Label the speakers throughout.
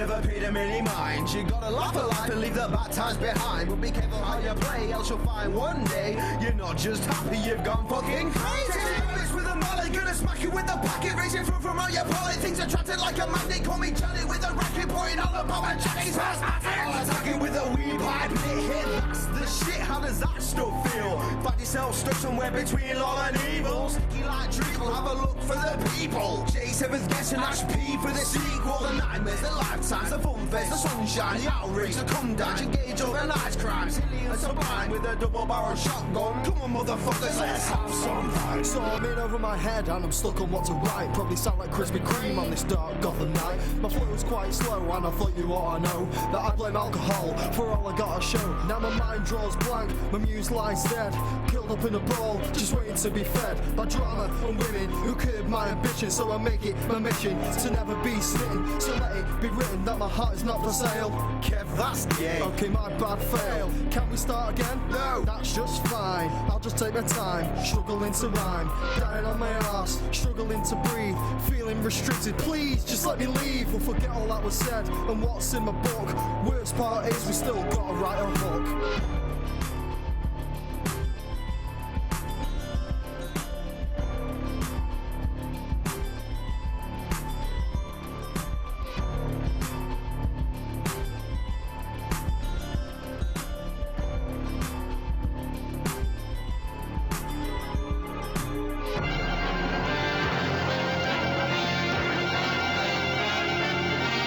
Speaker 1: never paid him any mind. You gotta laugh at life and leave the bad times behind. But be careful how you play, else you'll find one day you're not just happy, you've gone fucking crazy. It's with a mallet, gonna smack you with the packet, racing through from all your pallet. Things attracted like a magnet, call me Janet with a racket, pointing all the bomb and Jackie's attacking with a weed pipe, hit. That's the shit, how does that stuff feel? Find yourself stuck somewhere between law and evil. Sticky like treacle, have a look for the people. J7's guessing HP for the sequel. The nightmares, the lifetimes, the fun face, the sunshine, the outrage, the come down, engage organised crime. Silly and sublime with a double-barreled shotgun. Come on, motherfuckers, let's have some fun.
Speaker 2: So I'm in over my head and I'm stuck on what to write. Probably sound like Krispy Kreme on this dark Gotham night. My flow was quite slow and I thought you ought to know that I blame alcohol for all I gotta show. Now my mind draws blank, my muse lies dead, killed up in a bowl, just waiting to be fed by drama and women who curb my ambition. So I make it my mission to never be smitten. So let it be written that my heart is not for sale.
Speaker 1: Kev, that's gay.
Speaker 2: Okay, my bad fail. Can we start again?
Speaker 1: No.
Speaker 2: That's just fine. I'll just take my time, struggling to rhyme, dying on my ass, struggling to breathe, feeling restricted. Please just let me leave. We'll forget all that was said and what's in my book. Worst part is we still gotta write a hook.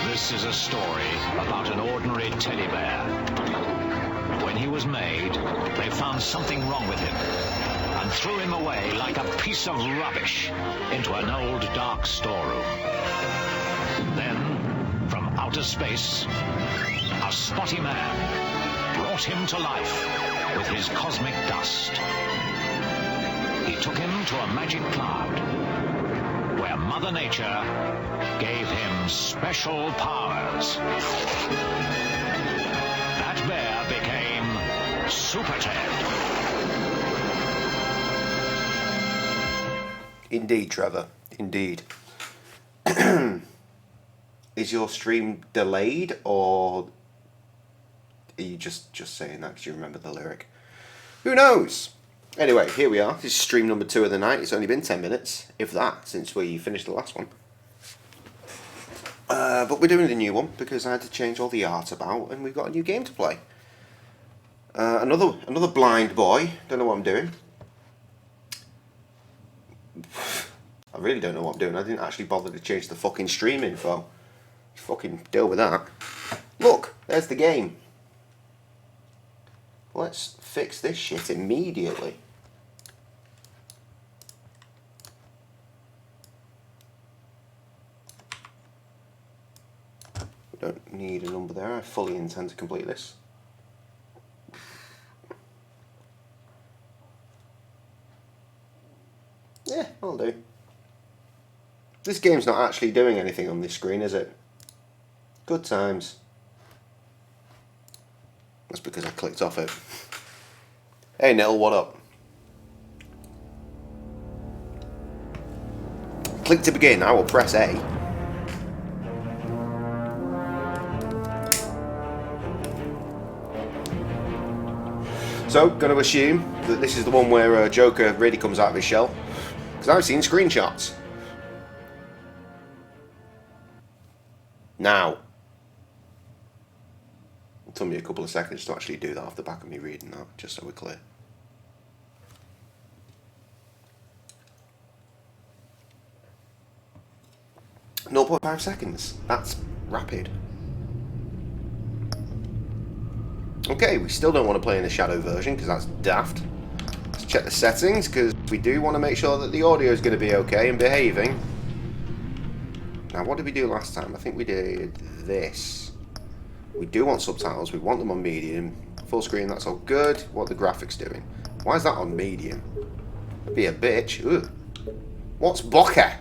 Speaker 3: This is a story about an ordinary teddy bear. When he was made, they found something wrong with him and threw him away like a piece of rubbish into an old dark storeroom. Then, from outer space, a spotty man brought him to life with his cosmic dust. He took him to a magic cloud where Mother Nature gave him special powers. That bear became Super Ted.
Speaker 4: Indeed, Trevor. Indeed. Is your stream delayed, or are you just saying that because you remember the lyric? Who knows? Anyway, here we are. This is stream number 2 of the night. It's only been 10 minutes, if that, since we finished the last one. But we're doing a new one because I had to change all the art about, and we've got a new game to play. Another blind boy. Don't know what I'm doing. I really don't know what I'm doing. I didn't actually bother to change the fucking stream info. Fucking deal with that. Look, there's the game. Let's fix this shit immediately. We don't need a number there. I fully intend to complete this. Yeah, I'll do. This game's not actually doing anything on this screen, is it? Good times. That's because I clicked off it. Hey Nil, what up? Click to begin, I will press A. So, going to assume that this is the one where Joker really comes out of his shell. Because I've seen screenshots. Now. It took me a couple of seconds to actually do that off the back of me reading that, just so we're clear. .5 seconds. That's rapid. Okay, we still don't want to play in the shadow version because that's daft. Let's check the settings because we do want to make sure that the audio is going to be okay and behaving. Now, what did we do last time? I think we did this. We do want subtitles. We want them on medium. Full screen, that's all good. What are the graphics doing? Why is that on medium? Be a bitch. Ugh. What's bokeh?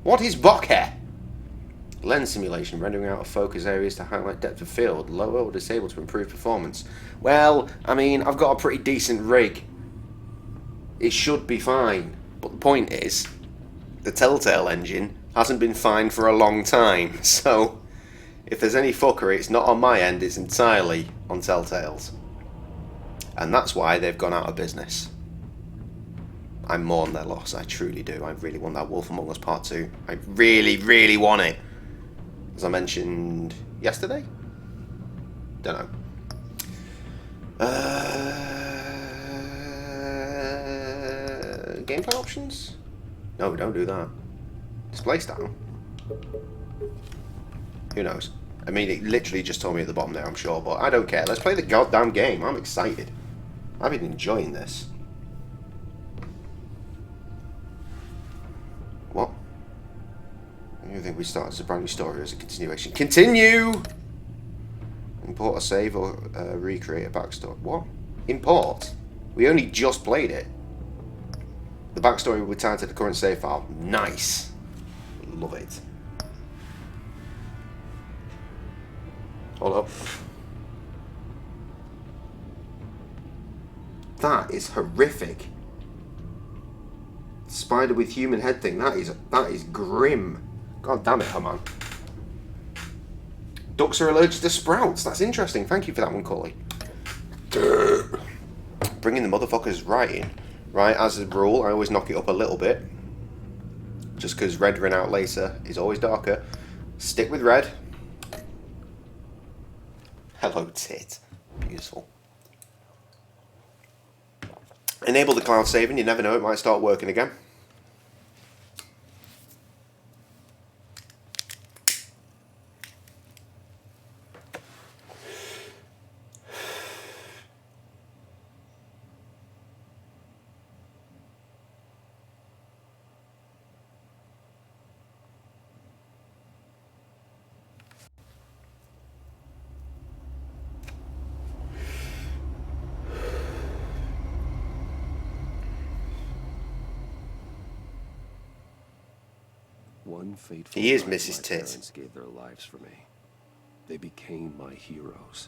Speaker 4: What is bokeh? Lens simulation, rendering out of focus areas to highlight depth of field, lower or disable to improve performance. Well, I mean, I've got a pretty decent rig. It should be fine. But the point is, the Telltale engine hasn't been fine for a long time, so If there's any fuckery, it's not on my end, it's entirely on Telltale's. And that's why they've gone out of business. I mourn their loss, I truly do. I really want that Wolf Among Us Part 2. I really, really want it. As I mentioned yesterday? Don't know. Gameplay options? No, don't do that. Display style? Who knows? I mean, it literally just told me at the bottom there, I'm sure, but I don't care. Let's play the goddamn game. I'm excited. I've been enjoying this. What? You think we start as a brand new story or as a continuation? Continue! Import a save or recreate a backstory. What? Import? We only just played it. The backstory will be tied to the current save file. Nice. Love it. Hold up. That is horrific. Spider with human head thing. That is grim. God damn it, come on. Ducks are allergic to sprouts. That's interesting. Thank you for that one, Coley. Bringing the motherfuckers right in. Right, as a rule, I always knock it up a little bit. Just because rendering out later is always darker. Stick with red. Hello, tit. Beautiful. Enable the cloud saving. You never know, it might start working again.
Speaker 5: One fateful
Speaker 4: He is
Speaker 5: night,
Speaker 4: Mrs.
Speaker 5: my
Speaker 4: Tit.
Speaker 5: parents gave their lives for me. They became my heroes.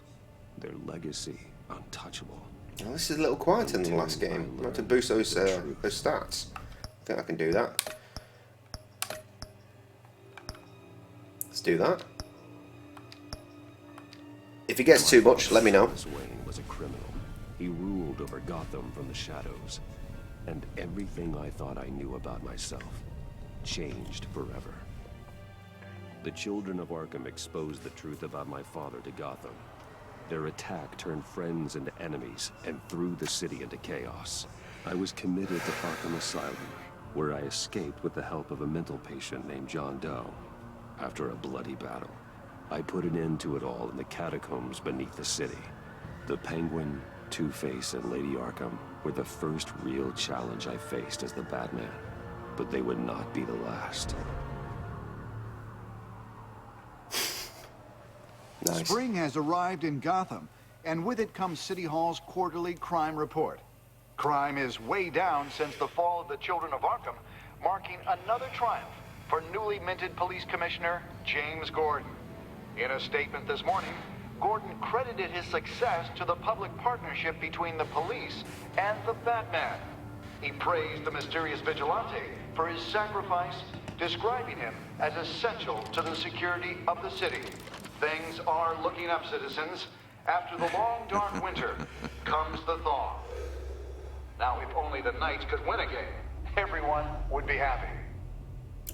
Speaker 5: Their legacy untouchable.
Speaker 4: Well, this is a little quieter than the last game. I have to boost those stats. I think I can do that. Let's do that. If it gets too much, let me know.
Speaker 5: Wayne was a criminal. He ruled over Gotham from the shadows. And everything I thought I knew about myself changed forever. The children of Arkham exposed the truth about my father to Gotham. Their attack turned friends into enemies and threw the city into chaos. I was committed to Arkham Asylum, where I escaped with the help of a mental patient named John Doe. After a bloody battle, I put an end to it all in the catacombs beneath the city. The Penguin, Two-Face, and Lady Arkham were the first real challenge I faced as the Batman. But they would not be the last.
Speaker 4: Nice.
Speaker 6: Spring has arrived in Gotham, and with it comes City Hall's quarterly crime report. Crime is way down since the fall of the Children of Arkham, marking another triumph for newly minted Police Commissioner James Gordon. In a statement this morning, Gordon credited his success to the public partnership between the police and the Batman. He praised the mysterious vigilante for his sacrifice, describing him as essential to the security of the city. Things are looking up, citizens. After the long, dark winter comes the thaw. Now, if only the Knights could win again, everyone would be happy.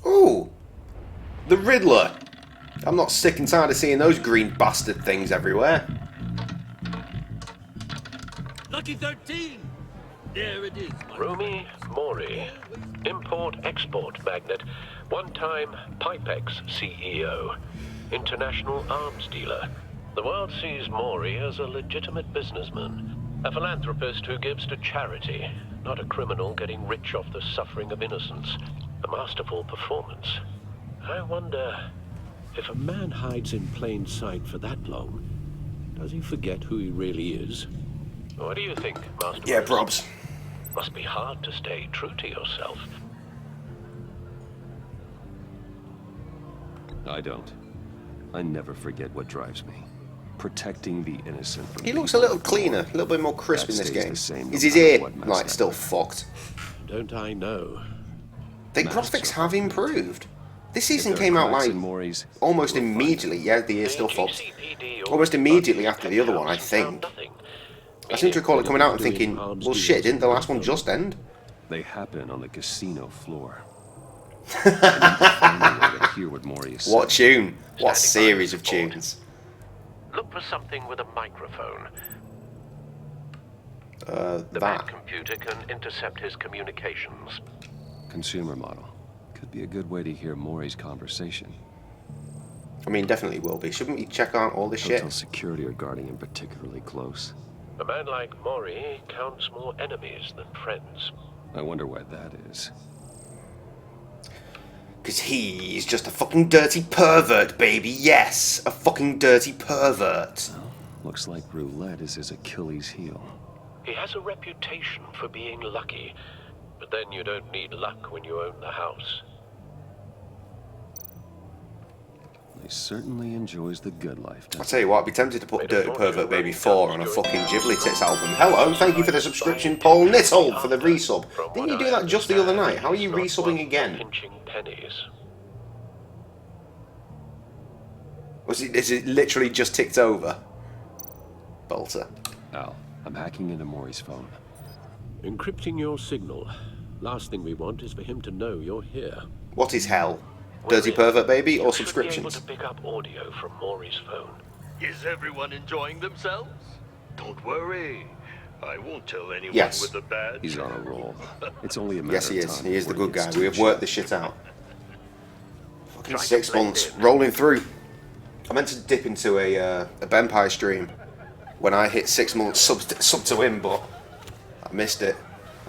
Speaker 4: Ooh! The Riddler! I'm not sick and tired of seeing those green bastard things everywhere.
Speaker 7: Lucky 13! There it is.
Speaker 8: Rumi Mori, import-export magnate, one-time Pipex CEO, international arms dealer. The world sees Mori as a legitimate businessman, a philanthropist who gives to charity, not a criminal getting rich off the suffering of innocence. A masterful performance. I wonder, if a man hides in plain sight for that long, does he forget who he really is? What do you think, Master?
Speaker 4: Yeah, probs.
Speaker 8: Must be hard to stay true to yourself.
Speaker 5: I don't. I never forget what drives me. Protecting the innocent from
Speaker 4: He looks a little cleaner, a little bit more crisp in this game. Is his ear, like, still fucked?
Speaker 8: Don't I know?
Speaker 4: The graphics have improved. This season came out like almost immediately. Yeah, the year still falls. Almost immediately after the other one, I think. I seem to recall it coming out and thinking, well, shit, didn't the last one just end?
Speaker 5: They happen on the casino floor. I hear what Mori is saying.
Speaker 4: What tune? What series of tunes?
Speaker 8: Look for something with a microphone. The
Speaker 4: That.
Speaker 8: bad computer can intercept his communications.
Speaker 5: Consumer model. Could be a good way to hear Mori's conversation.
Speaker 4: I mean, definitely will be. Shouldn't we check out all this
Speaker 5: Hotel
Speaker 4: shit?
Speaker 5: security are guarding him particularly close.
Speaker 8: A man like Mori counts more enemies than friends.
Speaker 5: I wonder why that is.
Speaker 4: Because he's just a fucking dirty pervert, baby. Yes, a fucking dirty pervert.
Speaker 5: Well, looks like roulette is his Achilles heel.
Speaker 8: He has a reputation for being lucky, but then you don't need luck when you own the house.
Speaker 5: He certainly enjoys the good life,
Speaker 4: I'll
Speaker 5: doesn't
Speaker 4: tell you what, I'd be tempted to put Dirty Pervert Baby 4 on a fucking Ghibli Tits album. Hello, thank you for the subscription, Paul Nittle, for the resub. Didn't you do that just the other night? How are you resubbing again?
Speaker 8: Pinching pennies.
Speaker 4: Is it literally just ticked over? Bolter.
Speaker 5: he? Al, I'm hacking into Mori's phone.
Speaker 7: Encrypting your signal. Last thing we want is for him to know you're here.
Speaker 4: What is hell? Dirty Pervert Baby or
Speaker 8: You should be able
Speaker 4: subscriptions?
Speaker 8: to pick up audio from Mori's phone.
Speaker 9: Is everyone enjoying themselves? Don't worry. I won't tell anyone
Speaker 4: Yes.
Speaker 9: with a badge.
Speaker 5: He's on a roll. It's only a matter
Speaker 4: Yes, he
Speaker 5: of
Speaker 4: is.
Speaker 5: time
Speaker 4: He is the
Speaker 5: before
Speaker 4: good
Speaker 5: gets
Speaker 4: guy.
Speaker 5: to
Speaker 4: We
Speaker 5: the
Speaker 4: have worked
Speaker 5: ship.
Speaker 4: this shit out. Fucking
Speaker 8: Try to
Speaker 4: 6
Speaker 8: blend
Speaker 4: months.
Speaker 8: in.
Speaker 4: Rolling through. I meant to dip into a Vampire stream when I hit 6 months sub to him, but I missed it.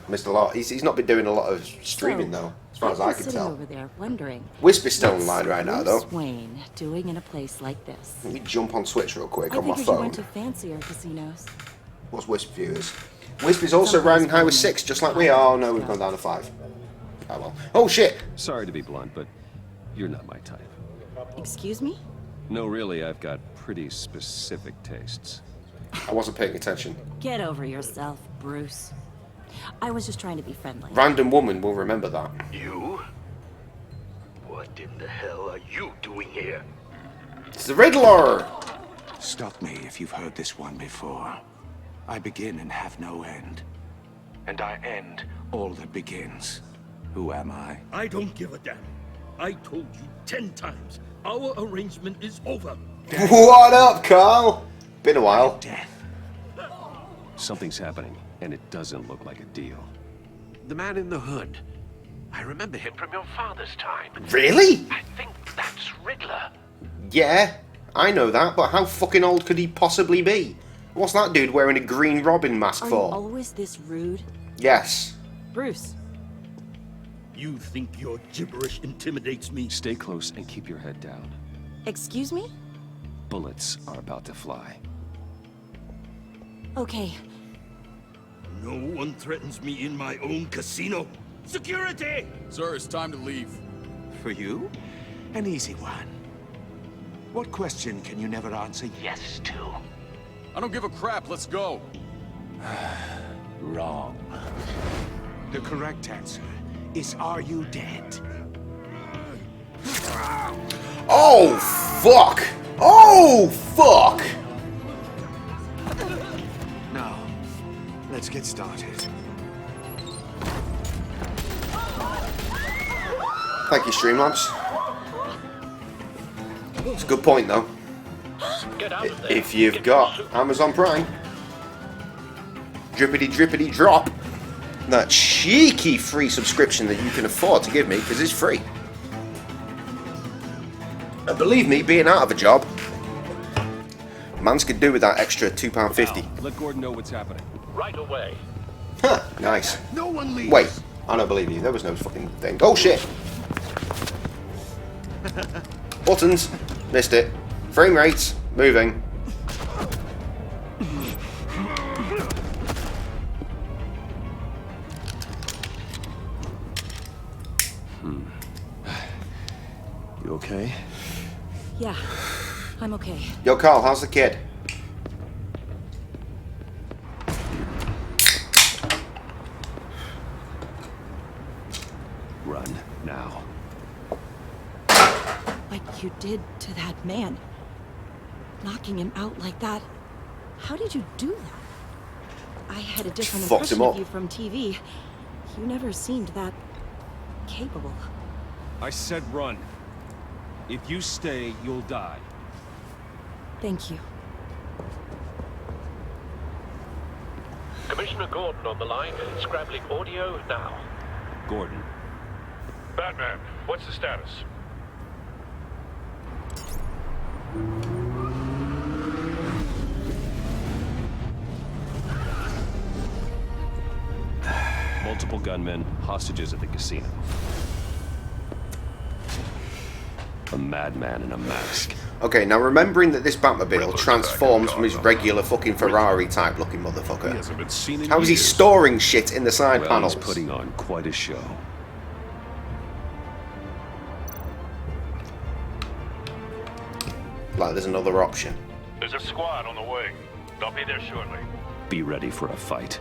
Speaker 4: Missed a lot. He's not been doing a lot of streaming though, as far as I can tell.
Speaker 10: Over there wondering.
Speaker 4: Wisp is still online right now though.
Speaker 10: What's Wayne doing in a place like this?
Speaker 4: Let me jump on Twitch real quick
Speaker 10: I
Speaker 4: on my
Speaker 10: figured you
Speaker 4: phone.
Speaker 10: went to fancier casinos.
Speaker 4: What's Wisp viewers? Wisp is also riding high with 6, just like we are. Oh no, we've gone down to 5. Oh well. Oh shit!
Speaker 5: Sorry to be blunt, but you're not my type.
Speaker 10: Excuse me?
Speaker 5: No, really, I've got pretty specific tastes.
Speaker 4: I wasn't paying attention.
Speaker 10: Get over yourself, Bruce. I was just trying to be friendly.
Speaker 4: Random woman will remember that.
Speaker 9: You? What in the hell are you doing here?
Speaker 4: It's the Riddler!
Speaker 11: Stop me if you've heard this one before. I begin and have no end. And I end all that begins. Who am I?
Speaker 7: I don't give a damn. I told you 10 times. Our arrangement is over.
Speaker 4: What up, Carl? Been a while.
Speaker 11: Death.
Speaker 5: Something's happening, and it doesn't look like a deal.
Speaker 8: The man in the hood. I remember him from your father's time.
Speaker 4: Really?
Speaker 8: I think that's Riddler.
Speaker 4: Yeah, I know that, but how fucking old could he possibly be? What's that dude wearing a green Robin mask
Speaker 10: Are you
Speaker 4: for?
Speaker 10: always this rude?
Speaker 4: Yes.
Speaker 10: Bruce,
Speaker 7: You think your gibberish intimidates me?
Speaker 5: Stay close and keep your head down.
Speaker 10: excuse me?
Speaker 5: Bullets are about to fly.
Speaker 10: Okay,
Speaker 7: No one threatens me in my own casino. Security!
Speaker 12: Sir, it's time to leave.
Speaker 11: For you? An easy one. What question can you never answer yes to?
Speaker 12: I don't give a crap. Let's go.
Speaker 11: Wrong. The correct answer is, are you dead?
Speaker 4: Oh, fuck! Oh, fuck!
Speaker 11: Now, let's get started.
Speaker 4: Thank you, Streamlabs. It's a good point, though.
Speaker 8: Get out of there.
Speaker 4: If you've got Amazon Prime, drippity drop, that cheeky free subscription that you can afford to give me, because it's free. And believe me, being out of a job, mans could do with that extra £2.50.
Speaker 5: Let Gordon know what's happening.
Speaker 8: Right away.
Speaker 4: Huh, nice.
Speaker 9: No one leaves.
Speaker 4: Wait, I don't believe you. There was no fucking thing. Oh shit! Buttons, missed it. Frame rates, moving.
Speaker 5: You okay?
Speaker 10: yeah, I'm okay.
Speaker 4: Yo, Carl, how's the kid?
Speaker 5: Run now.
Speaker 10: What you did to that man, knocking him out like that, how did you do that? I had a different impression of you from TV. You never seemed that capable.
Speaker 5: I said run. If you stay, you'll die.
Speaker 10: Thank you.
Speaker 8: Commissioner Gordon on the line, scrabbling audio now.
Speaker 5: Gordon.
Speaker 13: Batman, what's the status?
Speaker 5: Multiple gunmen, hostages at the casino. A madman in a mask.
Speaker 4: Okay, now remembering that this Batmobile transforms from his regular fucking Ferrari type looking motherfucker. How is he storing shit in the side panels?
Speaker 5: He's putting on quite a show.
Speaker 4: Like there's another option.
Speaker 13: There's a squad on the way. They'll be there shortly.
Speaker 5: Be ready for a fight.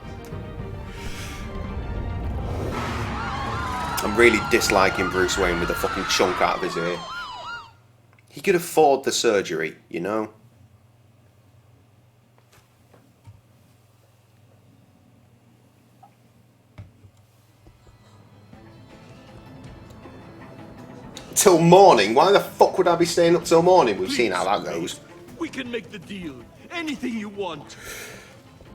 Speaker 4: I'm really disliking Bruce Wayne with a fucking chunk out of his ear. He could afford the surgery, you know? Till morning? Why the fuck would I be staying up till morning? We've seen how that goes.
Speaker 7: We can make the deal. Anything you want.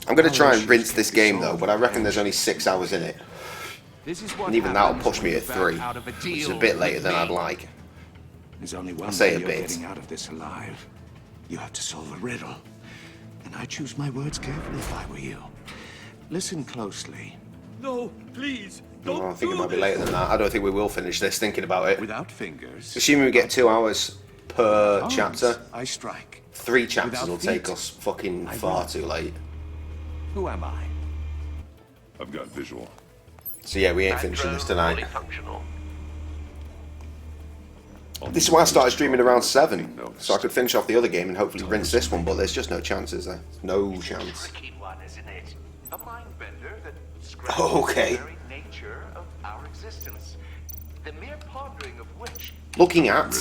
Speaker 4: I'm going to try and rinse this game though, but I reckon there's only 6 hours in it. And even that'll push me at 3, which is a bit later than I'd like.
Speaker 11: There's only one
Speaker 4: say
Speaker 11: way
Speaker 4: a
Speaker 11: you're
Speaker 4: bit.
Speaker 11: getting out of this alive. You have to solve a riddle. And I choose my words carefully if I were you. Listen closely.
Speaker 7: No, please.
Speaker 4: Well, I think it might be later than that. I don't think we will finish this thinking about it.
Speaker 11: Without fingers.
Speaker 4: Assuming we get 2 hours per
Speaker 11: Arms,
Speaker 4: chapter.
Speaker 11: I strike.
Speaker 4: 3 chapters
Speaker 11: Without
Speaker 4: will take
Speaker 11: feet,
Speaker 4: us fucking
Speaker 11: I
Speaker 4: far
Speaker 11: run.
Speaker 4: too late.
Speaker 11: Who am I?
Speaker 12: I've got visual.
Speaker 4: So yeah, we ain't finishing this tonight.
Speaker 8: Fully functional.
Speaker 4: This is why I started streaming around 7, so I could finish off the other game and hopefully rinse this one, but there's just no chance, is there? No chance.
Speaker 6: Tricky one, isn't it? A mind bender that scratches
Speaker 4: Okay.
Speaker 6: the very nature of our existence. The mere pondering of which
Speaker 4: Looking at...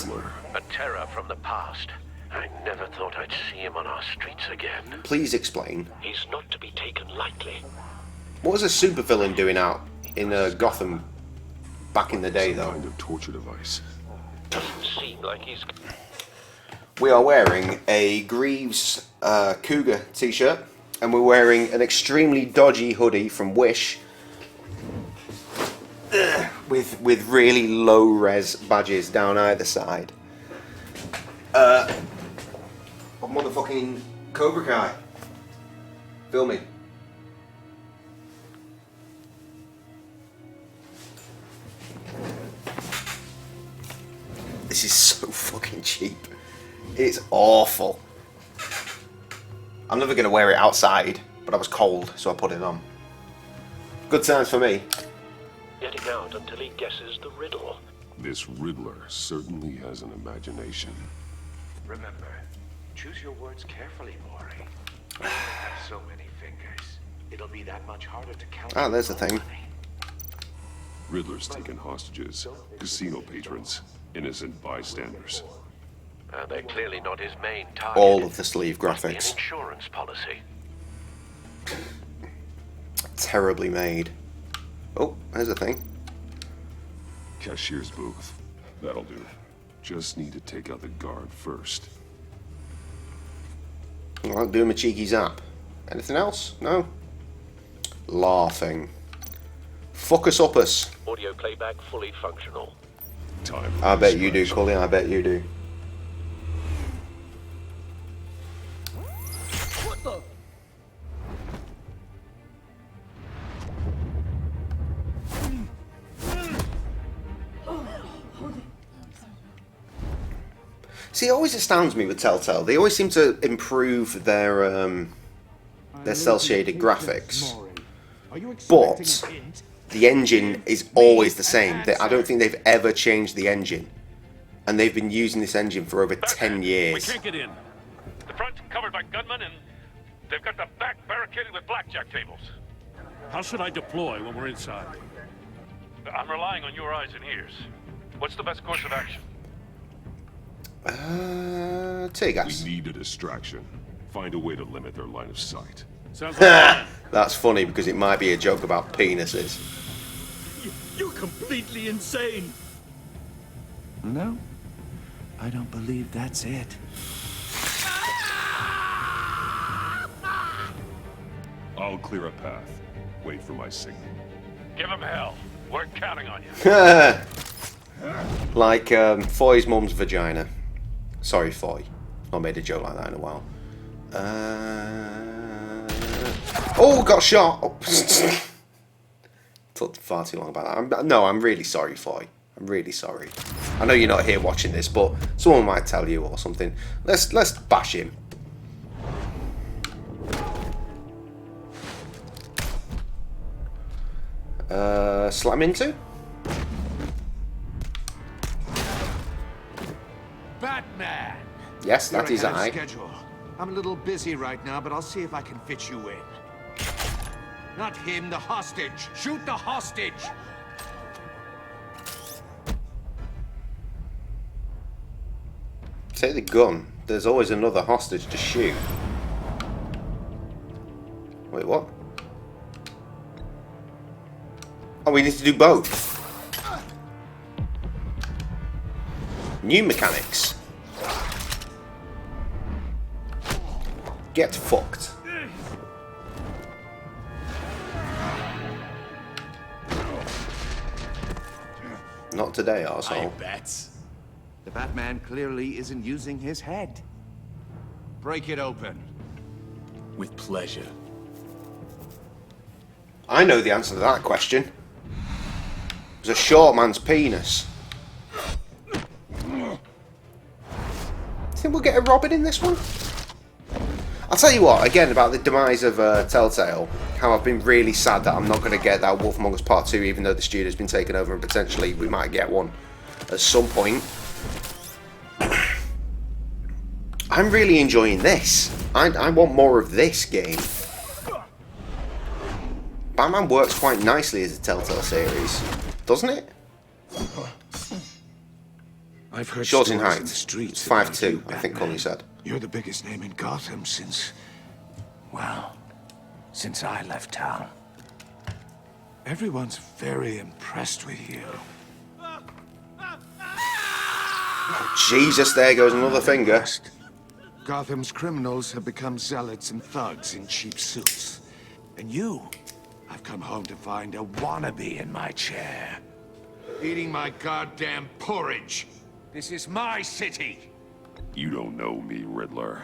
Speaker 8: A terror from the past. I never thought I'd see him on our streets again.
Speaker 4: Please explain.
Speaker 8: He's not to be taken lightly.
Speaker 4: What was a supervillain doing out in Gotham back in the day, though?
Speaker 12: Kind of torture device.
Speaker 8: Doesn't seem like he's...
Speaker 4: We are wearing a Greaves Cougar t-shirt, and we're wearing an extremely dodgy hoodie from Wish with really low res badges down either side. A motherfucking Cobra Kai filming. This is so fucking cheap. It's awful. I'm never going to wear it outside, but I was cold, so I put it on. Good times for me.
Speaker 8: Getting out until he guesses the riddle.
Speaker 12: This Riddler certainly has an imagination.
Speaker 11: Remember, choose your words carefully, Maury. You have so many fingers. It'll be that much harder to count.
Speaker 4: Ah, there's the thing.
Speaker 12: Riddler's taken hostages, casino patrons, innocent bystanders.
Speaker 8: They're clearly not his main target.
Speaker 4: All of the sleeve
Speaker 8: Must be an
Speaker 4: graphics.
Speaker 8: insurance policy.
Speaker 4: Terribly made. Oh, there's the thing.
Speaker 12: Cashier's booth. That'll do. Just need to take out the guard first.
Speaker 4: I'll do him a cheeky zap. Anything else? No? Laughing. Fuckus uppus.
Speaker 8: Audio playback fully functional.
Speaker 12: Time.
Speaker 4: I bet you do, Cully. I bet you do.
Speaker 2: What the?
Speaker 4: See, it always astounds me with Telltale. They always seem to improve their cel-shaded graphics, but the engine is always the same. I don't think they've ever changed the engine, and they've been using this engine for over 10
Speaker 13: We
Speaker 4: years.
Speaker 13: can't get in. The front's covered by gunmen, and they've got the back barricaded with blackjack tables.
Speaker 7: How should I deploy when we're inside?
Speaker 13: I'm relying on your eyes and ears. What's the best course of action?
Speaker 4: Tear gas.
Speaker 12: We need a distraction. Find a way to limit their line of sight.
Speaker 13: Sounds like
Speaker 4: That's funny because it might be a joke about penises.
Speaker 7: You're completely insane.
Speaker 11: No, I don't believe that's it.
Speaker 12: I'll clear a path. Wait for my signal.
Speaker 13: give him hell. We're counting on you.
Speaker 4: Like Foy's mum's vagina. Sorry, Foy. Not made a joke like that in a while. Oh, got shot. Oh. Took far too long about that. No, I'm really sorry, Foy. I'm really sorry. I know you're not here watching this, but someone might tell you or something. Let's bash him. Slam into?
Speaker 11: Batman!
Speaker 4: Yes, that is I.
Speaker 11: Schedule. I'm a little busy right now, but I'll see if I can fit you in. Not him, the hostage. Shoot the hostage!
Speaker 4: Take the gun. There's always another hostage to shoot. Wait, what? Oh, we need to do both. New mechanics. Get fucked. Not today, arsehole.
Speaker 11: I bet. The Batman clearly isn't using his head. Break it open.
Speaker 7: With pleasure.
Speaker 4: I know the answer to that question. It's a short man's penis. Think we'll get a Robin in this one? I'll tell you what, again, about the demise of Telltale, how I've been really sad that I'm not going to get that Wolf Among Us Part 2, even though the studio's been taken over and potentially we might get one at some point. I'm really enjoying this. I want more of this game. Batman works quite nicely as a Telltale series, doesn't it?
Speaker 11: I've heard
Speaker 4: Short in
Speaker 11: stories
Speaker 4: height.
Speaker 11: the streets
Speaker 4: 5'2", I think
Speaker 11: Batman.
Speaker 4: Connie said.
Speaker 11: You're the biggest name in Gotham since, well, since I left town. Everyone's very impressed with you.
Speaker 4: Oh, Jesus, there goes another finger.
Speaker 11: Gotham's criminals have become zealots and thugs in cheap suits. And you, I've come home to find a wannabe in my chair. Eating my goddamn porridge. This is my city.
Speaker 12: You don't know me, Riddler.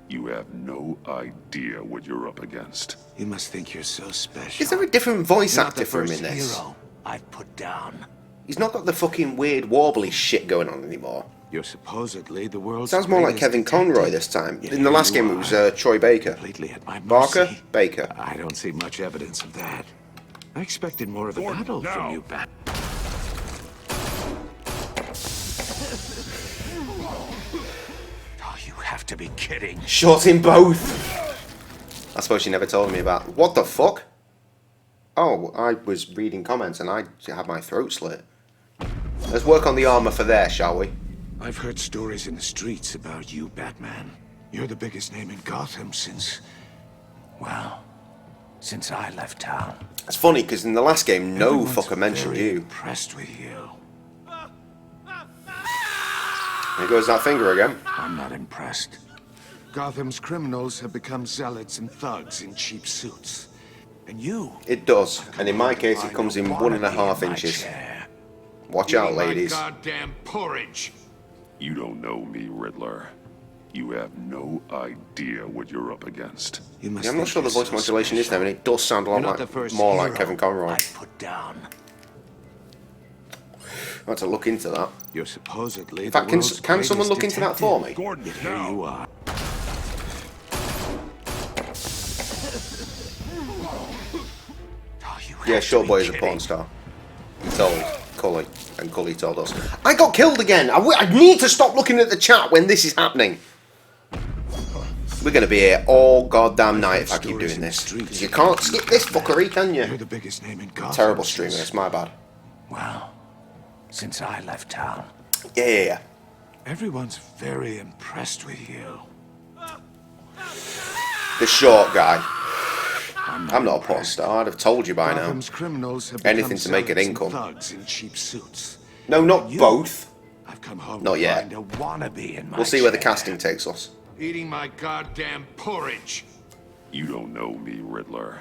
Speaker 12: You have no idea what you're up against.
Speaker 11: You must think you're so special.
Speaker 4: Is there a different voice
Speaker 11: You're not
Speaker 4: actor
Speaker 11: the
Speaker 4: for him
Speaker 11: first
Speaker 4: in this?
Speaker 11: hero I've put down.
Speaker 4: He's not got the fucking weird warbly shit going on anymore.
Speaker 11: You're supposedly the world's
Speaker 4: Sounds more like
Speaker 11: greatest
Speaker 4: Kevin
Speaker 11: detective.
Speaker 4: Conroy this time.
Speaker 11: Yet
Speaker 4: In the last
Speaker 11: here
Speaker 4: game
Speaker 11: you
Speaker 4: it was
Speaker 11: are,
Speaker 4: Troy Baker.
Speaker 11: completely at my
Speaker 4: Barker?
Speaker 11: mercy.
Speaker 4: Baker.
Speaker 11: I don't see much evidence of that. I expected more of a battle from you, Bat. Oh, you have to be kidding.
Speaker 4: Shot in both! I suppose you never told me about... What the fuck? Oh, I was reading comments and I had my throat slit. Let's work on the armor for there, shall we?
Speaker 11: I've heard stories in the streets about you, Batman. You're the biggest name in Gotham since... well, since I left town.
Speaker 4: It's funny, because in the last game, no
Speaker 11: Everyone's
Speaker 4: fucker mentioned
Speaker 11: very
Speaker 4: you.
Speaker 11: impressed with you.
Speaker 4: There goes that finger again.
Speaker 11: I'm not impressed. Gotham's criminals have become zealots and thugs in cheap suits. And you...
Speaker 4: It does, and in my case it comes in 1.5 inches. Watch out, ladies.
Speaker 11: Goddamn porridge.
Speaker 12: You don't know me, Riddler. You have no idea what you're up against.
Speaker 11: You must
Speaker 4: Yeah, I'm not sure the voice modulation is there, and it does sound a lot
Speaker 11: You're not the
Speaker 4: like,
Speaker 11: first
Speaker 4: more like
Speaker 11: hero
Speaker 4: Kevin Conroy.
Speaker 11: I put down.
Speaker 4: I'll have to look into that.
Speaker 11: You're supposedly
Speaker 4: In fact,
Speaker 11: the world's
Speaker 4: can someone look
Speaker 11: greatest
Speaker 4: into that for me?
Speaker 11: detective.
Speaker 12: Gordon,
Speaker 11: Yet here
Speaker 12: now.
Speaker 11: you are. Oh, you
Speaker 4: Yeah,
Speaker 11: have
Speaker 4: Short
Speaker 11: to
Speaker 4: Boy
Speaker 11: be
Speaker 4: is a
Speaker 11: kidding.
Speaker 4: porn star. He told Cully, and Cully told us. I got killed again! I need to stop looking at the chat when this is happening! We're going to be here all goddamn night if I keep doing this. 'Cause you can't skip this fuckery, can
Speaker 11: You're
Speaker 4: you?
Speaker 11: the biggest name in Gotham.
Speaker 4: Terrible streamer,
Speaker 11: since-
Speaker 4: it's my bad.
Speaker 11: Well, since I left town.
Speaker 4: Yeah.
Speaker 11: Everyone's very impressed with you.
Speaker 4: The short guy. I'm not a porn star. I'd have told you by now.
Speaker 11: Criminals have
Speaker 4: Anything to make an income.
Speaker 11: Thugs in cheap suits.
Speaker 4: No, not both.
Speaker 11: I've come home
Speaker 4: not
Speaker 11: to
Speaker 4: yet.
Speaker 11: find a wannabe in my
Speaker 4: We'll see where the
Speaker 11: chair.
Speaker 4: casting takes us.
Speaker 11: Eating my goddamn porridge.
Speaker 12: You don't know me, Riddler.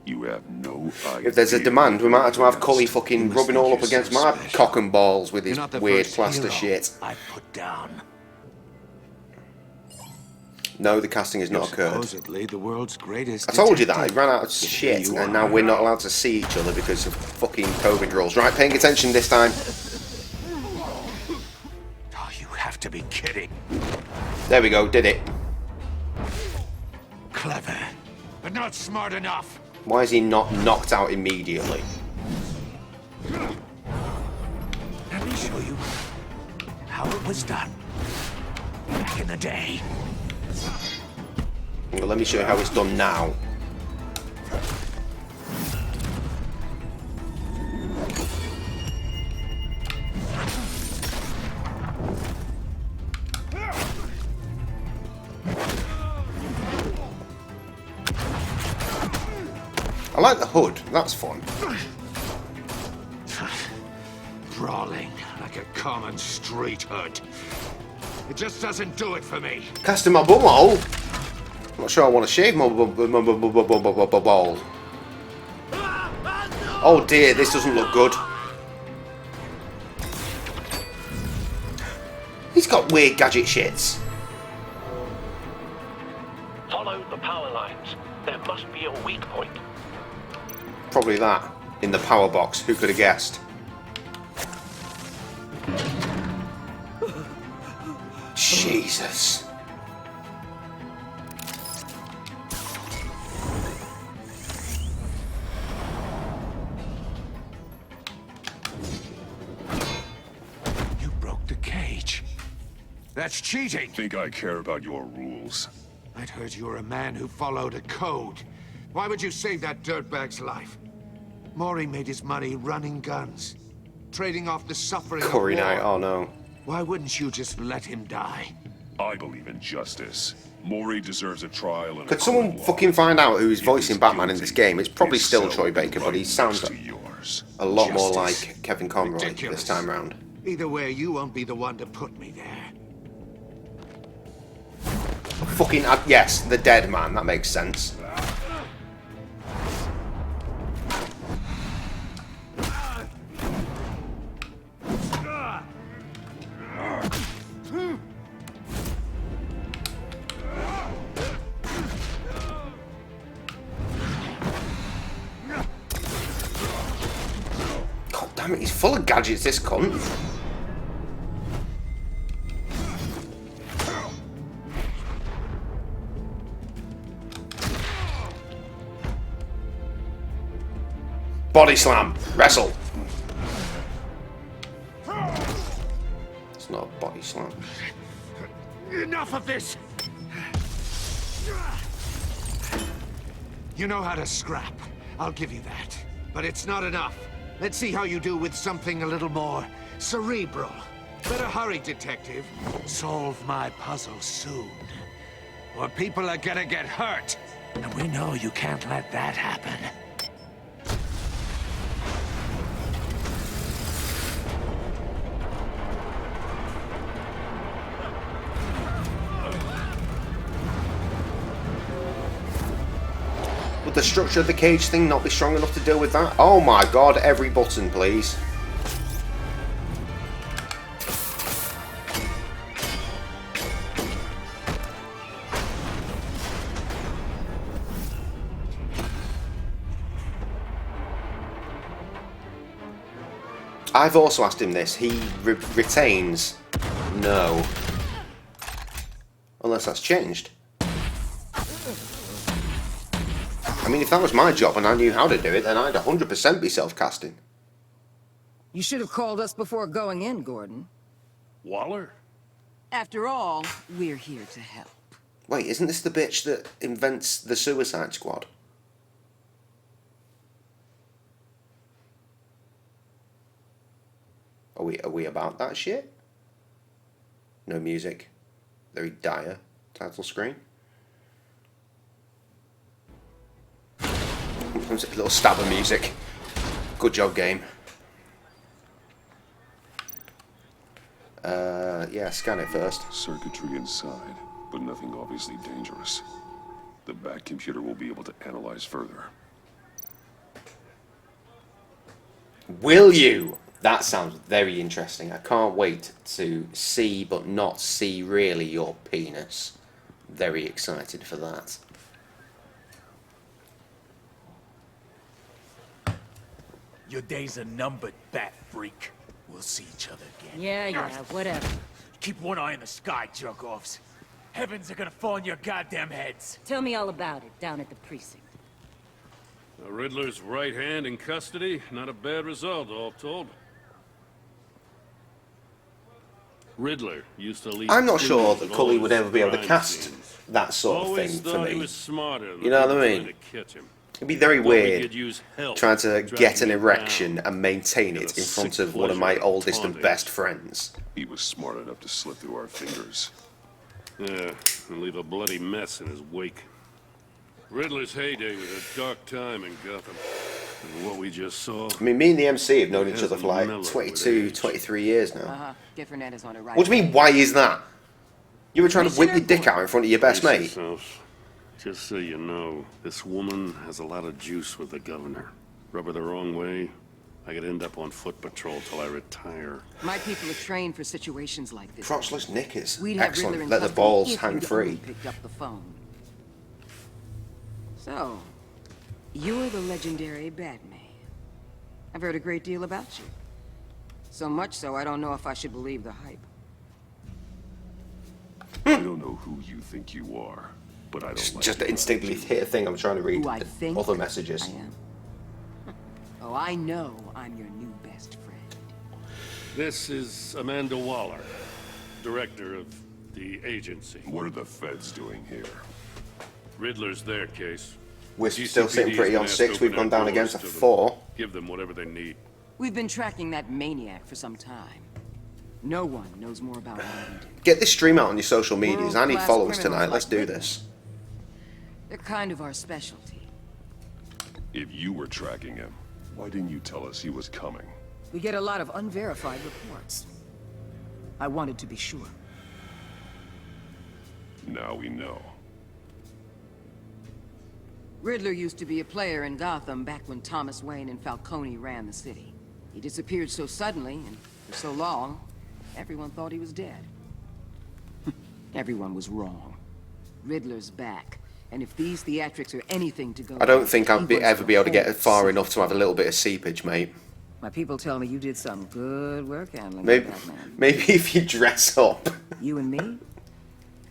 Speaker 12: You have no idea.
Speaker 4: If there's a demand, we might have to have Cully fucking rubbing all up against my cock and balls with his weird plaster shit.
Speaker 11: I put down.
Speaker 4: No, the casting has not occurred.
Speaker 11: Supposedly the world's greatest.
Speaker 4: I told you that. I ran out of shit, and now we're not allowed to see each other because of fucking COVID rules. Right, paying attention this time.
Speaker 11: Oh, you have to be kidding.
Speaker 4: There we go, did it.
Speaker 11: Clever, but not smart enough.
Speaker 4: Why is he not knocked out immediately?
Speaker 11: Let me show you how it was done back in the day.
Speaker 4: Well, let me show you how it's done now. I like the hood, that's fun.
Speaker 11: Brawling like a common street hood. It just doesn't do it for me.
Speaker 4: Casting my bumhole? I'm not sure I want to shave my ball. Oh dear, this doesn't look good. He's got weird gadget shits.
Speaker 8: Follow the power lines. There must be a weak point.
Speaker 4: Probably that. In the power box. Who could have guessed? Jesus.
Speaker 11: You broke the cage. That's cheating.
Speaker 12: Think I care about your rules?
Speaker 11: I'd heard you were a man who followed a code. Why would you save that dirtbag's life? Maury made his money running guns, trading off the suffering
Speaker 4: Curry
Speaker 11: of war.
Speaker 4: night, oh no.
Speaker 11: Why wouldn't you just let him die?
Speaker 12: I believe in justice. Maury deserves a trial and
Speaker 4: Could someone fucking find out who's voicing Batman in this game? It's probably still Troy Baker, but he sounds a lot more like Kevin Conroy this time round.
Speaker 11: Either way, you won't be the one to put me there.
Speaker 4: Fucking, yes, the dead man, that makes sense. God damn it, he's full of gadgets, this cunt. Body slam. Wrestle. It's not a body slam.
Speaker 11: Enough of this! You know how to scrap. I'll give you that. But it's not enough. Let's see how you do with something a little more cerebral. Better hurry, detective. Solve my puzzle soon. Or people are gonna get hurt. And we know you can't let that happen.
Speaker 4: Would the structure of the cage thing not be strong enough to deal with that? Oh my god, every button, please. I've also asked him this. He retains no. Unless that's changed. I mean, if that was my job and I knew how to do it, then I'd 100% be self-casting.
Speaker 14: You should have called us before going in, Gordon.
Speaker 7: Waller?
Speaker 14: After all, we're here to help.
Speaker 4: Wait, isn't this the bitch that invents the Suicide Squad? Are we about that shit? No music. Very dire title screen. A little stab of music. Good job, game. Yeah, scan it first.
Speaker 12: Circuitry inside, but nothing obviously dangerous. The back computer will be able to analyze further.
Speaker 4: Will you? That sounds very interesting. I can't wait to see, but not see really, your penis. Very excited for that.
Speaker 15: Your days are numbered, bat freak. We'll see each other again.
Speaker 14: Yeah, whatever.
Speaker 15: Keep one eye in the sky, jerk-offs. Heavens are gonna fall on your goddamn heads.
Speaker 14: Tell me all about it down at the precinct.
Speaker 5: The Riddler's right hand in custody. Not a bad result, all told. Riddler used to leave.
Speaker 4: I'm not sure that Cully would ever be able to cast that sort of thing for me. You know what I mean? It'd be very weird trying to get an erection and maintain it in front of one of my oldest and best friends.
Speaker 12: He was smart enough to slip through our fingers.
Speaker 5: Yeah, and leave a bloody mess in his wake. Riddler's heyday was a dark time in Gotham. And what we just saw...
Speaker 4: I mean, me and the MC have known each other for like 22, 23 years now.
Speaker 14: Get Fernandez on it right.
Speaker 4: What do you mean, why is that? You were trying to whip your dick out in front of your best mate?
Speaker 5: Just so you know, this woman has a lot of juice with the governor. Rub her the wrong way, I could end up on foot patrol till I retire.
Speaker 14: My people are trained for situations like this.
Speaker 4: Crotchless knickers.
Speaker 14: We'd have Riddler
Speaker 4: Excellent.
Speaker 14: in
Speaker 4: Let the
Speaker 14: custody
Speaker 4: balls
Speaker 14: if
Speaker 4: hang
Speaker 14: you'd
Speaker 4: free.
Speaker 14: only picked up the phone. So, you're the legendary Batman. I've heard a great deal about you. So much so, I don't know if I should believe the hype.
Speaker 12: I don't know who you think you are, but I don't like
Speaker 4: Just to instinctively hit a thing I'm trying to read.
Speaker 14: Who I think
Speaker 4: Other messages.
Speaker 14: I am. Oh, I know I'm your new best friend.
Speaker 5: This is Amanda Waller, director of the agency.
Speaker 12: What are the feds doing here?
Speaker 5: Riddler's their case.
Speaker 4: We're still sitting pretty on 6. We've gone down again to 4.
Speaker 5: Give them whatever they need.
Speaker 14: We've been tracking that maniac for some time. No one knows more about him than we do.
Speaker 4: Get this stream out on your social medias. I need
Speaker 14: World-class
Speaker 4: followers
Speaker 14: criminals
Speaker 4: tonight. Let's
Speaker 14: like
Speaker 4: do
Speaker 14: Riddler.
Speaker 4: this.
Speaker 14: They're kind of our specialty.
Speaker 12: If you were tracking him, why didn't you tell us he was coming?
Speaker 14: We get a lot of unverified reports. I wanted to be sure.
Speaker 12: Now we know.
Speaker 14: Riddler used to be a player in Gotham back when Thomas Wayne and Falcone ran the city. He disappeared so suddenly and for so long, everyone thought he was dead. Everyone was wrong. Riddler's back, and if these theatrics are anything to go
Speaker 4: I don't
Speaker 14: by,
Speaker 4: think
Speaker 14: he
Speaker 4: I'll
Speaker 14: was
Speaker 4: ever
Speaker 14: the
Speaker 4: be able to get
Speaker 14: whole
Speaker 4: far
Speaker 14: city.
Speaker 4: enough to have a little bit of seepage, mate.
Speaker 14: My people tell me you did some good work handling
Speaker 4: Maybe,
Speaker 14: Batman.
Speaker 4: maybe if you dress up.
Speaker 14: You and me?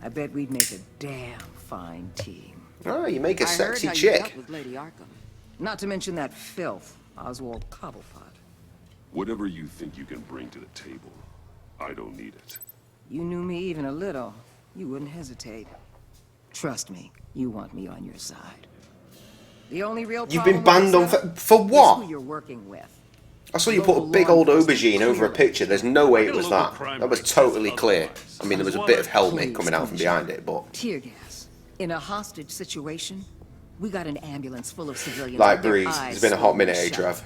Speaker 14: I bet we'd make a damn fine team.
Speaker 4: Oh, you make a sexy
Speaker 14: I heard how you
Speaker 4: chick.
Speaker 14: dealt with Lady Arkham. Not to mention that filth, Oswald Cobblepot.
Speaker 12: Whatever you think you can bring to the table, I don't need it.
Speaker 14: You knew me even a little, you wouldn't hesitate. Trust me, you want me on your side. The only real
Speaker 4: You've
Speaker 14: problem
Speaker 4: been banned on
Speaker 14: with
Speaker 4: for
Speaker 14: is
Speaker 4: what?
Speaker 14: who you're working with.
Speaker 4: I saw you put a big old aubergine over a picture. There's no way it was that. That was totally clear. I mean, there was a bit of helmet coming out from behind it, but...
Speaker 14: Tear gas. In a hostage situation, we got an ambulance full of civilians.
Speaker 4: Like
Speaker 14: with their
Speaker 4: Breeze,
Speaker 14: eyes
Speaker 4: it's been a hot
Speaker 14: swollen
Speaker 4: minute,
Speaker 14: shut.
Speaker 4: Trav.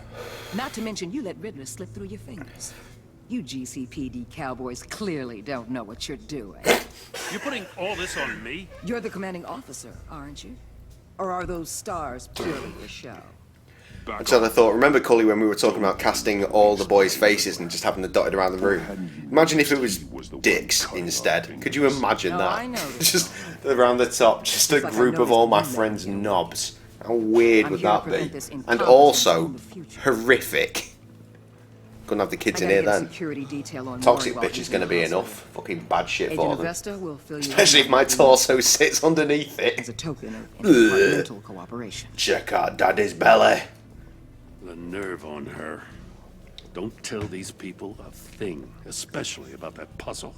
Speaker 14: Not to mention, you let Riddler slip through your fingers. You GCPD cowboys clearly don't know what you're doing.
Speaker 13: You're putting all this on me?
Speaker 14: You're the commanding officer, aren't you? Or are those stars purely for show?
Speaker 4: Until I thought, remember, Cully, when we were talking about casting all the boys' faces and just having them dotted around the room? Imagine if it was dicks instead. Could you imagine
Speaker 14: Oh,
Speaker 4: that?
Speaker 14: I know
Speaker 4: Just around the top, just a
Speaker 14: It's like I
Speaker 4: group
Speaker 14: know
Speaker 4: of all
Speaker 14: this
Speaker 4: my
Speaker 14: email
Speaker 4: friends'
Speaker 14: you.
Speaker 4: knobs. How weird
Speaker 14: I'm
Speaker 4: would
Speaker 14: here to
Speaker 4: that
Speaker 14: prevent
Speaker 4: be?
Speaker 14: this
Speaker 4: And
Speaker 14: incompetence
Speaker 4: also,
Speaker 14: in the future.
Speaker 4: horrific. Couldn't have the kids in here then. Toxic bitch is going to be enough. Fucking bad shit for them.
Speaker 14: Will fill you
Speaker 4: Especially if my torso sits underneath it.
Speaker 14: as a token of environmental cooperation.
Speaker 4: Check out daddy's belly.
Speaker 5: The nerve on her. Don't tell these people a thing, especially about that puzzle.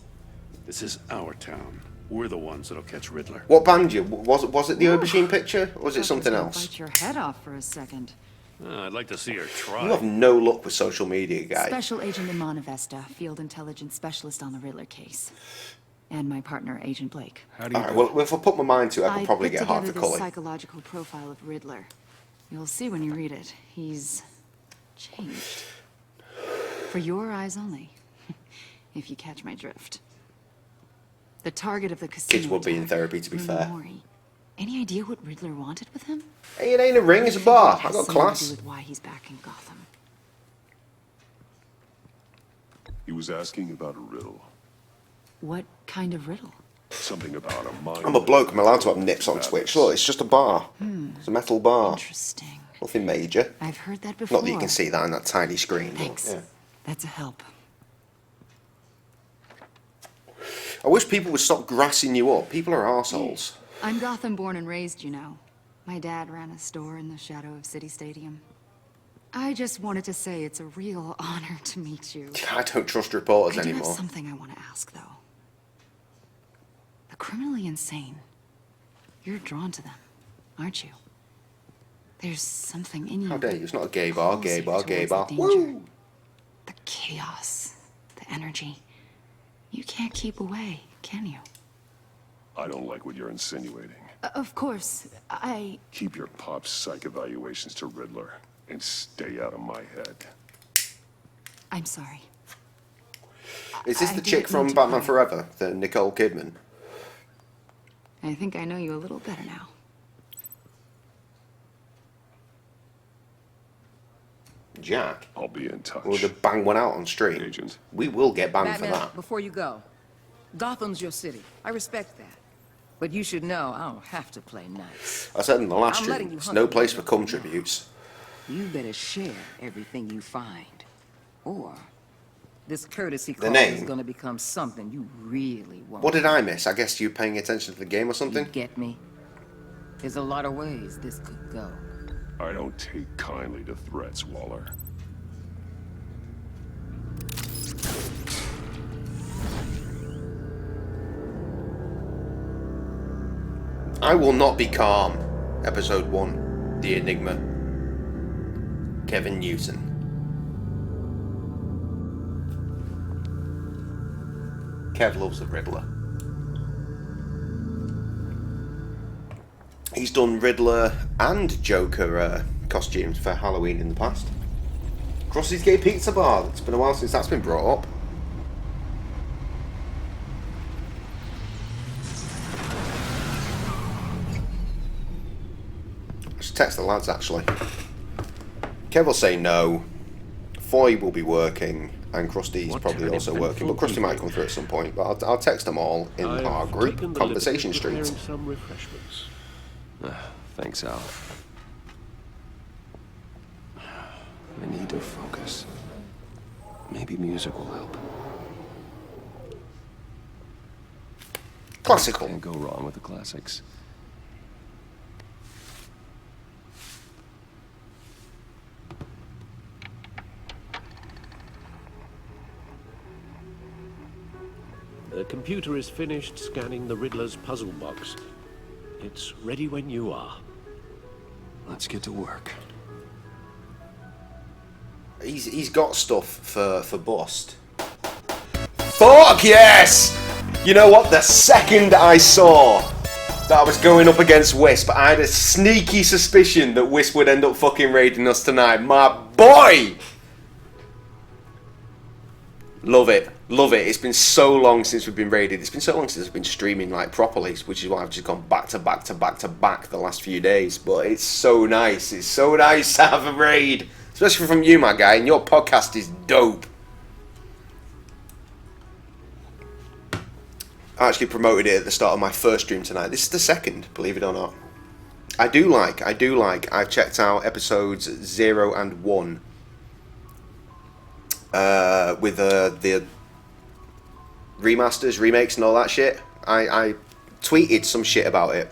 Speaker 5: This is our town. We're the ones that'll catch Riddler.
Speaker 4: What banned you? Was it the aubergine picture? Or was it something else?
Speaker 16: Bite your head off for a second.
Speaker 5: I'd like to see her try.
Speaker 4: You have no luck with social media, guy.
Speaker 16: Special Agent Imanavesta, Field Intelligence Specialist on the Riddler case. And my partner, Agent Blake.
Speaker 4: Alright, well, if I put my mind to it, I could probably get half the
Speaker 16: I put together
Speaker 4: colour.
Speaker 16: this psychological profile of Riddler. You'll see when you read it. He's changed. For your eyes only. If you catch my drift. The target of the casino.
Speaker 4: Kids will be in therapy, to be fair.
Speaker 16: Mori. Any idea what Riddler wanted with him?
Speaker 4: Hey, it ain't a ring, it's a bar. I got class.
Speaker 16: To do with why he's back in Gotham.
Speaker 12: He was asking about a riddle.
Speaker 16: What kind of riddle?
Speaker 12: Something about a mind.
Speaker 4: I'm a bloke, I'm allowed to have nips on Twitch. Look, it's just a bar. It's a metal bar.
Speaker 16: Interesting.
Speaker 4: Nothing major.
Speaker 16: I've heard that before.
Speaker 4: Not that you can see that on that tiny screen.
Speaker 16: Thanks.
Speaker 4: But, yeah.
Speaker 16: That's a help.
Speaker 4: I wish people would stop grassing you up. People are arseholes.
Speaker 16: I'm Gotham born and raised, you know. My dad ran a store in the shadow of City Stadium. I just wanted to say it's a real honor to meet you.
Speaker 4: I don't trust reporters
Speaker 16: I do
Speaker 4: anymore.
Speaker 16: have something I want to ask, though. The criminally insane. You're drawn to them, aren't you? There's something in you.
Speaker 4: How dare you? It's not a gay bar, gay bar, gay bar.
Speaker 16: Woo! The chaos, the energy. You can't keep away, can you?
Speaker 12: I don't like what you're insinuating.
Speaker 16: Of course,
Speaker 12: Keep your pop psych evaluations to Riddler and stay out of my head.
Speaker 16: I'm sorry.
Speaker 4: Is this the chick from Batman Forever, the Nicole Kidman?
Speaker 16: I think I know you a little better now.
Speaker 4: Jack?
Speaker 12: I'll be in touch.
Speaker 4: We'll just bang one out on stream.
Speaker 12: Agent.
Speaker 4: We will get banned
Speaker 14: Batman,
Speaker 4: for that.
Speaker 14: before you go, Gotham's your city. I respect that. But you should know I don't have to play nice.
Speaker 4: I said in the last
Speaker 14: I'm letting
Speaker 4: stream,
Speaker 14: you
Speaker 4: it's
Speaker 14: hunt
Speaker 4: no
Speaker 14: the
Speaker 4: place for
Speaker 14: Riddler
Speaker 4: cum tributes.
Speaker 14: You better share everything you find. Or this courtesy
Speaker 4: The
Speaker 14: call
Speaker 4: name?
Speaker 14: is gonna become something you really want.
Speaker 4: What did I miss? I guess you paying attention to the game or something?
Speaker 14: You get me? There's a lot of ways this could go.
Speaker 12: I don't take kindly to threats, Waller.
Speaker 4: I Will Not Be Calm. Episode 1. The Enigma. Kevin Newton. Kev loves the Riddler. He's done Riddler and Joker costumes for Halloween in the past. Crossy's Gay Pizza Bar. It's been a while since that's been brought up. I should text the lads actually. Kev will say no. Foy will be working, and Krusty's probably also working, but Krusty might come through at some point. But I'll text them all in our group conversation streets.
Speaker 5: Some refreshments. Thanks, Al. I need to focus. Maybe music will help.
Speaker 4: Classical.
Speaker 5: Can't go wrong with the classics. The computer is finished scanning the Riddler's puzzle box. It's ready when you are. Let's get to work.
Speaker 4: He's got stuff for bust. Fuck yes! You know what? The second I saw that I was going up against Wisp, I had a sneaky suspicion that Wisp would end up fucking raiding us tonight. My boy! Love it. Love it. It's been so long since we've been raided. It's been so long since I've been streaming like properly, which is why I've just gone back to back to back to back the last few days. But it's so nice. It's so nice to have a raid. Especially from you, my guy. And your podcast is dope. I actually promoted it at the start of my first stream tonight. This is the second, believe it or not. I do like. I've checked out episodes 0 and 1. With the remasters, remakes and all that shit. I tweeted some shit about it,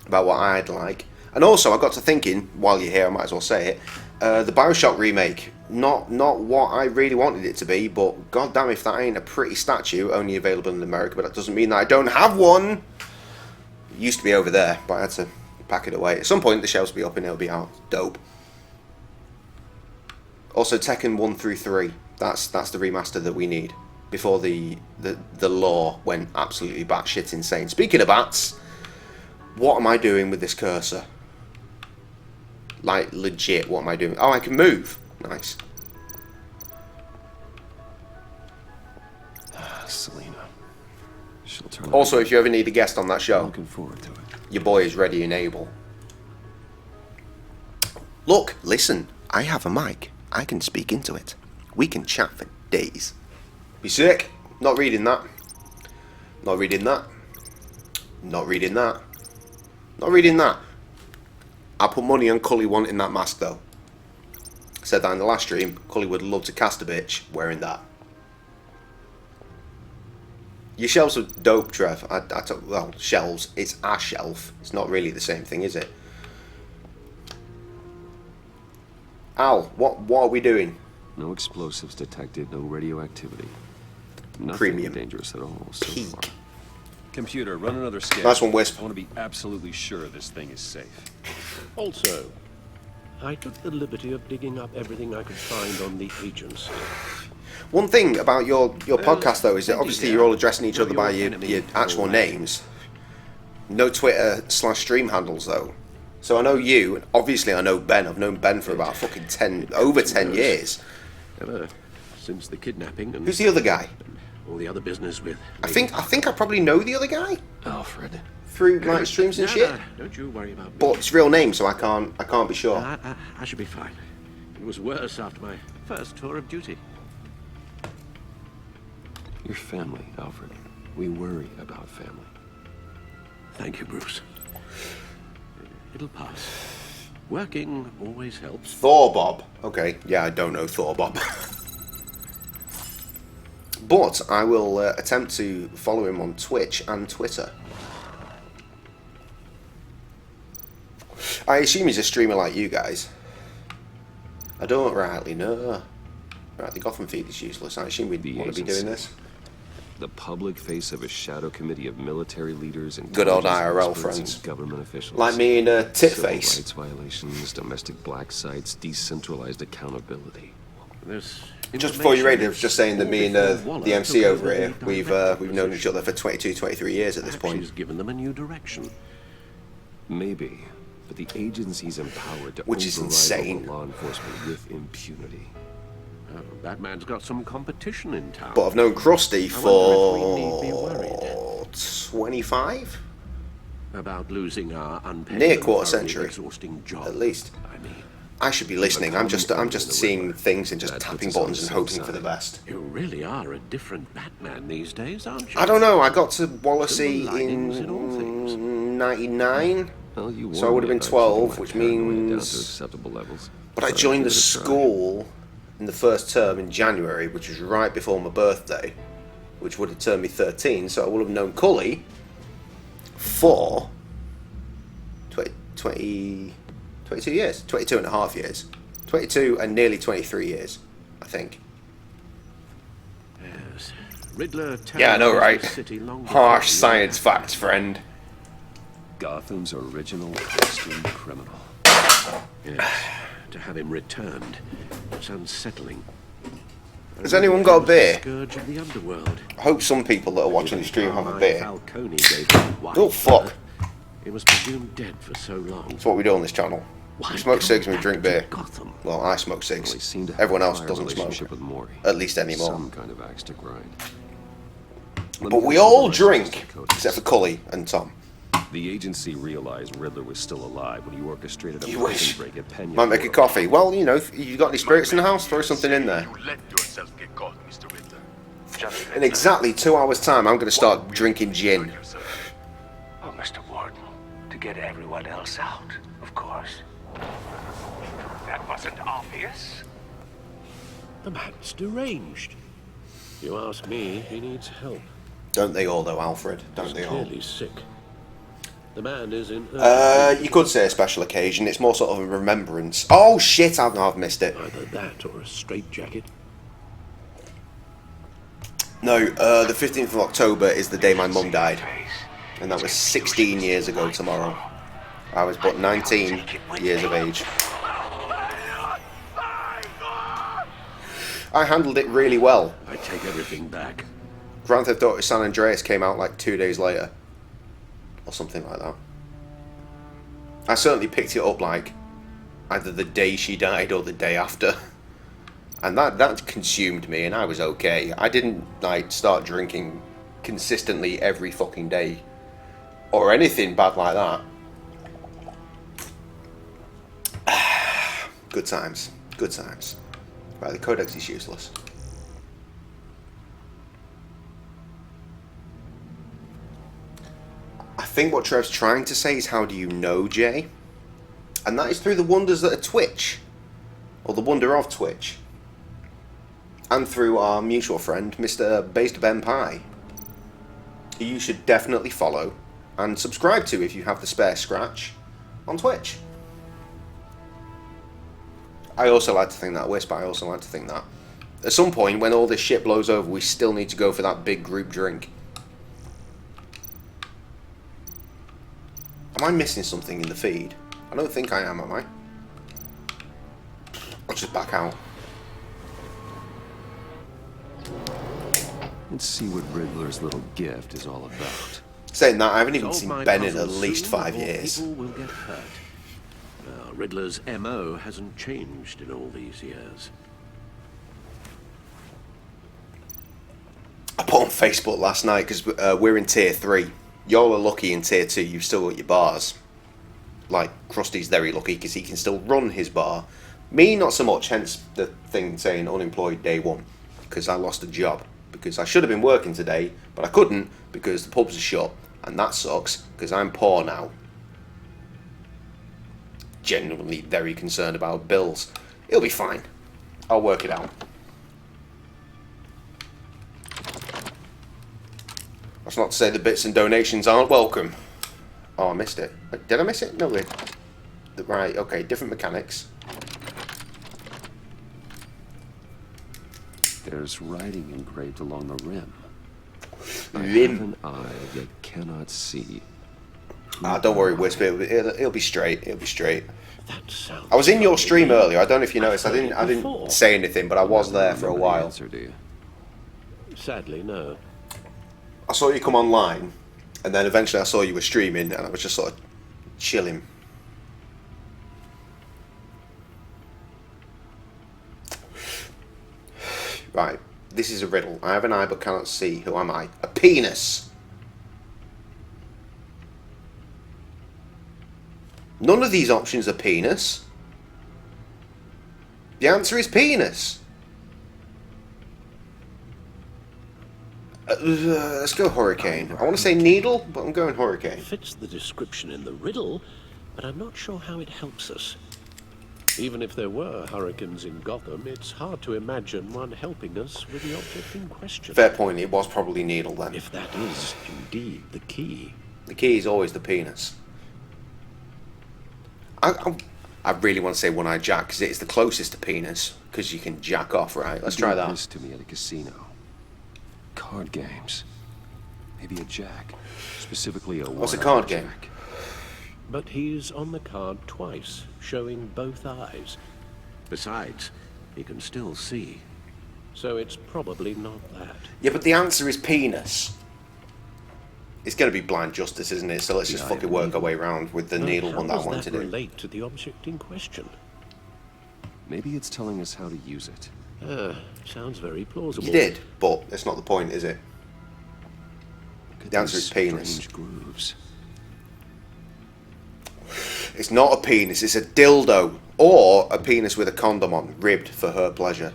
Speaker 4: about what I'd like, and also I got to thinking, while you're here I might as well say it, the BioShock remake, not what I really wanted it to be, but goddamn if that ain't a pretty statue, only available in America, but that doesn't mean that I don't have one. It used to be over there, but I had to pack it away. At some point the shelves will be up and it'll be out. Dope. Also Tekken 1 through 3, that's the remaster that we need. before the law went absolutely batshit insane. Speaking of bats, what am I doing with this cursor? Like, legit, what am I doing? Oh, I can move. Nice.
Speaker 5: Selena. She'll turn
Speaker 4: Also, if you ever need a guest on that show,
Speaker 5: looking forward to it.
Speaker 4: Your boy is ready and able. Look, listen, I have a mic. I can speak into it. We can chat for days. Be sick. Not reading that. Not reading that. Not reading that. Not reading that. I put money on Cully wanting that mask though. I said that in the last stream. Cully would love to cast a bitch wearing that. Your shelves are dope, Trev. Well, shelves. It's a shelf. It's not really the same thing, is it? Al, what are we doing?
Speaker 5: No explosives detected, no radioactivity. Nothing
Speaker 4: Premium.
Speaker 5: Dangerous at all so
Speaker 4: Peak.
Speaker 5: far. Computer, run another scan.
Speaker 4: Nice one, Wisp.
Speaker 5: I want to be absolutely sure this thing is safe.
Speaker 8: Also, I took the liberty of digging up everything I could find on the agency.
Speaker 4: One thing about your podcast though is that obviously you're all addressing each other by your actual names. No Twitter/stream handles though. So I know you, and obviously I know Ben. I've known Ben for about fucking over 10 years.
Speaker 8: Ever since the kidnapping and
Speaker 4: who's the other guy?
Speaker 8: All the other business with.
Speaker 4: I think I probably know the other guy.
Speaker 8: Alfred.
Speaker 4: Through like streams and shit.
Speaker 8: No, don't you worry about me.
Speaker 4: But it's real name, so I can't be sure.
Speaker 8: I should be fine. It was worse after my first tour of duty.
Speaker 5: Your family, Alfred. We worry about family.
Speaker 8: Thank you, Bruce. It'll pass. Working always helps.
Speaker 4: Thor Bob. Okay, yeah, I don't know Thor Bob. But I will attempt to follow him on Twitch and Twitter. I assume he's a streamer like you guys. I don't rightly know. Right, the Gotham feed is useless. I assume we'd want to be doing this.
Speaker 5: The public face of a shadow committee of military leaders and
Speaker 4: good old IRL friends,
Speaker 5: government officials,
Speaker 4: like me and Titface.
Speaker 5: Rights violations, domestic black sites, decentralized accountability.
Speaker 4: Just before you read it, I was just saying that me and the MC over here, we've known each other for 22, 23 years at this point.
Speaker 8: She's given them a new direction.
Speaker 5: Maybe, but the agency's empowered to
Speaker 4: which is insane.
Speaker 5: Law enforcement with impunity.
Speaker 8: Oh, Batman's got some competition in town.
Speaker 4: But I've known Krusty for 25?
Speaker 8: About losing our unpaid
Speaker 4: near quarter century,
Speaker 8: exhausting job.
Speaker 4: at least.
Speaker 8: I mean,
Speaker 4: I should be listening. I'm just seeing things and just tapping buttons and hoping for the best.
Speaker 8: You really are a different Batman these days, aren't you?
Speaker 4: I don't know. I got to Wallasey in '99,
Speaker 5: well,
Speaker 4: so I would have been 12, which means.
Speaker 5: Acceptable levels.
Speaker 4: But I joined the school in the first term in January, which was right before my birthday, which would have turned me 13. So I would have known Cully for 22 years, 22 and a half years, 22 and nearly 23 years, I think.
Speaker 8: Yes. Riddler.
Speaker 4: Yeah, I know, right? Harsh science facts, friend.
Speaker 5: Gotham's original costume criminal.
Speaker 8: Yes. To have him returned, it's unsettling.
Speaker 4: Has anyone got a beer?
Speaker 8: Scourge of the underworld.
Speaker 4: I hope some people that are watching the stream have a beer.
Speaker 8: Falcone gave him
Speaker 4: Oh fuck!
Speaker 8: He was presumed dead for so long.
Speaker 4: That's what we do on this channel. We smoke cigs and we drink beer. Well, I smoke cigs. Everyone else doesn't smoke. At least anymore.
Speaker 5: Some kind of axe to grind.
Speaker 4: But we all drink, except for Cully and Tom.
Speaker 5: The agency realized Riddler was still alive when he orchestrated a break at Pena.
Speaker 4: Might make a coffee. Well, you know, if you've got any spirits in the house, throw something in there.
Speaker 9: Let yourself get caught, Mr. Riddler.
Speaker 4: In exactly 2 hours' time, I'm going to start drinking gin.
Speaker 15: Oh, Mr. Warden, to get everyone else out, of course. That wasn't obvious.
Speaker 8: The man's deranged. You ask me, he needs help.
Speaker 4: Don't they all, though, Alfred? Don't they all?
Speaker 8: He's clearly sick. The man is in.
Speaker 4: You could say a special occasion. It's more sort of a remembrance. Oh shit! I've missed it.
Speaker 8: Either that or a straitjacket.
Speaker 4: No, the 15th of October is the day my mum died, and that was 16 years ago tomorrow. I was but 19 years of age. I handled it really well.
Speaker 7: I take everything back.
Speaker 4: Grand Theft Auto San Andreas came out like 2 days later. Or something like that. I certainly picked it up like either the day she died or the day after. And that consumed me and I was okay. I didn't like start drinking consistently every fucking day. Or anything bad like that. Good times. Good times. Right, the codex is useless. I think what Trev's trying to say is, how do you know Jay? And that is through the wonders that are Twitch. Or the wonder of Twitch. And through our mutual friend, Mr. Based Ben Pie. Who you should definitely follow and subscribe to if you have the spare scratch on Twitch. I also like to think that, Wisp, I also like to think that at some point, when all this shit blows over, we still need to go for that big group drink. Am I missing something in the feed? I don't think I am I? I'll just back out.
Speaker 5: Let's see what Riddler's little gift is all about.
Speaker 4: Saying that, I haven't even seen Ben in at least 5 years.
Speaker 8: People will get hurt. Riddler's MO hasn't changed in all these years.
Speaker 4: I put on Facebook last night because we're in tier 3. Y'all are lucky in tier 2, you've still got your bars. Like, Krusty's very lucky because he can still run his bar. Me, not so much, hence the thing saying unemployed day 1. Because I lost a job. Because I should have been working today, but I couldn't because the pubs are shut. And that sucks, because I'm poor now. Genuinely very concerned about bills. It'll be fine. I'll work it out. That's not to say the bits and donations aren't welcome. Oh, I missed it. Did I miss it? No, wait. Right, okay, different mechanics.
Speaker 5: There's writing engraved along the rim. I have an eye that cannot see.
Speaker 4: Ah, don't worry, Wisp. It'll be straight. It'll be straight. I was in your stream earlier. I don't know if you noticed. I didn't say anything, but I was there for a while.
Speaker 5: Answer, do you?
Speaker 8: Sadly, no.
Speaker 4: I saw you come online, and then eventually I saw you were streaming, and I was just sort of chilling. Right, this is a riddle. I have an eye but cannot see. Who am I? A penis. None of these options are penis. The answer is penis. Let's go hurricane. I want to say needle, but I'm going hurricane.
Speaker 8: Fits the description in the riddle, but I'm not sure how it helps us. Even if there were hurricanes in Gotham, it's hard to imagine one helping us with the object in question.
Speaker 4: Fair point, it was probably needle then.
Speaker 8: If that is indeed the key.
Speaker 4: The key is always the penis. I really want to say one-eyed Jack, because it's the closest to penis, because you can jack off, right? Let's try that.
Speaker 5: This to me at a casino. Card games. Maybe a jack. Specifically a
Speaker 4: What's a card game?
Speaker 5: Jack.
Speaker 8: But he's on the card twice, showing both eyes. Besides, he can still see. So it's probably not that.
Speaker 4: Yeah, but the answer is penis. It's going to be blind justice, isn't it? So let's just fucking work our way around with the needle one that I wanted to do.
Speaker 8: How does that relate to the object in question?
Speaker 5: Maybe it's telling us how to use it.
Speaker 8: Sounds very plausible.
Speaker 4: You did, but that's not the point, is it? The answer is penis.
Speaker 5: Strange grooves.
Speaker 4: It's not a penis, it's a dildo. Or a penis with a condom on, ribbed for her pleasure.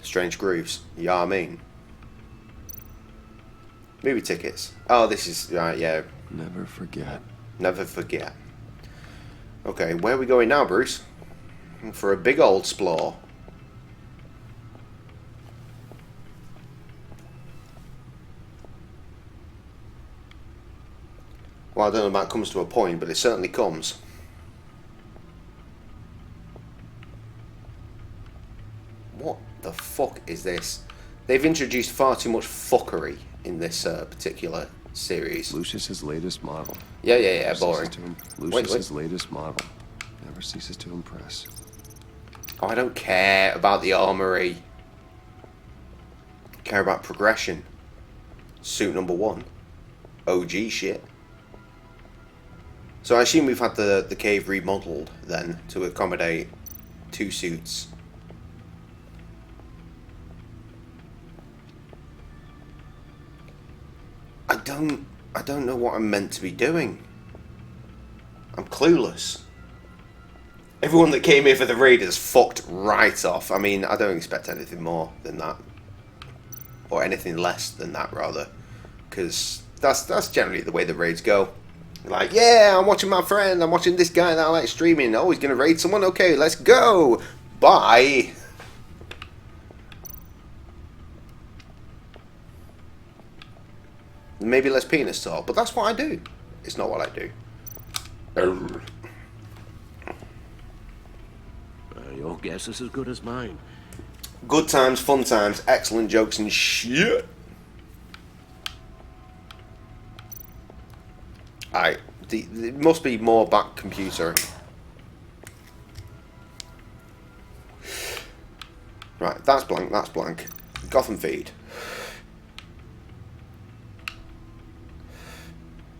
Speaker 4: Strange grooves. You know what I mean? Movie tickets. Oh, this is... Right, yeah.
Speaker 5: Never forget.
Speaker 4: Never forget. Okay, where are we going now, Bruce? For a big old splore. Well, I don't know if that comes to a point, but it certainly comes. What the fuck is this? They've introduced far too much fuckery in this particular series.
Speaker 5: Lucius's latest model.
Speaker 4: Yeah, boring.
Speaker 5: Lucius's latest model. Never ceases to impress.
Speaker 4: Oh, I don't care about the armory. I care about progression. Suit number 1. OG shit. So I assume we've had the cave remodeled then to accommodate 2 suits. I don't know what I'm meant to be doing. I'm clueless. Everyone that came here for the raiders fucked right off. I mean, I don't expect anything more than that. Or anything less than that, rather. Because that's generally the way the raids go. Like, yeah, I'm watching my friend, I'm watching this guy that I like streaming. Oh, he's going to raid someone? Okay, let's go. Bye. Maybe less penis talk, but that's what I do. It's not what I do.
Speaker 5: Your guess is as good as mine.
Speaker 4: Good times, fun times, excellent jokes and shit. It must be more back computer. Right, that's blank, that's blank. Gotham feed.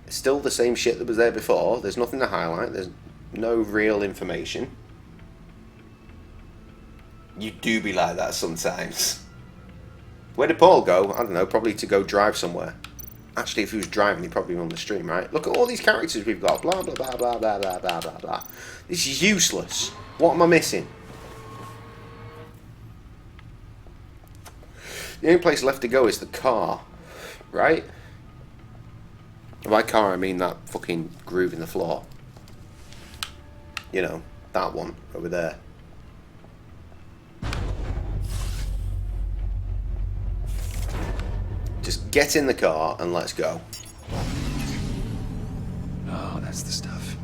Speaker 4: It's still the same shit that was there before. There's nothing to highlight. There's no real information. You do be like that sometimes. Where did Paul go? I don't know, probably to go drive somewhere. Actually, if he was driving, he'd probably be on the stream, right? Look at all these characters we've got. Blah, blah, blah, blah, blah, blah, blah, blah, blah. This is useless. What am I missing? The only place left to go is the car, right? By car, I mean that fucking groove in the floor. You know, that one over there. Just get in the car and let's go.
Speaker 5: Oh, that's the stuff.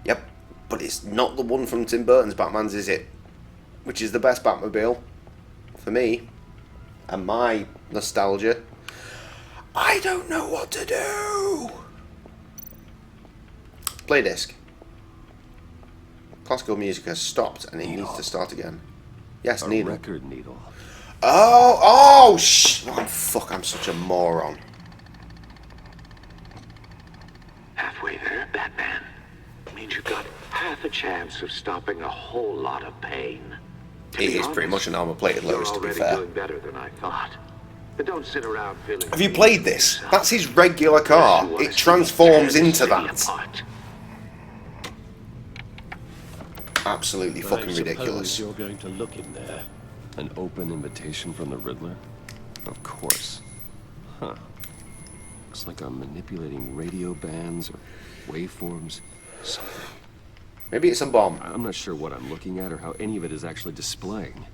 Speaker 4: Yep, but it's not the one from Tim Burton's Batman's, is it? Which is the best Batmobile for me and my nostalgia. I don't know what to do. Play disc. Classical music has stopped and it needs to start again. Yes, needle.
Speaker 5: Record needle.
Speaker 4: Oh, fuck, I'm such a moron.
Speaker 15: Halfway there, Batman. Means you've got half a chance of stopping a whole lot of pain.
Speaker 4: It is pretty much an armor-plated Lotus, to be fair.
Speaker 15: You're already doing better than I thought. But don't sit around feeling...
Speaker 4: Have you played this? That's his regular car. It transforms into that. Absolutely fucking ridiculous.
Speaker 5: You're going to look in there. An open invitation from the Riddler? Of course. Huh. Looks like I'm manipulating radio bands or waveforms. Something.
Speaker 4: Maybe it's a bomb.
Speaker 5: I'm not sure what I'm looking at or how any of it is actually displaying.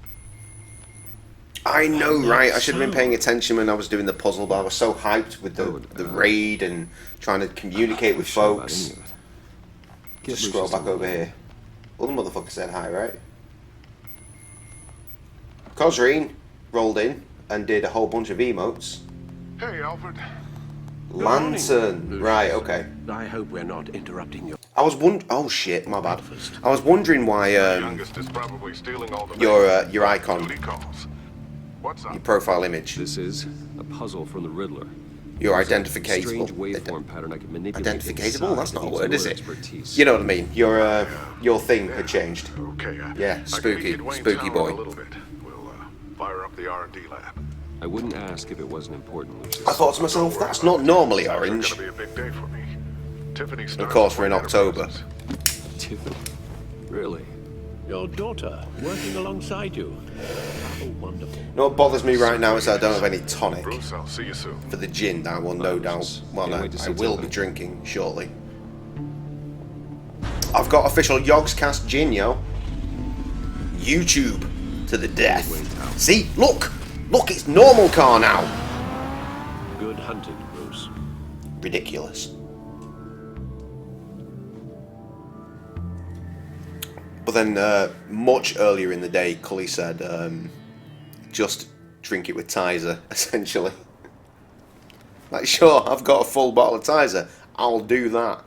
Speaker 4: I know, right? I should have been paying attention when I was doing the puzzle, but I was so hyped with the raid and trying to communicate with folks. Just scroll back over here. All the motherfuckers said hi, right? Cosreen rolled in and did a whole bunch of emotes.
Speaker 12: Hey, Alfred.
Speaker 4: Lantern. Right, okay.
Speaker 5: I hope we're not interrupting you.
Speaker 4: I was oh shit, my bad. I was wondering why
Speaker 12: youngest is probably stealing all the
Speaker 4: your icon,
Speaker 12: What's up?
Speaker 4: your profile image.
Speaker 5: This is a puzzle from the Riddler.
Speaker 4: Your identificatable.
Speaker 5: Strange waveform pattern I can manipulate.
Speaker 4: Identificable? That's not a word, is it? You know what I mean. Your thing had changed.
Speaker 12: Okay.
Speaker 4: Yeah, spooky boy.
Speaker 12: A little bit. We'll fire up the R&D lab.
Speaker 5: I wouldn't ask if it wasn't important, Lucius.
Speaker 4: I thought to myself, that's not normally orange.
Speaker 12: It's gonna be a big day for me. Tiffany
Speaker 4: Of course, we're in October.
Speaker 5: Tiffany? Really?
Speaker 7: Your daughter working alongside you. Oh, wonderful.
Speaker 4: You know what bothers me right now is I don't have any tonic.
Speaker 12: Bruce, I'll see you soon.
Speaker 4: For the gin that I will no doubt, well, I will be drinking shortly. I've got official Yogscast gin, yo. YouTube to the death. See, look, it's normal car now.
Speaker 5: Good hunting, Bruce.
Speaker 4: Ridiculous. But then, much earlier in the day, Cully said, just drink it with Tizer, essentially. Like, sure, I've got a full bottle of Tizer. I'll do that.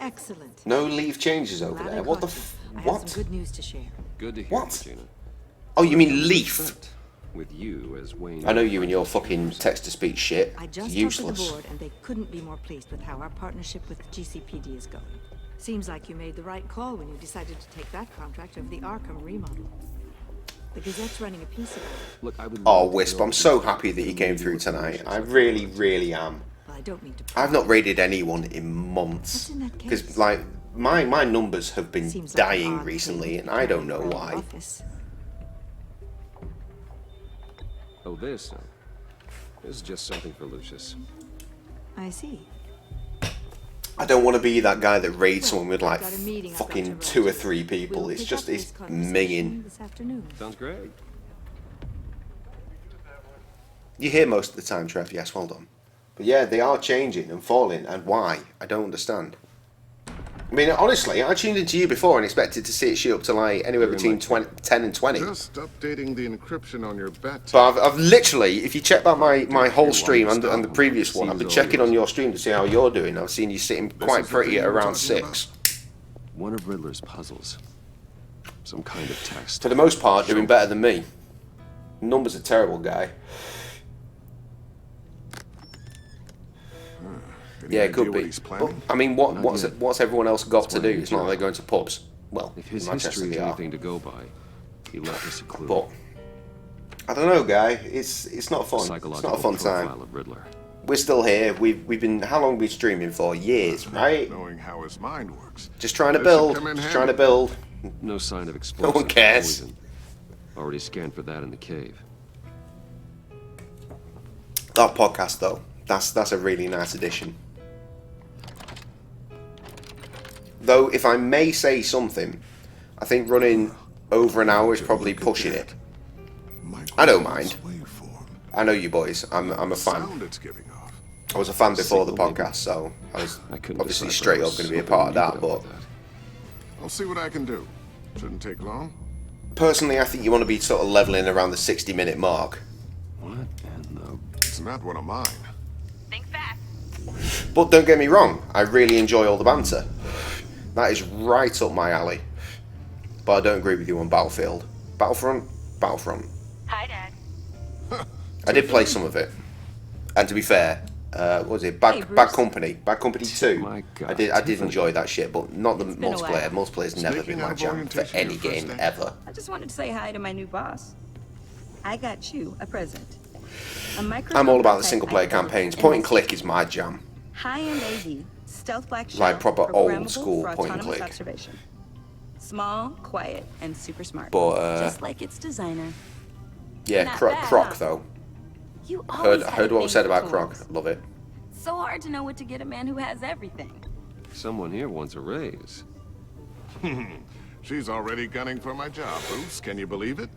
Speaker 17: Excellent.
Speaker 4: No leave changes over
Speaker 17: Glad I
Speaker 4: there. What the
Speaker 17: caught
Speaker 4: f...
Speaker 17: you. I have
Speaker 4: What?
Speaker 17: some good news to share.
Speaker 5: Good to hear,
Speaker 4: What?
Speaker 5: Regina.
Speaker 4: Oh, you mean leaf?
Speaker 5: With you as Wayne.
Speaker 4: I know you and your fucking text-to-speech shit.
Speaker 17: I just
Speaker 4: Useless.
Speaker 17: talked to the board, and they couldn't be more pleased with how our partnership with GCPD is going. Seems like you made the right call when you decided to take that contract over the Arkham remodel. The Gazette's running a piece about it.
Speaker 5: Look, I would
Speaker 4: Oh, Wisp, I'm so happy that you came through tonight. I really, really am.
Speaker 17: Well, I don't mean to.
Speaker 4: I've not raided anyone in months. Because, like, my numbers have been
Speaker 17: Seems like
Speaker 4: dying
Speaker 17: an odd
Speaker 4: recently,
Speaker 17: thing
Speaker 4: and
Speaker 17: to
Speaker 4: I don't
Speaker 17: carry
Speaker 4: know
Speaker 17: around the
Speaker 4: why.
Speaker 17: office.
Speaker 5: Oh, this is just something for Lucius.
Speaker 17: I see.
Speaker 4: I don't want to be that guy that raids someone with, like,
Speaker 17: I've got a meeting I've
Speaker 4: fucking
Speaker 17: got to
Speaker 4: 2 or
Speaker 17: run.
Speaker 4: 3 people.
Speaker 17: We'll
Speaker 4: It's
Speaker 17: pick
Speaker 4: just,
Speaker 17: up this
Speaker 4: it's
Speaker 17: conversation
Speaker 4: minging.
Speaker 17: this afternoon.
Speaker 5: Sounds great.
Speaker 4: You hear most of the time, Trev. Yes, well done. But yeah, they are changing and falling, and why? I don't understand. I mean, honestly, I tuned into you before and expected to see it shoot up to like anywhere between 10 and 20.
Speaker 11: Just updating the encryption on your bet.
Speaker 4: But I've literally, if you check back my whole stream and the previous one, I've been checking on your stream to see how you're doing. I've seen you sitting quite pretty at around 6.
Speaker 5: One of Riddler's puzzles. Some kind of test.
Speaker 4: For the most part, doing better than me. Numbers are terrible, guy. Yeah, it could be. But, I mean, what's everyone else got to do? It's not like they're going to pubs. Well,
Speaker 5: if his
Speaker 4: Manchester
Speaker 5: history is
Speaker 4: they are.
Speaker 5: anything to go by, he left us a clue.
Speaker 4: But I don't know, guy. It's not fun. It's not a fun time.
Speaker 5: Of Riddler.
Speaker 4: We're still here. We've been. How long have we been streaming for? Years, right?
Speaker 11: Knowing how his mind works.
Speaker 4: Just trying to build. Just trying to build.
Speaker 5: No sign of
Speaker 4: No
Speaker 5: explosive
Speaker 4: one cares.
Speaker 5: poison. Already scanned for that in the cave.
Speaker 4: That podcast, though, that's a really nice addition. Though, if I may say something, I think running over an hour is probably pushing it. I don't mind. I know you boys. I'm a fan. I was a fan before the podcast, so I was obviously straight up going to be a part of that. But
Speaker 11: I'll see what I can do. Shouldn't take long.
Speaker 4: Personally, I think you want to be sort of leveling around the 60-minute mark.
Speaker 5: What in the...
Speaker 11: It's not one of mine.
Speaker 17: Think fast.
Speaker 4: But don't get me wrong, I really enjoy all the banter. That is right up my alley. But I don't agree with you on Battlefield. Battlefront?
Speaker 17: Hi, Dad.
Speaker 4: I did play some of it. And to be fair, what was it? Bad Company 2.
Speaker 5: My God,
Speaker 4: I did enjoy that shit, but not the
Speaker 17: been a
Speaker 4: multiplayer.
Speaker 17: while.
Speaker 4: Multiplayer's never been my jam for any game ever.
Speaker 18: I just wanted to say hi to my new boss. I got you a present.
Speaker 4: I'm all about the single player campaigns. Point and click is my jam.
Speaker 18: High-end AD, stealth black shell,
Speaker 4: Like proper old
Speaker 18: programmable
Speaker 4: school
Speaker 18: for
Speaker 4: point and
Speaker 18: autonomous
Speaker 4: click.
Speaker 18: observation. Small, quiet, and super smart.
Speaker 4: But,
Speaker 18: just like its designer.
Speaker 4: Yeah,
Speaker 18: Not
Speaker 4: Croc,
Speaker 18: bad, huh?
Speaker 4: though.
Speaker 18: You
Speaker 4: I
Speaker 18: always
Speaker 4: heard
Speaker 18: had a
Speaker 4: what was
Speaker 18: thing
Speaker 4: said
Speaker 18: for
Speaker 4: about Croc.
Speaker 18: tools.
Speaker 4: Love it.
Speaker 18: So hard to know what to get a man who has everything.
Speaker 5: Someone here wants a raise.
Speaker 11: She's already gunning for my job, Bruce. Can you believe it?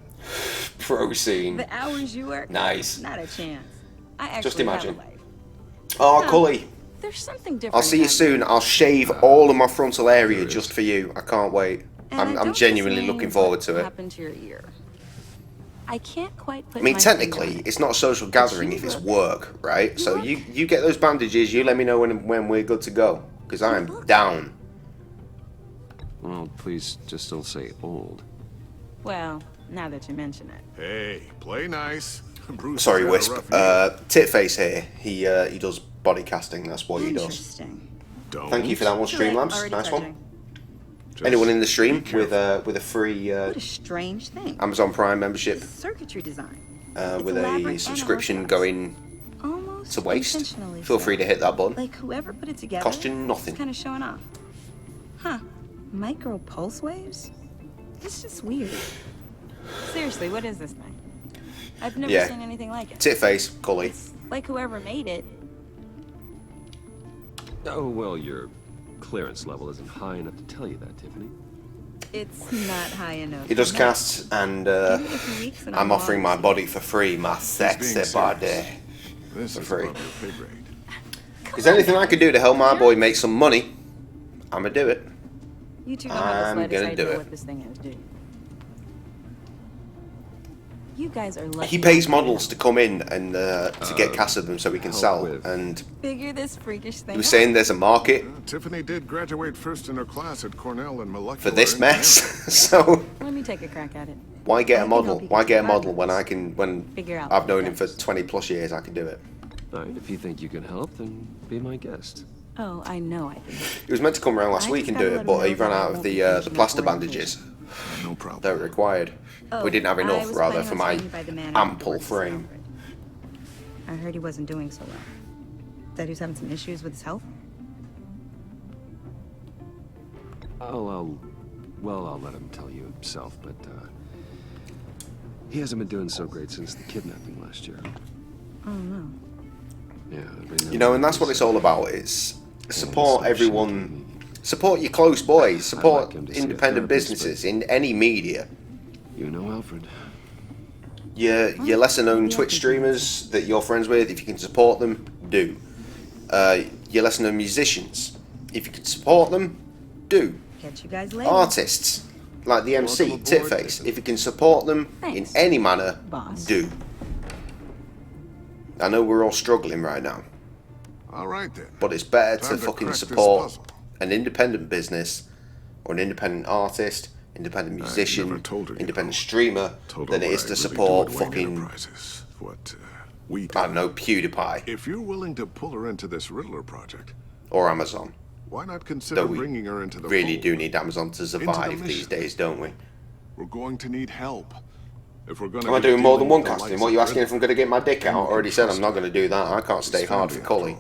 Speaker 4: Pro scene.
Speaker 18: The hours you work,
Speaker 4: Nice.
Speaker 18: not a chance. I actually
Speaker 4: Just imagine.
Speaker 18: have a life.
Speaker 4: Oh,
Speaker 18: No,
Speaker 4: Cully.
Speaker 18: There's something different.
Speaker 4: I'll see you
Speaker 18: about
Speaker 4: soon. I'll shave all of my frontal area just for you. I can't wait.
Speaker 18: And I
Speaker 4: I'm
Speaker 18: don't
Speaker 4: genuinely
Speaker 18: just mean
Speaker 4: looking forward to
Speaker 18: what
Speaker 4: it.
Speaker 18: happened to your ear. I can't quite put
Speaker 4: I mean,
Speaker 18: my
Speaker 4: technically,
Speaker 18: finger on it.
Speaker 4: it's not a social gathering if it's work, right? So you get those bandages. You let me know when we're good to go, because I'm down.
Speaker 5: Well, please just don't say old.
Speaker 18: Well, now that you mention it.
Speaker 11: Hey, play nice. Bruce
Speaker 4: Sorry,
Speaker 11: has had a
Speaker 4: Wisp.
Speaker 11: rough year.
Speaker 4: Titface here. He does body casting. That's what he does.
Speaker 18: Interesting.
Speaker 4: Thank you for that one,
Speaker 18: Too late,
Speaker 4: Streamlabs.
Speaker 18: already
Speaker 4: Nice
Speaker 18: charging.
Speaker 4: one. Anyone in the stream with a free
Speaker 18: What a strange thing.
Speaker 4: Amazon Prime membership
Speaker 18: Circuitry design.
Speaker 4: with
Speaker 18: elaborate
Speaker 4: a
Speaker 18: and
Speaker 4: subscription
Speaker 18: unorthodox.
Speaker 4: going
Speaker 18: Almost
Speaker 4: to waste,
Speaker 18: intentionally
Speaker 4: feel
Speaker 18: so.
Speaker 4: free to hit that button.
Speaker 18: Like whoever put it together.
Speaker 4: Cost you nothing.
Speaker 18: Kind of showing off. Huh? Micro pulse waves? It's just weird. Seriously, what is this thing? I've never
Speaker 4: Yeah.
Speaker 18: seen anything like it.
Speaker 4: Titface, Cully.
Speaker 18: Like whoever made it.
Speaker 5: Oh, well, your clearance level isn't high enough to tell you that, Tiffany.
Speaker 18: It's not high enough.
Speaker 4: He does
Speaker 18: No.
Speaker 4: casts, and
Speaker 18: Give it a few weeks and
Speaker 4: I'm
Speaker 18: I'll
Speaker 4: offering my body for free, my
Speaker 11: being
Speaker 4: sexy body
Speaker 11: This
Speaker 4: for
Speaker 11: is
Speaker 4: free.
Speaker 11: above your pay grade.
Speaker 4: Is there anything I can do to help my boy make some money? I'ma do it.
Speaker 18: You two don't have the
Speaker 4: I'm
Speaker 18: slightest
Speaker 4: gonna do
Speaker 18: idea
Speaker 4: it.
Speaker 18: what this thing is, do you? You guys are lucky.
Speaker 4: He pays models to come in and to get cast of them so we can sell. And
Speaker 18: figure this freakish thing
Speaker 4: he was saying there's a market.
Speaker 11: Tiffany did graduate first in her class at Cornell in molecular
Speaker 4: for this mess. So
Speaker 18: let me take a crack at it.
Speaker 4: why get a model? Why get a model when
Speaker 18: Figure out
Speaker 4: I've known him for 20+ years? I can do it.
Speaker 5: All right, if you think you can help, then be my guest.
Speaker 18: Oh, I know I can.
Speaker 4: He was meant to come around last week and do it, but he ran out of the plaster bandages.
Speaker 11: No problem.
Speaker 4: That were required. We didn't have enough, rather, for my ample frame.
Speaker 18: I heard he wasn't doing so well. That he was having some issues with his health?
Speaker 5: I'll let him tell you himself, but he hasn't been doing so great since the kidnapping last year.
Speaker 18: Oh no.
Speaker 5: Yeah,
Speaker 4: you know, and that's what it's all about. It's support everyone, support your close boys, support independent businesses in any media.
Speaker 5: You know, Alfred.
Speaker 4: Your lesser known Twitch streamers that you're friends with, if you can support them, do. Your lesser known musicians, if you can support them, do.
Speaker 18: Catch you guys later.
Speaker 4: Artists, like the MC, Titface, if you can support them in any manner, do. I know we're all struggling right now.
Speaker 11: All right then.
Speaker 4: But it's better
Speaker 11: Time
Speaker 4: to
Speaker 11: to
Speaker 4: fucking
Speaker 11: crack this
Speaker 4: support
Speaker 11: puzzle.
Speaker 4: an independent business or an independent artist, independent musician, independent streamer than it is to support fucking,
Speaker 11: We
Speaker 4: I don't know, PewDiePie
Speaker 11: If you're willing to pull her into this Riddler project,
Speaker 4: or Amazon.
Speaker 11: why not consider
Speaker 4: Though we
Speaker 11: bringing her into the
Speaker 4: really
Speaker 11: fold?
Speaker 4: do need Amazon to survive these
Speaker 11: mission.
Speaker 4: days, don't we?
Speaker 11: We're going to need help. If we're going
Speaker 4: Am I doing more than one casting? What are you asking if I'm going to get my dick out? I already said I'm not going to do that. I can't stay hard for Cully.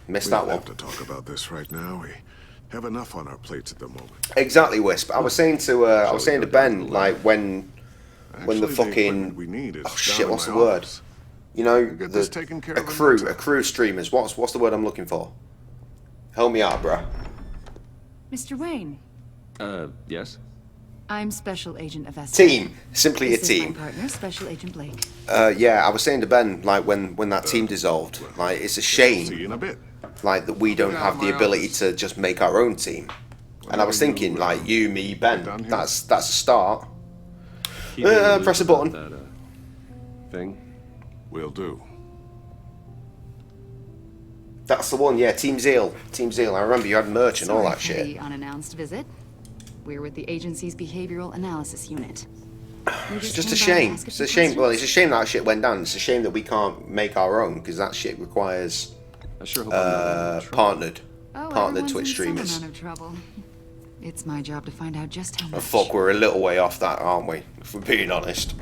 Speaker 4: Missed
Speaker 11: We
Speaker 4: that
Speaker 11: don't
Speaker 4: one.
Speaker 11: have to talk about this right now. We have enough on our plates at the moment.
Speaker 4: Exactly, Wisp. I was saying to Ben, like when the fucking oh shit, what's the word? You know, a crew streamers. What's the word I'm looking for? Help me out, bruh.
Speaker 16: Mr. Wayne,
Speaker 5: Yes?
Speaker 16: I'm Special Agent Avesta.
Speaker 4: Team, simply a
Speaker 16: This is my
Speaker 4: team.
Speaker 16: partner, Special Agent Blake.
Speaker 4: Yeah, I was saying to Ben, like when that team dissolved, like it's a shame, like that we don't have the ability to just make our own team. And I was thinking, like you, me, Ben. That's a start. Press a button.
Speaker 5: That, thing?
Speaker 11: Will do.
Speaker 4: That's the one, yeah. Team Zeal. Team Zeal. I remember you had merch and all
Speaker 16: Sorry
Speaker 4: that
Speaker 16: for
Speaker 4: shit.
Speaker 16: the unannounced visit. We're with the agency's behavioral analysis unit.
Speaker 4: It's just a shame. It's a shame. Well, it's a shame that shit went down. It's a shame that we can't make our own because that shit requires partnered Twitch streamers.
Speaker 16: Amount of trouble. It's my job to find out just how
Speaker 4: Oh,
Speaker 16: much.
Speaker 4: fuck, we're a little way off that, aren't we? If we're being honest.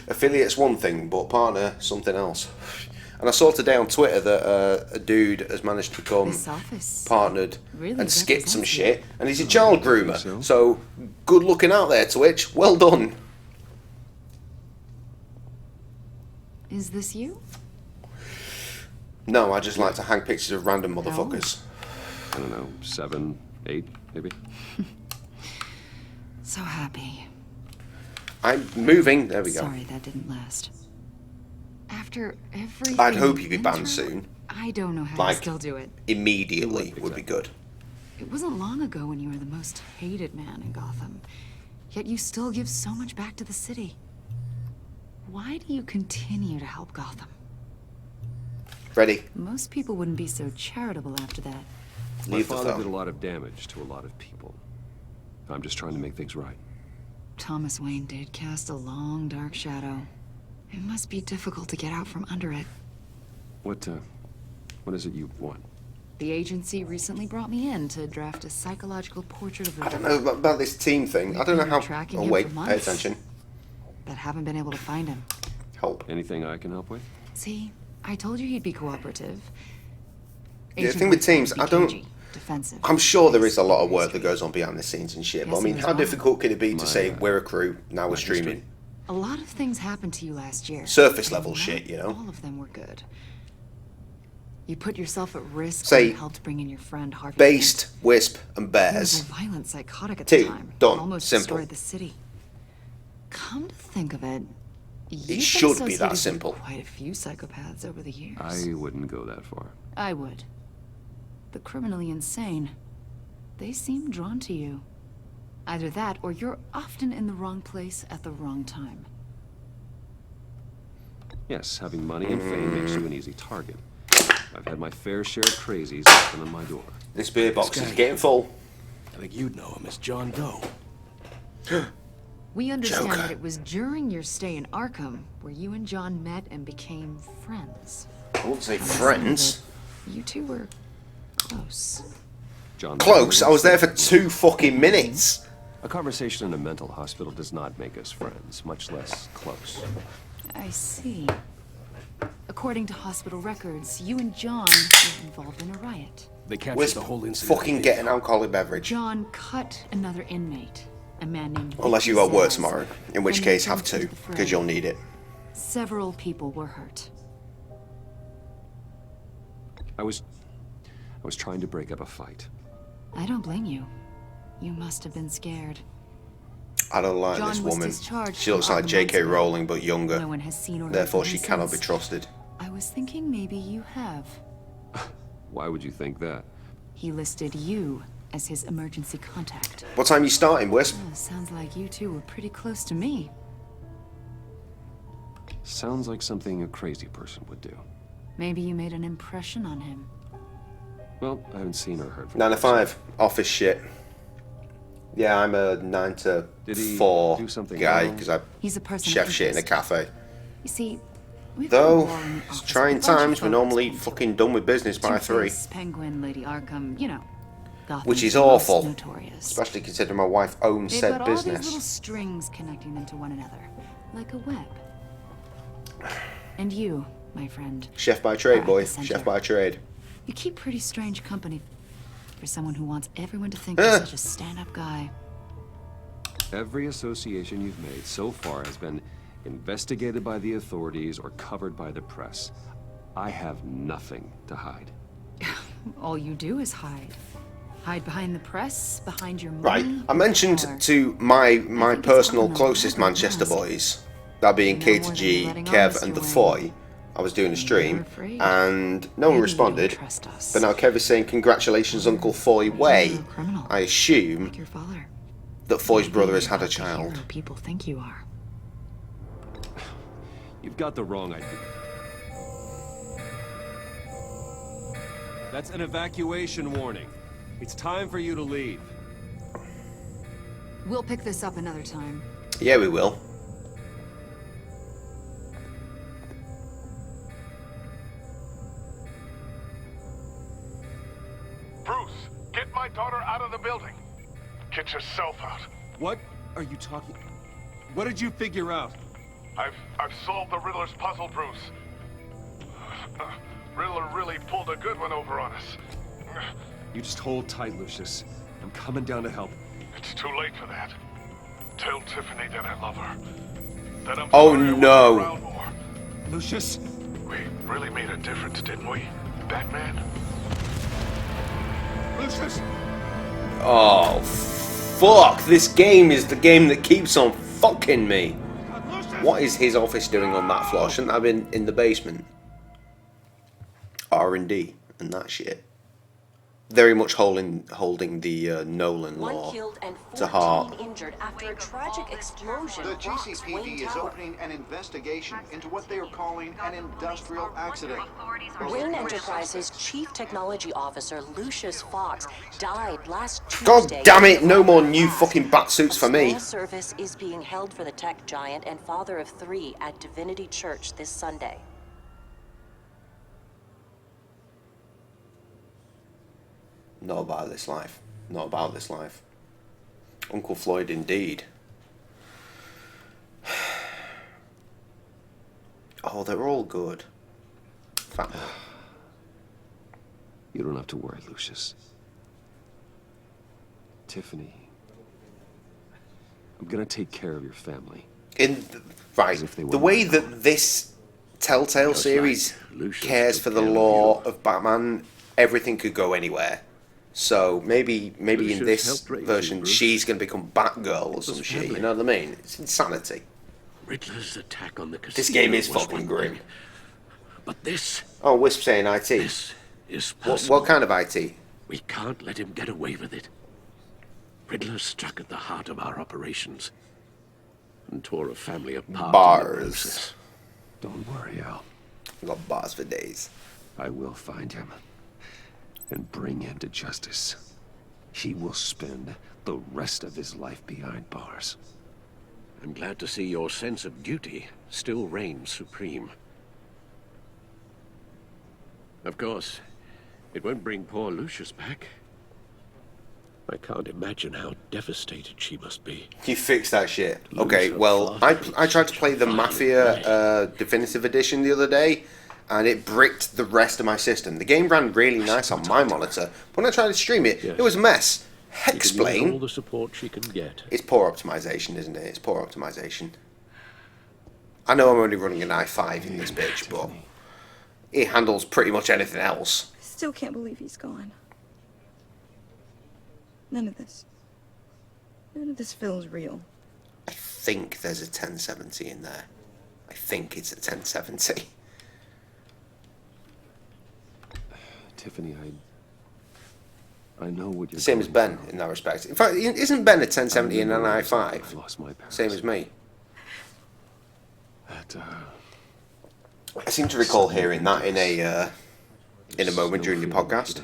Speaker 4: Affiliate's one thing, but partner something else. And I saw today on Twitter that a dude has managed to become partnered and skipped some shit, and he's a child groomer. So good looking out there, Twitch. Well done.
Speaker 16: Is this you?
Speaker 4: No, I just like to hang pictures of random motherfuckers.
Speaker 5: I don't know, 7, 8, maybe?
Speaker 16: So happy.
Speaker 4: I'm moving. There we go.
Speaker 16: Sorry that didn't last. After everything.
Speaker 4: I'd hope you'd be
Speaker 16: you've
Speaker 4: banned
Speaker 16: been
Speaker 4: soon.
Speaker 16: through, I don't know how
Speaker 4: Like,
Speaker 16: you still do it.
Speaker 4: Immediately would be good.
Speaker 16: It wasn't long ago when you were the most hated man in Gotham. Yet you still give so much back to the city. Why do you continue to help Gotham?
Speaker 4: Ready?
Speaker 16: Most people wouldn't be so charitable after that.
Speaker 5: My father did a lot of damage to a lot of people. I'm just trying to make things right.
Speaker 16: Thomas Wayne did cast a long, dark shadow. It must be difficult to get out from under it.
Speaker 5: What is it you want?
Speaker 16: The agency recently brought me in to draft a psychological portrait of
Speaker 4: I don't know about this team thing. I don't know how.
Speaker 16: Tracking
Speaker 4: Oh
Speaker 16: him
Speaker 4: wait,
Speaker 16: for
Speaker 4: pay
Speaker 16: months.
Speaker 4: attention.
Speaker 16: But haven't been able to find him.
Speaker 4: Help.
Speaker 5: Anything I can help with?
Speaker 16: See, I told you he'd be cooperative.
Speaker 4: The thing with teams, I don't.
Speaker 16: Defensive.
Speaker 4: I'm sure there is a lot of work that goes on behind the scenes and shit. But I mean, how difficult could it be to say we're a crew now we're streaming?
Speaker 16: A lot of things happened to you last year.
Speaker 4: Surface
Speaker 16: and
Speaker 4: level
Speaker 16: not
Speaker 4: shit, you know.
Speaker 16: All of them were good. You put yourself at risk
Speaker 4: Say,
Speaker 16: when you helped bring in your friend Harvey.
Speaker 4: Based, Wisp, and
Speaker 16: He
Speaker 4: Bears.
Speaker 16: was a violent psychotic at the
Speaker 4: Team,
Speaker 16: time.
Speaker 4: done,
Speaker 16: Almost
Speaker 4: simple.
Speaker 16: destroyed the city. Come to think of it,
Speaker 4: It should be that simple.
Speaker 16: Quite a few psychopaths over the years.
Speaker 5: I wouldn't go that far.
Speaker 16: I would. The criminally insane. They seem drawn to you. Either that, or you're often in the wrong place at the wrong time.
Speaker 5: Yes, having money and fame makes you an easy target. I've had my fair share of crazies knocking on my door.
Speaker 4: This beer box is getting full.
Speaker 7: I think you'd know him as John Doe.
Speaker 16: We understand
Speaker 4: Joker.
Speaker 16: that it was during your stay in Arkham where you and John met and became friends.
Speaker 4: I wouldn't say friends.
Speaker 16: You two were close.
Speaker 5: John
Speaker 4: Close? I was there for 2 fucking minutes.
Speaker 5: A conversation in a mental hospital does not make us friends, much less close.
Speaker 16: I see. According to hospital records, you and John were involved in a riot.
Speaker 7: They captured
Speaker 4: Wisp,
Speaker 7: the whole incident.
Speaker 4: fucking get an alcoholic beverage.
Speaker 16: John cut another inmate, a man named
Speaker 4: Unless you got work
Speaker 16: Zaz,
Speaker 4: tomorrow, in which
Speaker 16: and
Speaker 4: case
Speaker 16: he
Speaker 4: have
Speaker 16: jumped into
Speaker 4: to,
Speaker 16: the fray.
Speaker 4: because you'll need it.
Speaker 16: Several people were hurt.
Speaker 5: I was trying to break up a fight.
Speaker 16: I don't blame you. You must have been scared.
Speaker 4: I don't like
Speaker 16: John
Speaker 4: this
Speaker 16: was
Speaker 4: woman.
Speaker 16: discharged
Speaker 4: She looks
Speaker 16: from
Speaker 4: like
Speaker 16: Arkham
Speaker 4: J.K.
Speaker 16: months ago.
Speaker 4: Rowling, but younger.
Speaker 16: No one has seen or heard
Speaker 4: Therefore,
Speaker 16: from
Speaker 4: she
Speaker 16: him
Speaker 4: cannot be
Speaker 16: since.
Speaker 4: trusted.
Speaker 16: I was thinking maybe you have.
Speaker 5: Why would you think that?
Speaker 16: He listed you as his emergency contact.
Speaker 4: What time you starting, Wisp?
Speaker 16: Oh, sounds like you two were pretty close to me.
Speaker 5: Sounds like something a crazy person would do.
Speaker 16: Maybe you made an impression on him.
Speaker 5: Well, I haven't seen or heard from
Speaker 4: 9 to 5. Office shit. Yeah, I'm a 9 to
Speaker 5: Did he
Speaker 4: 4
Speaker 5: do something
Speaker 4: guy,
Speaker 5: wrong?
Speaker 4: because I
Speaker 16: He's a person
Speaker 4: chef
Speaker 16: of
Speaker 4: shit in a
Speaker 16: interest.
Speaker 4: cafe.
Speaker 16: You see, we've
Speaker 4: Though,
Speaker 16: got a war in the
Speaker 4: it's
Speaker 16: office
Speaker 4: trying
Speaker 16: with a bunch of
Speaker 4: times, we're
Speaker 16: folks
Speaker 4: normally
Speaker 16: bent.
Speaker 4: fucking done with business by 3.
Speaker 16: Two-Face, Penguin, Lady Arkham, you know. Gotham's
Speaker 4: Which is
Speaker 16: most
Speaker 4: awful.
Speaker 16: Notorious.
Speaker 4: Especially considering my wife owns
Speaker 16: They've
Speaker 4: said
Speaker 16: got all these little
Speaker 4: business.
Speaker 16: strings connecting them to one another, like a web. And you, my friend,
Speaker 4: Chef by
Speaker 16: are
Speaker 4: trade,
Speaker 16: at
Speaker 4: boy.
Speaker 16: the center.
Speaker 4: Chef by trade.
Speaker 16: You keep pretty strange company for someone who wants everyone to think you're such a stand-up guy.
Speaker 5: Every association you've made so far has been investigated by the authorities or covered by the press. I have nothing to hide.
Speaker 16: All you do is hide. Hide behind the press, behind your money.
Speaker 4: Right, I
Speaker 16: and
Speaker 4: mentioned
Speaker 16: power.
Speaker 4: to my
Speaker 16: think it's
Speaker 4: personal
Speaker 16: on the
Speaker 4: closest
Speaker 16: level
Speaker 4: Manchester
Speaker 16: mask.
Speaker 4: boys, that being
Speaker 16: You know
Speaker 4: K
Speaker 16: more
Speaker 4: to
Speaker 16: than
Speaker 4: G,
Speaker 16: you're letting on,
Speaker 4: Kev,
Speaker 16: Mr.
Speaker 4: and the
Speaker 16: Wayne.
Speaker 4: Foy. I was doing a stream,
Speaker 16: afraid.
Speaker 4: and no one
Speaker 16: Maybe you
Speaker 4: responded.
Speaker 16: don't trust us.
Speaker 4: But now Kev is saying, congratulations, Uncle Foy Way.
Speaker 16: You're a criminal.
Speaker 4: I assume
Speaker 16: Like your father.
Speaker 4: that Foy's
Speaker 16: Maybe
Speaker 4: brother has
Speaker 16: you're
Speaker 4: had a
Speaker 16: not the
Speaker 4: child.
Speaker 16: hero people think you are.
Speaker 5: You've got the wrong idea. That's an evacuation warning. It's time for you to leave.
Speaker 16: We'll pick this up another time.
Speaker 4: Yeah, we will.
Speaker 19: Bruce, get my daughter out of the building. Get yourself out.
Speaker 5: What are you talking? What did you figure out?
Speaker 19: I've solved the Riddler's puzzle, Bruce. Riddler really pulled a good one over on us.
Speaker 5: You just hold tight, Lucius. I'm coming down to help.
Speaker 19: It's too late for that. Tell Tiffany that I love her. That I'm
Speaker 4: Oh,
Speaker 19: sorry I
Speaker 4: no.
Speaker 19: wasn't around more.
Speaker 5: Lucius?
Speaker 19: We really made a difference, didn't we, Batman?
Speaker 5: Lucius!
Speaker 4: Oh, fuck. This game is the game that keeps on fucking me. What is his office doing on that floor? Shouldn't that have been in the basement? R&D and that shit. Very much holding the Nolan
Speaker 20: One
Speaker 4: law
Speaker 20: killed and
Speaker 4: to heart.
Speaker 20: 14 injured after a tragic explosion.
Speaker 6: The
Speaker 20: rocks
Speaker 6: GCPD
Speaker 20: Wayne
Speaker 6: is
Speaker 20: Tower.
Speaker 6: opening an investigation into what they are calling an industrial accident.
Speaker 20: Wayne Enterprises Chief Technology Officer Lucius Fox died last
Speaker 4: God
Speaker 20: Tuesday.
Speaker 4: damn it! No more new fucking bat suits for me.
Speaker 20: Small service is being held for the tech giant and father of 3 at Divinity Church this Sunday.
Speaker 4: Not about this life. Not about this life. Uncle Floyd, indeed. Oh, they're all good. Family.
Speaker 5: You don't have to worry, Lucius. Tiffany. I'm gonna take care of your family.
Speaker 4: Right. The way that this Telltale
Speaker 5: Just
Speaker 4: series
Speaker 5: like Lucius
Speaker 4: cares
Speaker 5: took
Speaker 4: for the
Speaker 5: care of
Speaker 4: law of Batman, everything could go anywhere. So maybe in
Speaker 5: Lucius
Speaker 4: this
Speaker 5: helped raise you,
Speaker 4: version,
Speaker 5: Bruce.
Speaker 4: she's going to become Batgirl or some shit. You
Speaker 7: family.
Speaker 4: know what I mean? It's insanity.
Speaker 7: Riddler's attack on the casino.
Speaker 4: This game is
Speaker 7: was
Speaker 4: fucking
Speaker 7: one
Speaker 4: grim.
Speaker 7: thing, but this
Speaker 4: Oh, Wisp saying IT.
Speaker 7: is
Speaker 4: What
Speaker 7: possible.
Speaker 4: kind of IT?
Speaker 7: We can't let him get away with it. Riddler struck at the heart of our operations and tore a family apart.
Speaker 4: Bars.
Speaker 5: Don't worry, Al.
Speaker 4: I got bars for days.
Speaker 5: I will find him and bring him to justice. He will spend the rest of his life behind bars.
Speaker 7: I'm glad to see your sense of duty still reigns supreme. Of course, it won't bring poor Lucius back. I can't imagine how devastated she must be.
Speaker 4: You fixed that shit. Okay, well, I tried to play the Mafia Definitive Edition the other day, and it bricked the rest of my system. The game ran really nice on my monitor. When I tried to stream it, it was a mess. Explain.
Speaker 7: All the support she can get.
Speaker 4: It's poor optimization, isn't it? It's poor optimization. I know I'm only running an i5 in this bitch, but it handles pretty much anything else.
Speaker 18: I still can't believe he's gone. None of this feels real.
Speaker 4: I think there's a 1070 in there. I think it's a 1070.
Speaker 5: Tiffany, I know what you're
Speaker 4: Same as Ben in that respect. In fact, isn't Ben a 1070 in an i5?
Speaker 5: Lost my parents.
Speaker 4: Same as me.
Speaker 5: That,
Speaker 4: I seem to recall hearing that in a moment during your podcast.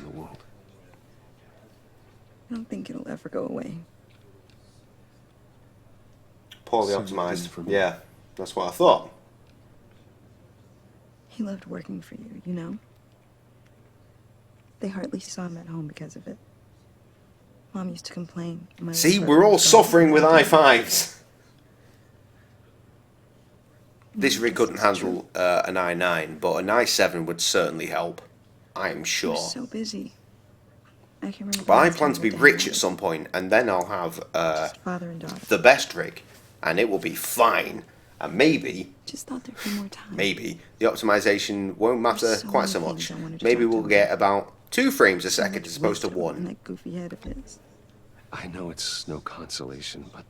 Speaker 18: I don't think it'll ever go away.
Speaker 4: Poorly optimized. Yeah, that's what I thought.
Speaker 18: He loved working for you, you know? They hardly saw him at home because of it. Mom used to complain.
Speaker 4: See, we're all suffering with i5s. This rig couldn't handle an i9, but an i7 would certainly help. I'm sure.
Speaker 18: You're so busy. I can remember.
Speaker 4: But I plan to be rich at some point, and then I'll have
Speaker 18: father and daughter.
Speaker 4: the best rig, and it will be fine. And maybe,
Speaker 18: just thought there'd be more time.
Speaker 4: Maybe the optimization won't matter quite so much. Maybe we'll get about 2 frames a second as opposed to 1.
Speaker 18: That goofy head of his.
Speaker 5: I know it's no consolation, but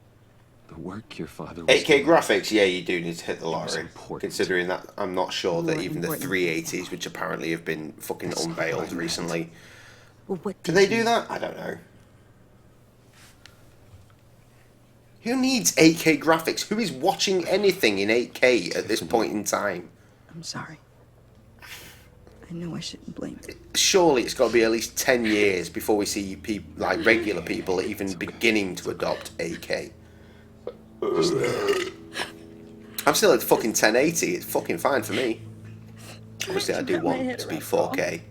Speaker 5: the work your father was
Speaker 4: 8K graphics, yeah, you do need to hit the lottery. Considering that, I'm not sure that even the 380s, which apparently have been fucking unveiled recently.
Speaker 18: Well, what
Speaker 4: Can they do that? I don't know. Who needs 8K graphics? Who is watching anything in 8K at this point in time?
Speaker 18: I'm sorry. I know I shouldn't blame you.
Speaker 4: Surely it's got to be at least 10 years before we see people, like regular people, even beginning to adopt 8K. I'm still at fucking 1080. It's fucking fine for me. Obviously, I do want it to be 4K,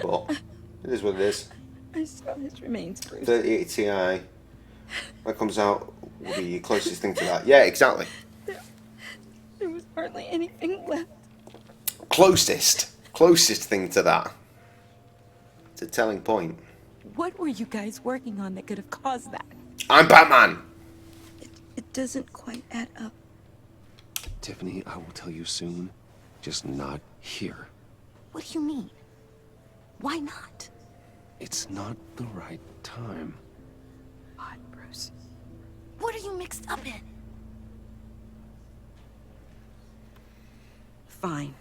Speaker 4: but it is what it is.
Speaker 18: I saw his remains, Bruce.
Speaker 4: 3080 Ti. That comes out will be the closest thing to that. Yeah, exactly.
Speaker 18: There was hardly anything left.
Speaker 4: Closest thing to that. It's a telling point.
Speaker 18: What were you guys working on that could have caused that?
Speaker 4: I'm Batman.
Speaker 18: It doesn't quite add up.
Speaker 5: Tiffany, I will tell you soon. Just not here.
Speaker 10: What do you mean? Why not?
Speaker 5: It's not the right time.
Speaker 18: Odd, Bruce.
Speaker 10: What are you mixed up in?
Speaker 18: Fine.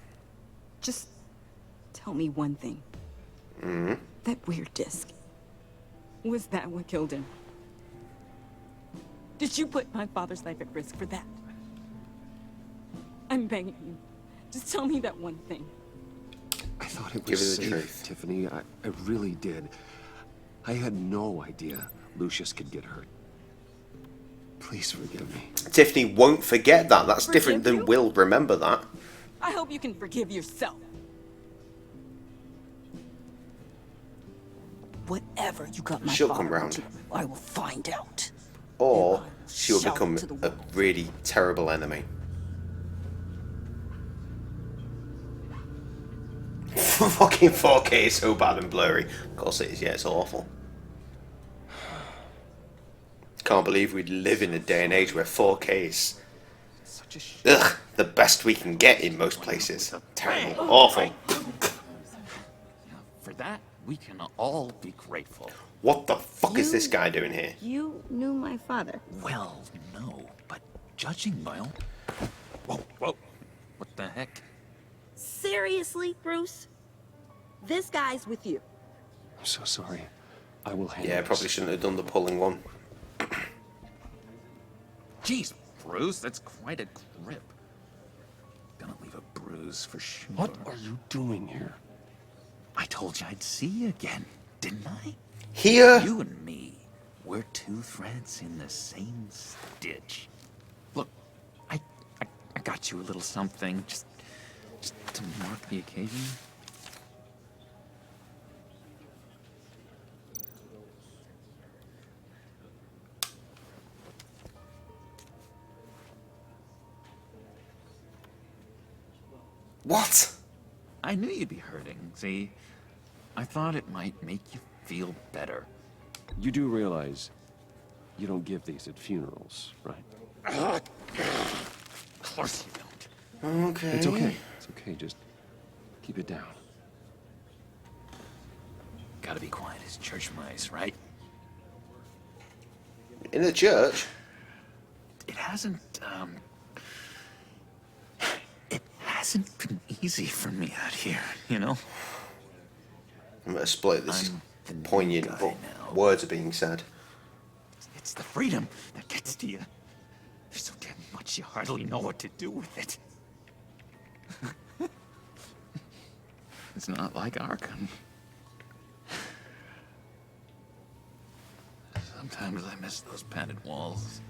Speaker 18: Just tell me one thing.
Speaker 4: Mm-hmm.
Speaker 18: That weird disc. Was that what killed him? Did you put my father's life at risk for that? I'm begging you. Just tell me that one thing.
Speaker 5: I thought it was safe, Tiffany. I really did. I had no idea Lucius could get hurt. Please forgive me.
Speaker 4: Tiffany won't forget that. That's different than Will remember that.
Speaker 18: I hope you can forgive yourself. Whatever you got my
Speaker 4: She'll
Speaker 18: father
Speaker 4: come round.
Speaker 18: to, I will find out.
Speaker 4: Or she'll
Speaker 18: shout
Speaker 4: become
Speaker 18: to the
Speaker 4: a really terrible enemy. Fucking 4K is so bad and blurry. Of course it is, yeah, it's awful. Can't believe we live in a day and age where 4K is the best we can get in most places. Terrible. Awful.
Speaker 21: For that, we can all be grateful.
Speaker 4: What the fuck is this guy doing here?
Speaker 18: You knew my father.
Speaker 21: Well, no, but judging by... Whoa, whoa. What the heck?
Speaker 10: Seriously, Bruce? This guy's with you.
Speaker 5: I'm so sorry. I will handle
Speaker 4: Yeah,
Speaker 5: this.
Speaker 4: probably shouldn't have done the pulling one.
Speaker 21: Jeez, Bruce, that's quite a grip. Gonna leave a bruise for sure.
Speaker 7: What are you doing here?
Speaker 21: I told you I'd see you again, didn't I?
Speaker 4: Here?
Speaker 21: You and me, we're two threads in the same stitch. Look, I got you a little something, just to mark the occasion.
Speaker 4: What?
Speaker 21: I knew you'd be hurting, see? I thought it might make you feel better.
Speaker 5: You do realize you don't give these at funerals, right?
Speaker 21: Of course you don't.
Speaker 4: Okay.
Speaker 5: It's okay. It's okay. Just keep it down.
Speaker 21: Gotta be quiet as church mice, right?
Speaker 4: In the church?
Speaker 21: It hasn't been easy for me out here, you know?
Speaker 4: I'm gonna split this poignant words are being said.
Speaker 21: It's the freedom that gets to you. There's so damn much you hardly know what to do with it. It's not like Arkham. Sometimes I miss those padded walls.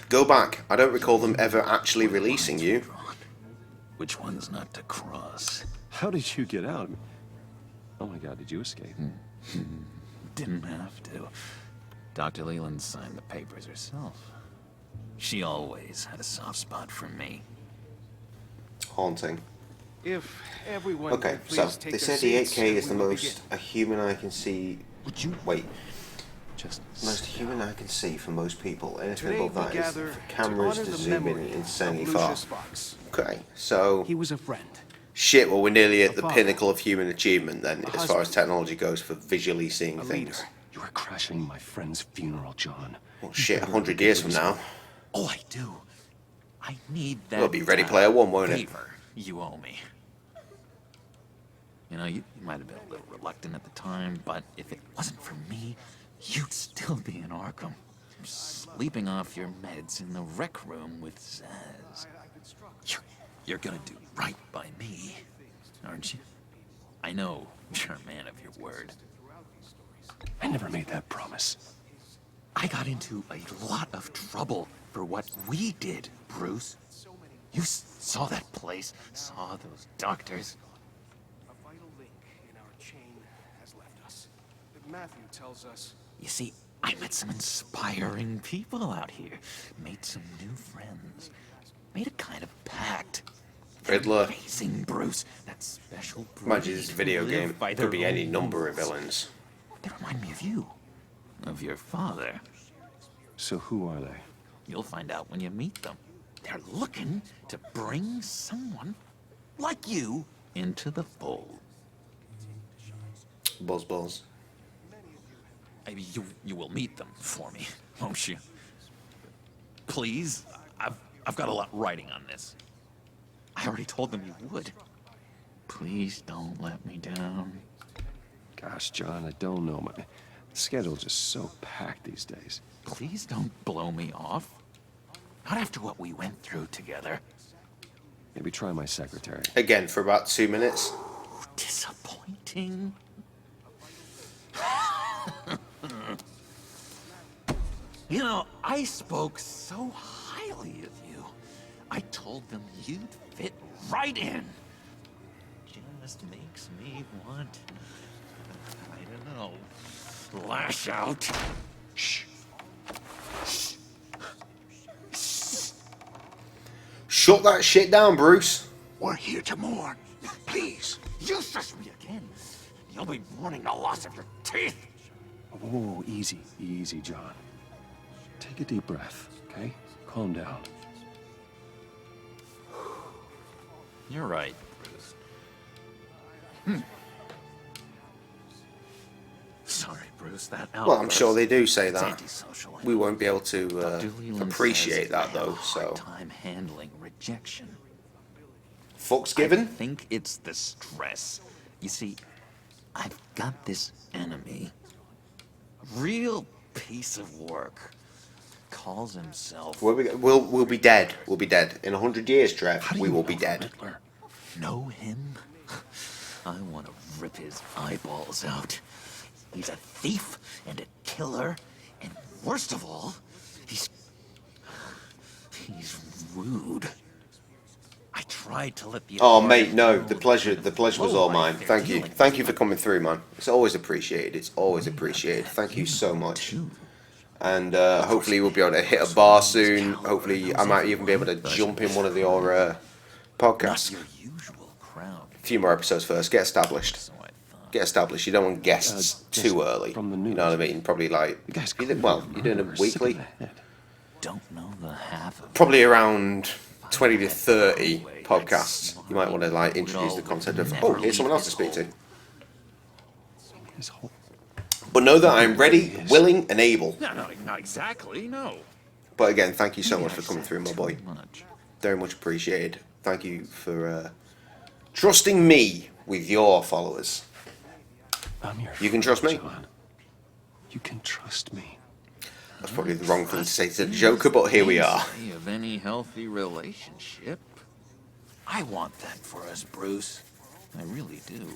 Speaker 4: Go back. I don't recall them ever actually releasing you.
Speaker 21: Which one's not to cross?
Speaker 5: How did you get out? Oh my God, did you escape?
Speaker 21: Didn't have to. Dr. Leland signed the papers herself. She always had a soft spot for me.
Speaker 4: Haunting.
Speaker 1: If everyone
Speaker 4: Okay, so they said the 8K is the most a human eye can see.
Speaker 21: Would you
Speaker 4: wait?
Speaker 21: Just
Speaker 4: most human eye can see for most people. Anything
Speaker 1: Today
Speaker 4: above
Speaker 1: we
Speaker 4: that is
Speaker 1: gather
Speaker 4: for cameras
Speaker 1: to
Speaker 4: to
Speaker 1: honor the
Speaker 4: zoom in
Speaker 1: memory
Speaker 4: insanely
Speaker 1: of
Speaker 4: far.
Speaker 1: Lucius Fox.
Speaker 4: Okay, so
Speaker 1: He was a friend.
Speaker 4: shit. Well, we're nearly at the
Speaker 1: father.
Speaker 4: pinnacle of human achievement then, as far as
Speaker 1: husband.
Speaker 4: technology goes for visually seeing things.
Speaker 5: You are crashing my friend's funeral, John.
Speaker 4: Well, shit, 100 years from now.
Speaker 21: Oh, I do. I need that.
Speaker 4: It'll be Ready Player One, won't it?
Speaker 21: favor you owe me. You know, you might have been a little reluctant at the time, but if it wasn't for me, you'd still be in Arkham, sleeping off your meds in the rec room with Zaz. You're gonna do right by me, aren't you? I know you're a man of your word.
Speaker 5: I never made that promise.
Speaker 21: I got into a lot of trouble for what we did, Bruce. You saw that place, saw those doctors.
Speaker 1: A vital link in our chain has left us. Matthew tells us.
Speaker 21: You see, I met some inspiring people out here. Made some new friends. Made a kind of pact.
Speaker 4: Riddler.
Speaker 21: Amazing, Bruce. That special
Speaker 4: Imagine this video
Speaker 21: breed
Speaker 4: game.
Speaker 21: live by
Speaker 4: Could be
Speaker 21: their
Speaker 4: any
Speaker 21: own
Speaker 4: number of
Speaker 21: rules.
Speaker 4: villains.
Speaker 21: They remind me of you. Of your father.
Speaker 5: So who are they?
Speaker 21: You'll find out when you meet them. They're looking to bring someone like you into the fold.
Speaker 4: Buzz.
Speaker 21: Maybe you will meet them for me, won't you? Please, I've got a lot riding on this. I already told them you would. Please don't let me down.
Speaker 5: Gosh, John, I don't know. My schedule's just so packed these days.
Speaker 21: Please don't blow me off. Not after what we went through together.
Speaker 5: Maybe try my secretary.
Speaker 4: Again, for about 2 minutes.
Speaker 21: Disappointing. You know, I spoke so highly of you. I told them you'd fit right in. Just makes me want, I don't know, lash out. Shh.
Speaker 4: Shut that shit down, Bruce.
Speaker 21: We're here to mourn. Please, you shush me again. You'll be mourning the loss of your teeth.
Speaker 5: Whoa, easy, John. Take a deep breath, okay? Calm down.
Speaker 21: You're right, Bruce. Sorry, Bruce, that
Speaker 4: Well, I'm sure they do say
Speaker 21: it's
Speaker 4: that.
Speaker 21: antisocial.
Speaker 4: We won't be able to
Speaker 21: Dr. Leland
Speaker 4: appreciate
Speaker 21: says
Speaker 4: that,
Speaker 21: I
Speaker 4: though,
Speaker 21: have a
Speaker 4: so...
Speaker 21: hard time handling rejection.
Speaker 4: Fuck's
Speaker 21: I
Speaker 4: given?
Speaker 21: think it's the stress. You see, I've got this enemy. A real piece of work. calls himself...
Speaker 4: We'll be dead. We'll be dead. In 100 years, Trev, we will be dead.
Speaker 21: Riddler? Know him? I want to rip his eyeballs out. He's a thief and a killer, and worst of all, he's rude. I tried to let the...
Speaker 4: Oh, mate, no. The pleasure was all mine. Thank you. Thank you for coming through, man. It's always appreciated. It's always appreciated. Thank you so much. And hopefully we'll be able to hit a bar soon. Hopefully I might even be able to jump in one of your podcasts. A few more episodes first. Get established. Get established. You don't want guests too early. You know what I mean? Probably like... Well, you're doing a weekly?
Speaker 21: Don't know the half of...
Speaker 4: Probably around 20 to 30 podcasts. You might want to like introduce the concept of, oh, here's someone else to speak to. But know that I'm ready, willing, and able.
Speaker 21: No, not exactly, no.
Speaker 4: But again, thank you so much for coming through, my boy. Very much appreciated. Thank you for trusting me with your followers. You can trust me.
Speaker 5: John. You can trust me.
Speaker 4: That's probably the wrong thing to say to the Joker, but here we are.
Speaker 21: Of any healthy relationship. I want that for us, Bruce. I really do.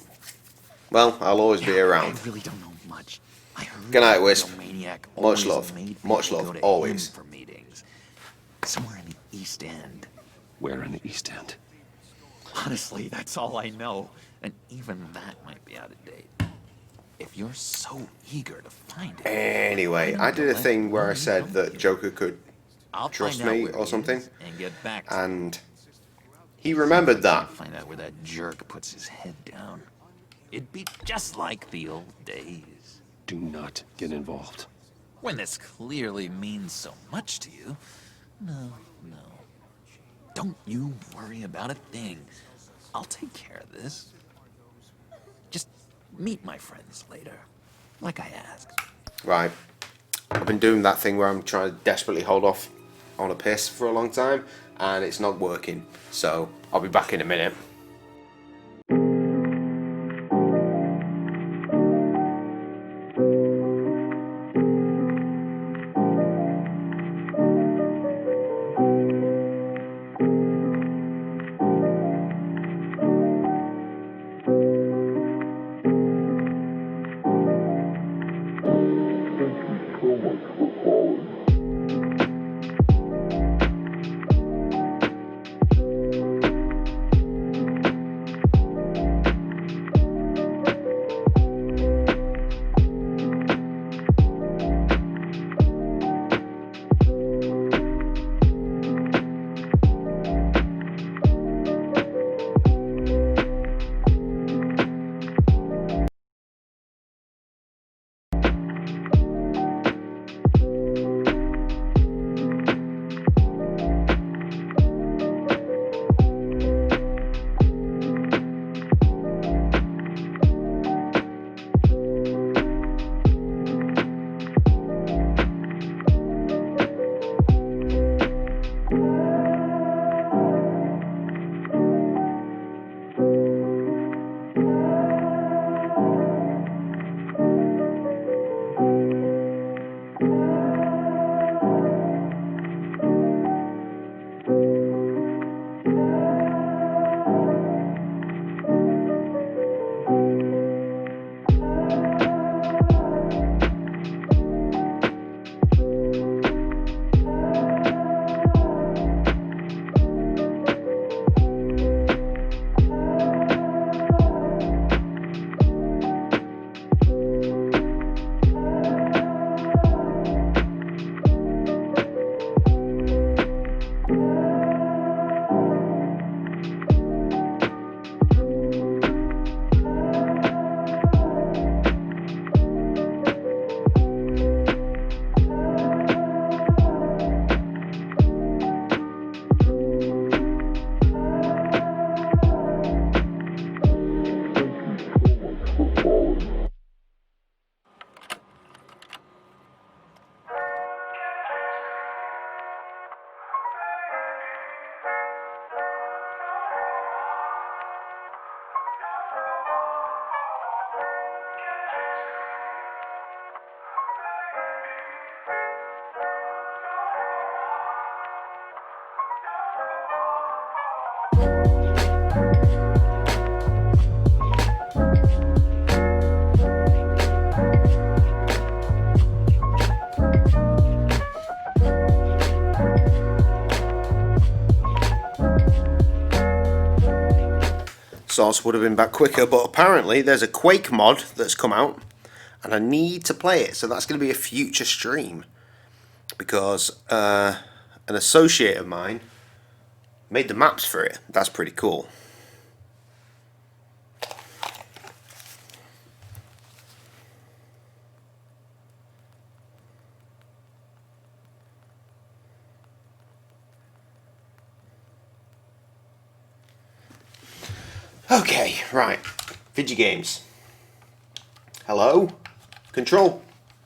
Speaker 4: Well, I'll always be around.
Speaker 21: I really don't know much. I heard
Speaker 4: Good night, Wisp.
Speaker 21: Much
Speaker 4: love, always.
Speaker 21: For meetings. Somewhere in the East End.
Speaker 5: Where in the East End?
Speaker 21: Honestly, that's all I know. And even that might be out of date. If you're so eager to find it...
Speaker 4: Anyway, I did a thing where I said that Joker could trust me or something.
Speaker 21: And get back to
Speaker 4: and he remembered that.
Speaker 21: Find out where that jerk puts his head down. It'd be just like the old days.
Speaker 5: Do not get involved.
Speaker 21: When this clearly means so much to you. No. Don't you worry about a thing. I'll take care of this. Just meet my friends later, like I asked.
Speaker 4: Right. I've been doing that thing where I'm trying to desperately hold off on a piss for a long time, and it's not working. So I'll be back in a minute. Source would have been back quicker, but apparently there's a Quake mod that's come out, and I need to play it, so that's going to be a future stream, because an associate of mine made the maps for it. That's pretty cool. Okay, right. Video games. Hello? Control.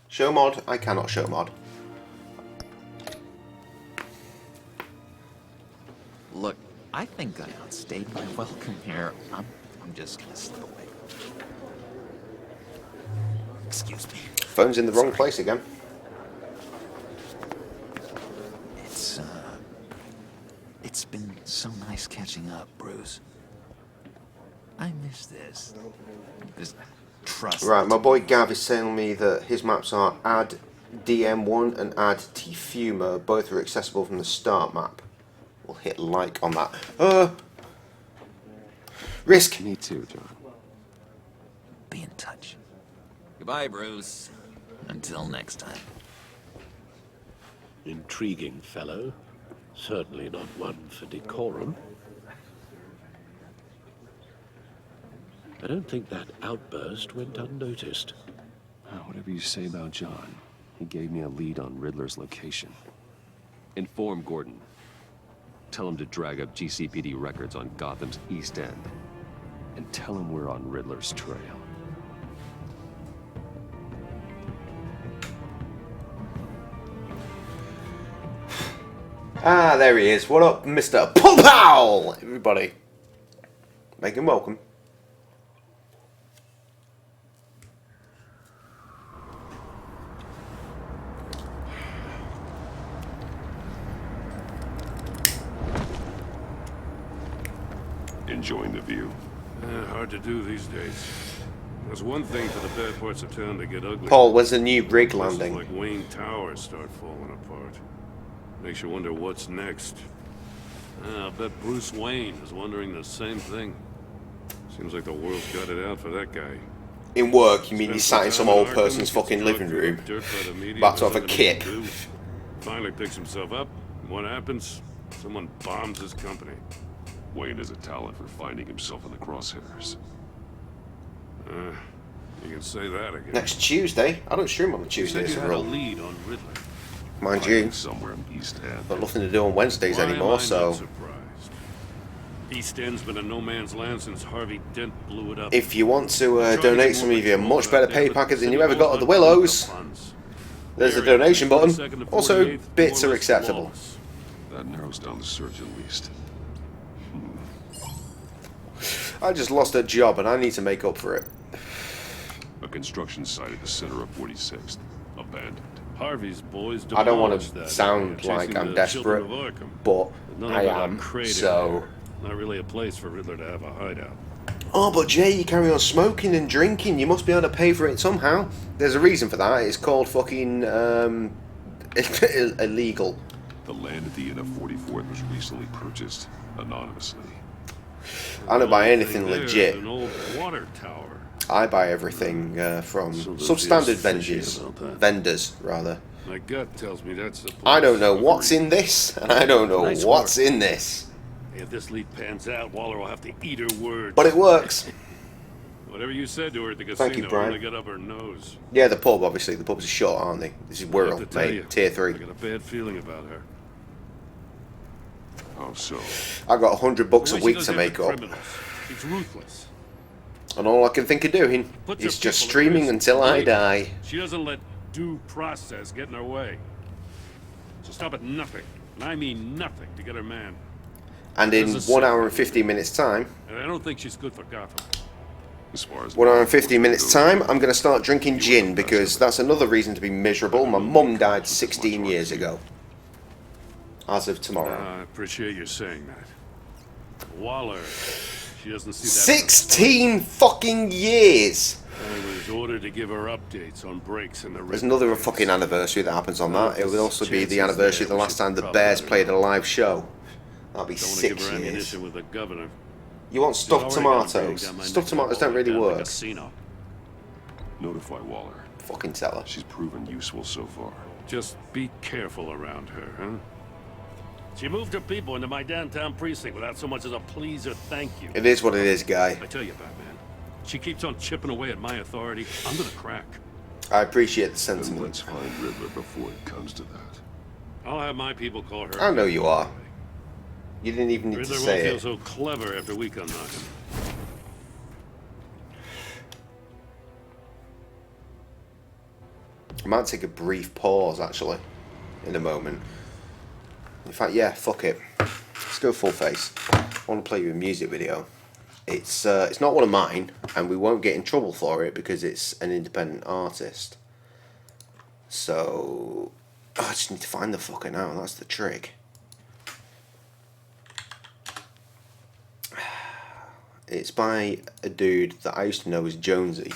Speaker 4: Show mod. I cannot show mod.
Speaker 21: Look, I think I outstayed my welcome here. I'm just gonna slip away. Excuse me.
Speaker 4: Phone's in the wrong place again.
Speaker 21: It's been so nice catching up, Bruce. I miss this trust.
Speaker 4: Right, my boy Gav is telling me that his maps are add DM1 and add Tfuma. Both are accessible from the start map. We'll hit like on that. Risk.
Speaker 5: Me too, John.
Speaker 21: Be in touch. Goodbye, Bruce. Until next time.
Speaker 7: Intriguing fellow. Certainly not one for decorum. I don't think that outburst went unnoticed.
Speaker 5: Whatever you say about John, he gave me a lead on Riddler's location. Inform Gordon. Tell him to drag up GCPD records on Gotham's East End. And tell him we're on Riddler's trail.
Speaker 4: Ah, there he is. What up, Mr. Pow! Everybody. Make him welcome.
Speaker 12: Enjoying the view.
Speaker 13: Hard to do these days. There's one thing for the bad parts of town to get ugly.
Speaker 4: Paul, where's the new rig landing?
Speaker 13: Places like Wayne Towers start falling apart. Makes you wonder what's next. I bet Bruce Wayne is wondering the same thing. Seems like the world's got it out for that guy.
Speaker 4: In work, you mean he's sat in some old person's fucking living room, about to have a kip.
Speaker 13: Finally picks himself up, and what happens? Someone bombs his company.
Speaker 12: Wayne has a talent for finding himself in the crosshairs.
Speaker 13: You can say that again.
Speaker 4: Next Tuesday? I don't stream on the Tuesdays.
Speaker 13: You had a lead on Riddler.
Speaker 4: Mind you,
Speaker 12: somewhere in East End.
Speaker 4: Got nothing to do on Wednesdays anymore, so...
Speaker 13: East End's been a no man's land since Harvey Dent blew it up.
Speaker 4: If you want to donate some of your much better pay packets than you ever got at the Willows, there's a donation button. Also, bits are acceptable.
Speaker 12: That narrows down the search at least.
Speaker 4: I just lost a job and I need to make up for it.
Speaker 12: A construction site at the center of 46th. Abandoned.
Speaker 13: Harvey's boys
Speaker 4: I don't want to sound like I'm desperate, but I am, so...
Speaker 13: Not really a place for Riddler to have a hideout.
Speaker 4: Oh, but Jay, you carry on smoking and drinking. You must be able to pay for it somehow. There's a reason for that. It's called fucking, illegal.
Speaker 12: The land at the end of 44th was recently purchased anonymously.
Speaker 4: I don't buy anything legit.
Speaker 13: An old water tower.
Speaker 4: I buy everything from substandard vendors, rather.
Speaker 13: My gut tells me that's the place.
Speaker 4: I don't know what's in this, and I don't know what's in this.
Speaker 13: If this lead pans out, Waller will have to eat her words.
Speaker 4: But it works.
Speaker 13: Whatever you said to her at the casino,
Speaker 4: Thank you, Brian.
Speaker 13: only got up her nose.
Speaker 4: Yeah, the pub, obviously. The pubs are short, aren't they? This is Wirral, mate. Tier 3.
Speaker 13: I got a bad feeling about her.
Speaker 12: How so?
Speaker 4: I got $100 a week to make up.
Speaker 13: She's ruthless.
Speaker 4: And all I can think of doing is just streaming until I die.
Speaker 13: She doesn't let due process get in her way. She'll stop at nothing, and I mean nothing, to get her man.
Speaker 4: And in 1 hour and 15 minutes time,
Speaker 13: and I don't think she's good for Gotham.
Speaker 12: As far as
Speaker 4: 1 hour and 15 minutes time, I'm going to start drinking gin, because that's another reason to be miserable. My mum died 16 years ago. As of tomorrow.
Speaker 13: I appreciate you saying that. Waller, she doesn't see that.
Speaker 4: 16 fucking years!
Speaker 13: I was ordered to give her updates on breaks in the...
Speaker 4: There's another fucking anniversary that happens on that. It will also be the anniversary of the last time the Bears played a live show. That'll be 6
Speaker 13: Don't give her
Speaker 4: years.
Speaker 13: ammunition with the governor.
Speaker 4: You want stuffed tomatoes. Stuffed tomatoes don't really work.
Speaker 12: Notify Waller.
Speaker 4: Fucking tell her.
Speaker 12: She's proven useful so far.
Speaker 13: Just be careful around her, huh? She moved her people into my downtown precinct without so much as a please or thank you.
Speaker 4: It is what it is, guy.
Speaker 13: I tell you, Batman, she keeps on chipping away at my authority. I'm gonna crack.
Speaker 4: I appreciate the sentiment.
Speaker 12: And let's find Riddler before it comes to that.
Speaker 13: I'll have my people call her.
Speaker 4: I know you are. You didn't even need
Speaker 13: Riddler
Speaker 4: to say
Speaker 13: won't feel so clever after we come knocking.
Speaker 4: I might take a brief pause, actually, in a moment. In fact, yeah, fuck it. Let's go full face. I want to play you a music video. It's not one of mine, and we won't get in trouble for it because it's an independent artist. So, I just need to find the fucker now. That's the trick. It's by a dude that I used to know as Jonesy.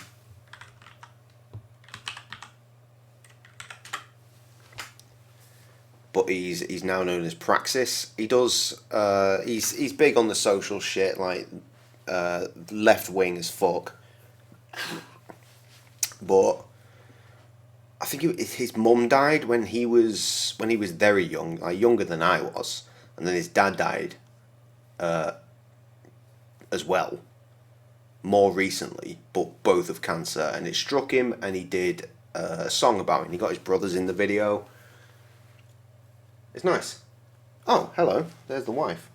Speaker 4: But he's now known as Praxis. He does he's big on the social shit, like left wing as fuck. But I think his mum died when he was very young, like younger than I was, and then his dad died as well, more recently, but both of cancer, and it struck him, and he did a song about it, and he got his brothers in the video. It's nice. Oh, hello, there's the wife.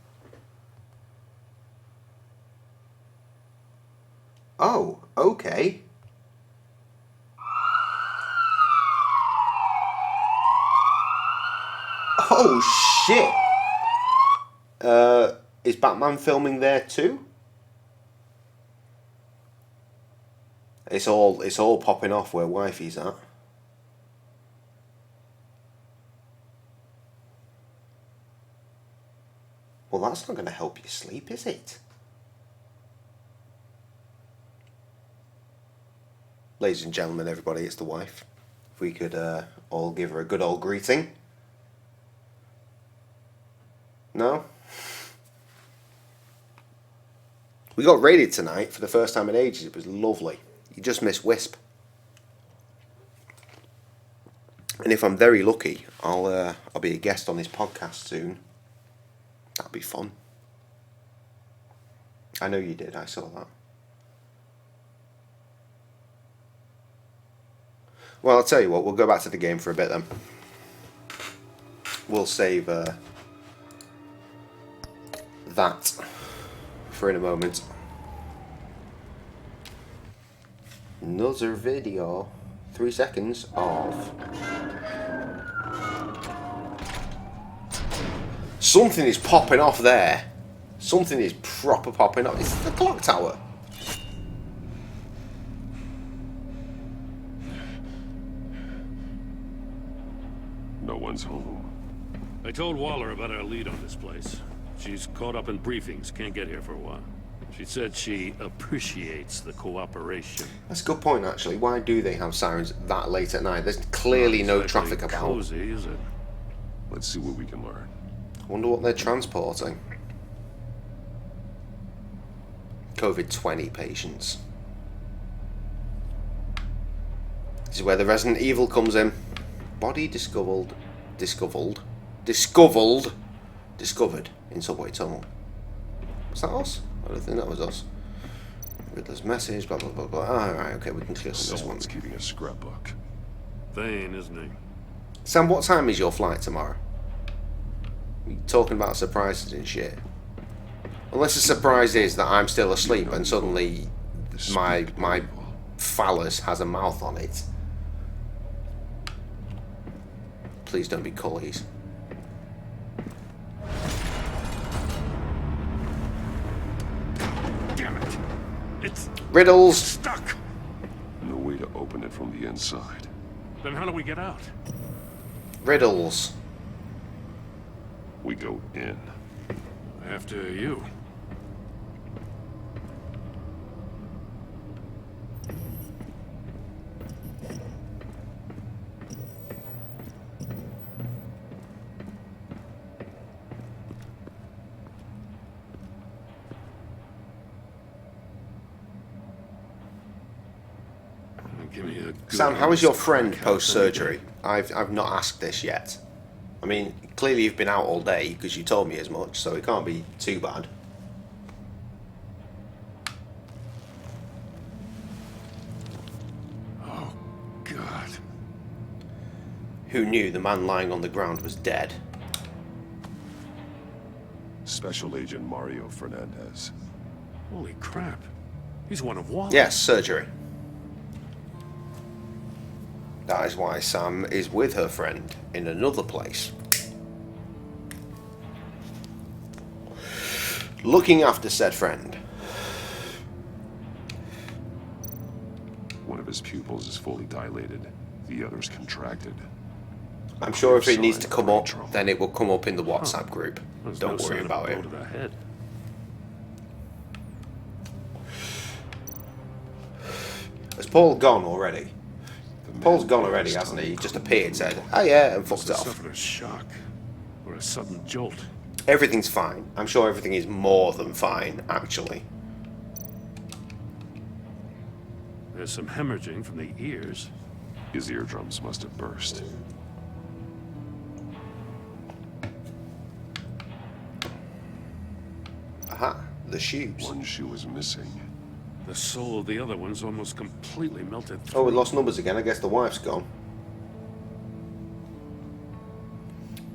Speaker 4: Oh, okay. Oh shit! Is Batman filming there too? It's all popping off where wifey's at. Well, that's not going to help you sleep, is it? Ladies and gentlemen, everybody, it's the wife. If we could all give her a good old greeting. No? We got raided tonight for the first time in ages. It was lovely. You just missed Wisp. And if I'm very lucky, I'll be a guest on his podcast soon. That'd be fun. I know you did, I saw that. Well, I'll tell you what, we'll go back to the game for a bit then. We'll save that for in a moment. Another video. 3 seconds of... Something is popping off there. Something is proper popping off. It's the clock tower.
Speaker 12: No one's home.
Speaker 13: I told Waller about our lead on this place. She's caught up in briefings, can't get here for a while. She said she appreciates the cooperation.
Speaker 4: That's a good point, actually. Why do they have sirens that late at night? There's clearly no traffic about.
Speaker 13: Cozy, is it?
Speaker 12: Let's see what we can learn.
Speaker 4: Wonder what they're transporting. COVID-20 patients. This is where the Resident Evil comes in. Body discovered in subway tunnel. Was that us? I don't think that was us. Riddler's message, blah blah blah blah. Alright, okay, we can clear this one.
Speaker 12: Someone's keeping a scrapbook.
Speaker 13: Thane, isn't he?
Speaker 4: Sam, what time is your flight tomorrow? You talking about surprises and shit. Unless the surprise is that I'm still asleep and suddenly my phallus has a mouth on it. Please don't be Cullies.
Speaker 13: Damn it! It's
Speaker 4: Riddles.
Speaker 13: Stuck.
Speaker 12: No way to open it from the inside.
Speaker 13: Then how do we get out?
Speaker 4: Riddles.
Speaker 12: We go in.
Speaker 13: After you. Give me a good
Speaker 4: Sam, how is your
Speaker 13: honest
Speaker 4: friend
Speaker 13: crack house
Speaker 4: post-surgery? I've not asked this yet. I mean, clearly you've been out all day because you told me as much, so it can't be too bad.
Speaker 13: Oh, God.
Speaker 4: Who knew the man lying on the ground was dead?
Speaker 12: Special Agent Mario Fernandez.
Speaker 13: Holy crap. He's one of Wallace.
Speaker 4: Yes, surgery. That is why Sam is with her friend in another place. Looking after said friend.
Speaker 12: One of his pupils is fully dilated. The other's contracted.
Speaker 4: I'm sure if it needs to come up, then it will come up in the WhatsApp group. Don't worry about it. Has Paul gone already? Paul's gone already, hasn't he? He just appeared, said, "Oh yeah," and fucked off.
Speaker 13: Suffered a shock or a sudden jolt.
Speaker 4: Everything's fine. I'm sure everything is more than fine, actually.
Speaker 13: There's some hemorrhaging from the ears.
Speaker 12: His eardrums must have burst.
Speaker 4: Aha, the shoes.
Speaker 12: One shoe is missing.
Speaker 13: The sole of the other one's almost completely melted through.
Speaker 4: Oh, we lost numbers again. I guess the wife's gone.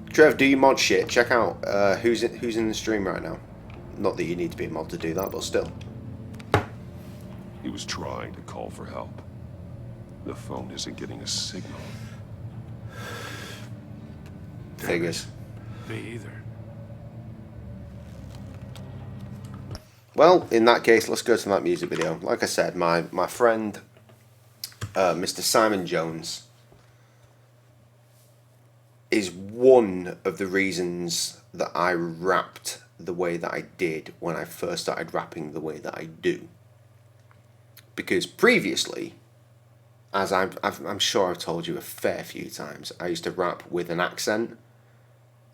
Speaker 4: Trev, do you mod shit? Check out who's in the stream right now. Not that you need to be a mod to do that, but still.
Speaker 12: He was trying to call for help. The phone isn't getting a signal.
Speaker 4: Figures.
Speaker 13: Me either.
Speaker 4: Well, in that case, let's go to that music video. Like I said, my friend, Mr. Simon Jones, is one of the reasons that I rapped the way that I did when I first started rapping the way that I do. Because previously, as I'm sure I've told you a fair few times, I used to rap with an accent,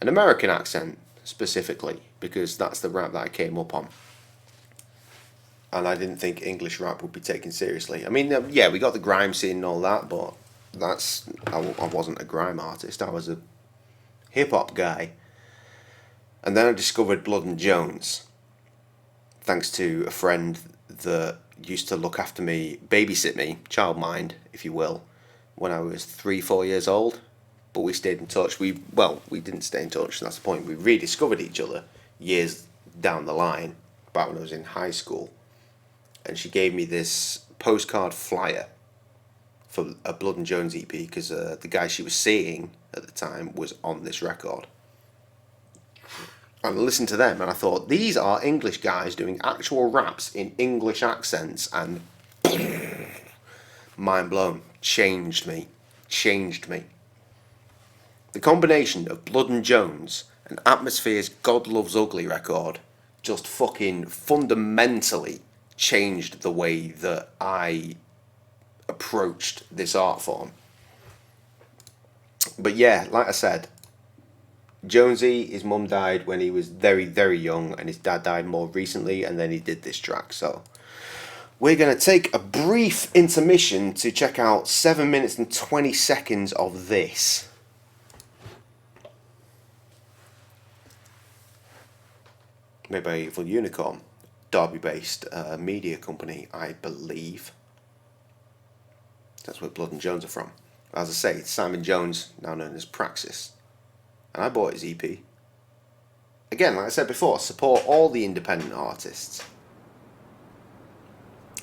Speaker 4: an American accent specifically, because that's the rap that I came up on. And I didn't think English rap would be taken seriously. I mean, yeah, we got the grime scene and all that, but I wasn't a grime artist. I was a hip-hop guy. And then I discovered Blood and Jones, thanks to a friend that used to look after me, babysit me, childmind, if you will, when I was 3-4 years old. But we stayed in touch. We didn't stay in touch, that's the point. We rediscovered each other years down the line, about when I was in high school. And she gave me this postcard flyer for a Blood and Jones EP because the guy she was seeing at the time was on this record. And I listened to them and I thought, these are English guys doing actual raps in English accents, and mind blown. Changed me. The combination of Blood and Jones and Atmosphere's God Loves Ugly record just fucking fundamentally changed the way that I approached this art form. But yeah, like I said, Jonesy, his mum died when he was very, very young, and his dad died more recently, and then he did this track. So we're going to take a brief intermission to check out 7 minutes and 20 seconds of this. Made by Evil Unicorn. Derby-based media company, I believe. That's where Blood and Jones are from. As I say, it's Simon Jones, now known as Praxis. And I bought his EP. Again, like I said before, support all the independent artists.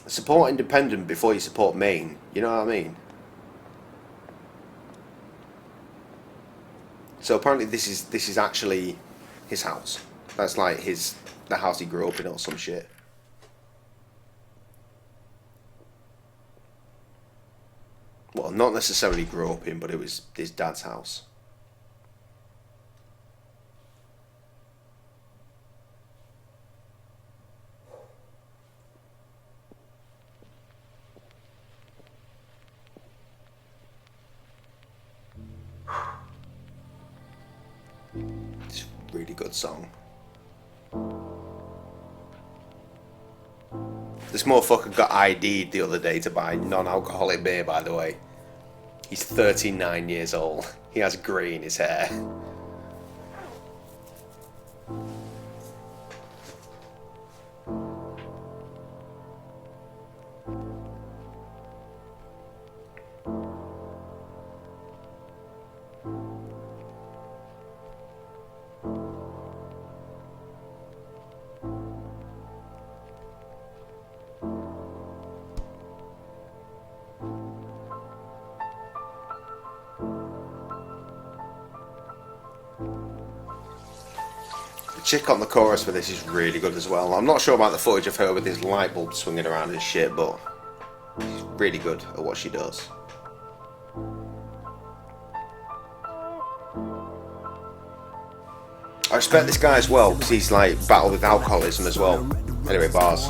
Speaker 4: Support independent before you support main. You know what I mean? So apparently this is actually his house. That's like the house he grew up in or some shit. Well, not necessarily grew up in, but it was his dad's house. It's a really good song. This motherfucker got ID'd the other day to buy non-alcoholic beer, by the way. He's 39 years old. He has grey in his hair. Chick on the chorus for this is really good as well. I'm not sure about the footage of her with his light bulb swinging around and shit, but she's really good at what she does. I respect this guy as well because he's like battled with alcoholism as well. Anyway, bars.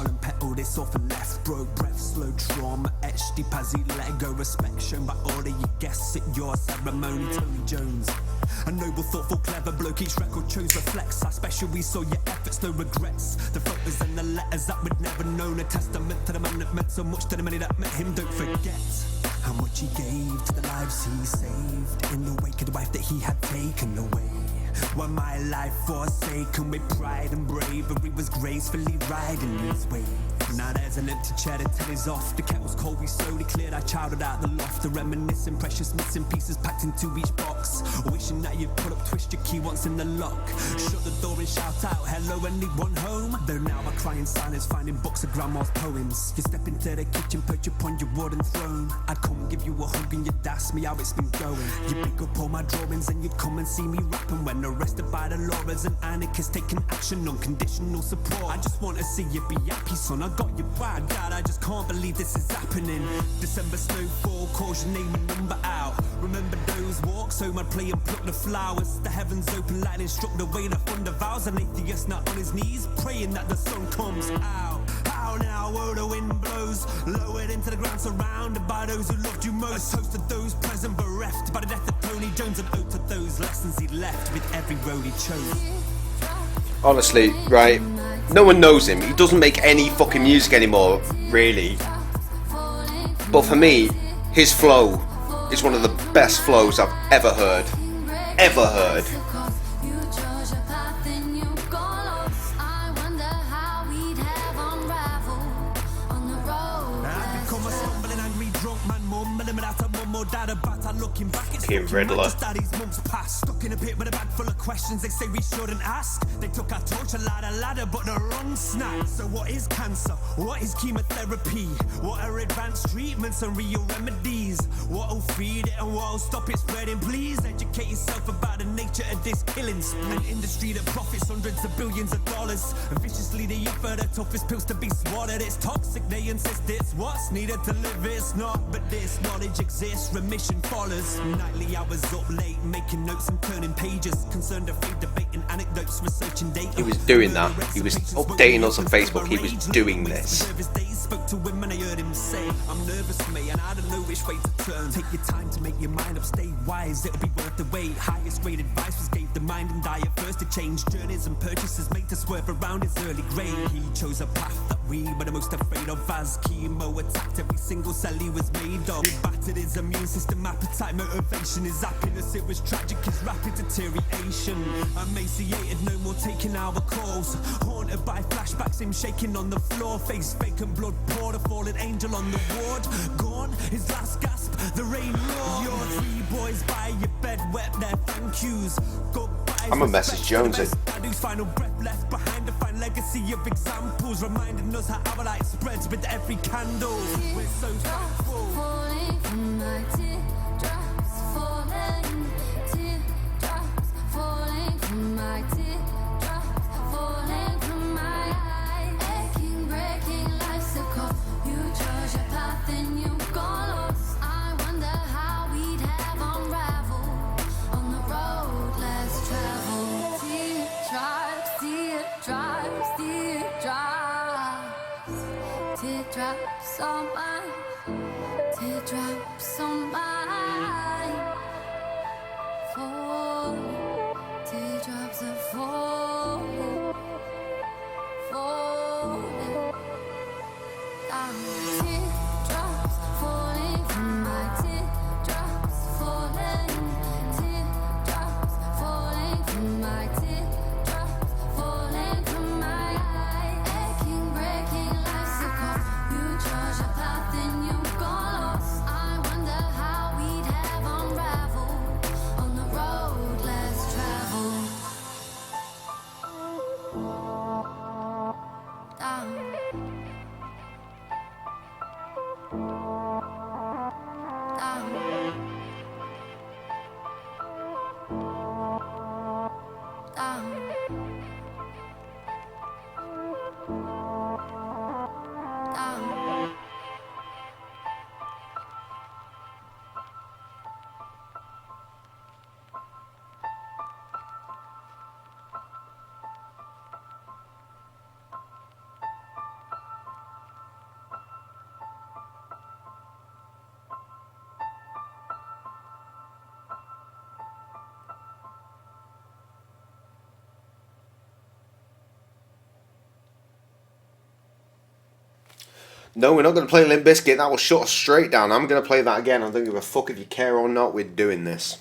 Speaker 3: A noble, thoughtful, clever bloke, each record chose reflects how special we saw your efforts, no regrets. The photos and the letters that we'd never known, a testament to the man that meant so much to the many that met him. Don't forget how much he gave to the lives he saved in the wake of the wife that he had taken away. While my life forsaken with pride and bravery was gracefully riding his way. Now there's an empty chair, the telly's off. The kettle's cold, we slowly cleared our childhood out the loft. The reminiscing precious missing pieces packed into each box. Wishing that you'd pull up, twist your key once in the lock. Shut the door and shout out, hello, anyone home? Though now I cry in silence, finding books of grandma's poems. You step into the kitchen, perch upon your wooden throne. I'd come give you a hug and you'd ask me how it's been going. You pick up all my drawings and you'd come and see me rapping when arrested by the law as an anarchist taking action, unconditional support. I just want to see you be happy, son. I got you proud, God. I just can't believe this is happening. December snowfall calls your name and number out. Remember those walks home? I'd play and pluck the flowers. The heavens open, lightning struck the way the thunder vows. An atheist not on his knees, praying that the sun comes out. How now, oh, the wind blows, lowered into the ground, surrounded by those who loved you most. A toast to those present, bereft by the death of Tony Jones, and ode to those lessons he left with every road he chose.
Speaker 4: Honestly, right, no one knows him. He doesn't make any fucking music anymore, really. But for me, his flow is one of the best flows I've ever heard. Ever heard. Fucking Riddler.
Speaker 3: Stuck in a pit with a bag full of questions they say we shouldn't ask. They took our torch, a ladder, but the wrong snack. So what is cancer? What is chemotherapy? What are advanced treatments and real remedies? What'll feed it and what'll stop it spreading? Please educate yourself about the nature of this killing. An industry that profits hundreds of billions of dollars. Viciously they offer the toughest pills to be swallowed. It's toxic, they insist it's what's needed to live. It's not, but this knowledge exists, remission follows. Nightly hours up late, making notes and turning pages. Concerned of fate, debating anecdotes, researching data.
Speaker 4: He was doing that. He was updating us on Facebook. He was doing this.
Speaker 3: Spoke to him and I heard him say, I'm nervous, mate, and I don't know which way to turn. Take your time to make your mind up, stay wise, it'll be worth the wait. Highest grade advice was gave the mind and diet first to change. Journeys and purchases made to swerve around his early grave. He chose a path that we were the most afraid of, as chemo attacked every single cell he was made of. It battered his immune system, appetite, motivation, his happiness. It was tragic, his rapid deterioration. Emaciated, no more taking our calls. Haunted by flashbacks, him shaking on the floor. Face vacant, blood poured, a fallen angel on the ward. Gone, his last gasp, the rain roared. Your three boys by your bed wept their thank yous. Goodbyes,
Speaker 4: I'm a message Jonesy.
Speaker 3: whose final breath left behind a fine legacy of examples, reminding us how our light spreads with every candle. We're so thankful.
Speaker 22: Falling from my teardrops, falling, teardrops, falling from my teardrops, falling from my eyes. Aching, breaking, life's a call. You chose your path and you got lost. I wonder how we'd have unraveled on the road less traveled. Teardrops, teardrops, teardrops, teardrops on my, teardrops on my, fall, teardrops are falling, falling.
Speaker 4: No, we're not going to play Limp Bizkit. That will shut us straight down. I'm going to play that again. I don't give a fuck if you care or not. We're doing this.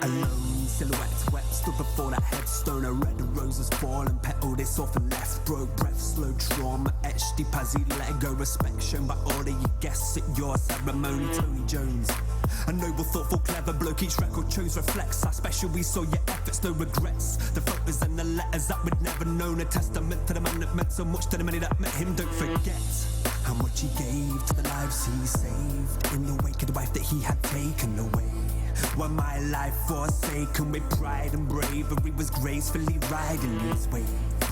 Speaker 3: Alone, silhouettes wet, stood before that headstone. I read the roses fall and petaled this off and left. Broke breath, slow trauma, etched deep as he let go. Respect shown by order, you guess at your ceremony. Tony Jones, a noble, thoughtful, clever bloke. Each record chose reflects how special we saw your efforts, no regrets. The photos and the letters that we'd never known, a testament to the man that meant so much to the many that met him. Don't forget how much he gave to the lives he saved in the wake of the wife that he had taken away. When my life forsaken with pride and bravery was gracefully riding his way.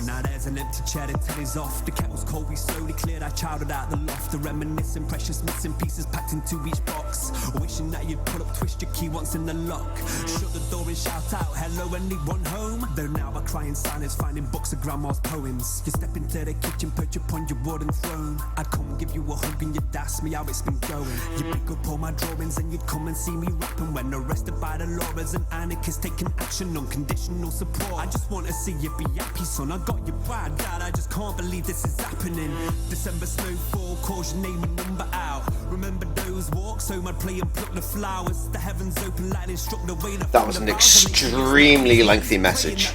Speaker 3: Now there's an empty chair, the telly's off. The kettle's cold, we slowly cleared our childhood out the loft. The reminiscing precious missing pieces packed into each box. Wishing that you'd pull up, twist your key once in the lock. Shut the door and shout out, hello, anyone home? Though now I cry in silence, finding books of grandma's poems. You step into the kitchen, perch upon your wooden throne. I'd come and give you a hug and you'd ask me how it's been going. You pick up all my drawings and you'd come and see me rapping when arrested by the law as an anarchist, taking action, unconditional support. I just want to see you be happy, son. I got your pride, Dad. I just can't believe this is happening. December snowfall calls your name and number out. Remember those walks home? I'd play and pluck the flowers. The heavens open, lightning struck the way.
Speaker 4: That was an extremely lengthy message.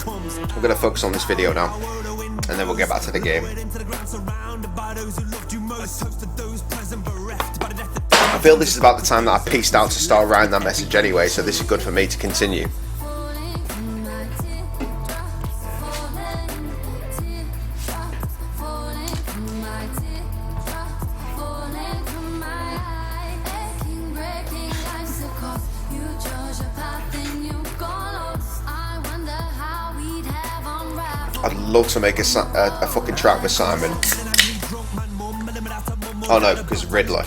Speaker 4: I'm gonna focus on this video now, and then we'll get back to the game. I feel this is about the time that I pieced out to start writing that message anyway, so this is good for me to continue. I'd love to make a fucking track with Simon. Oh no, because Riddler.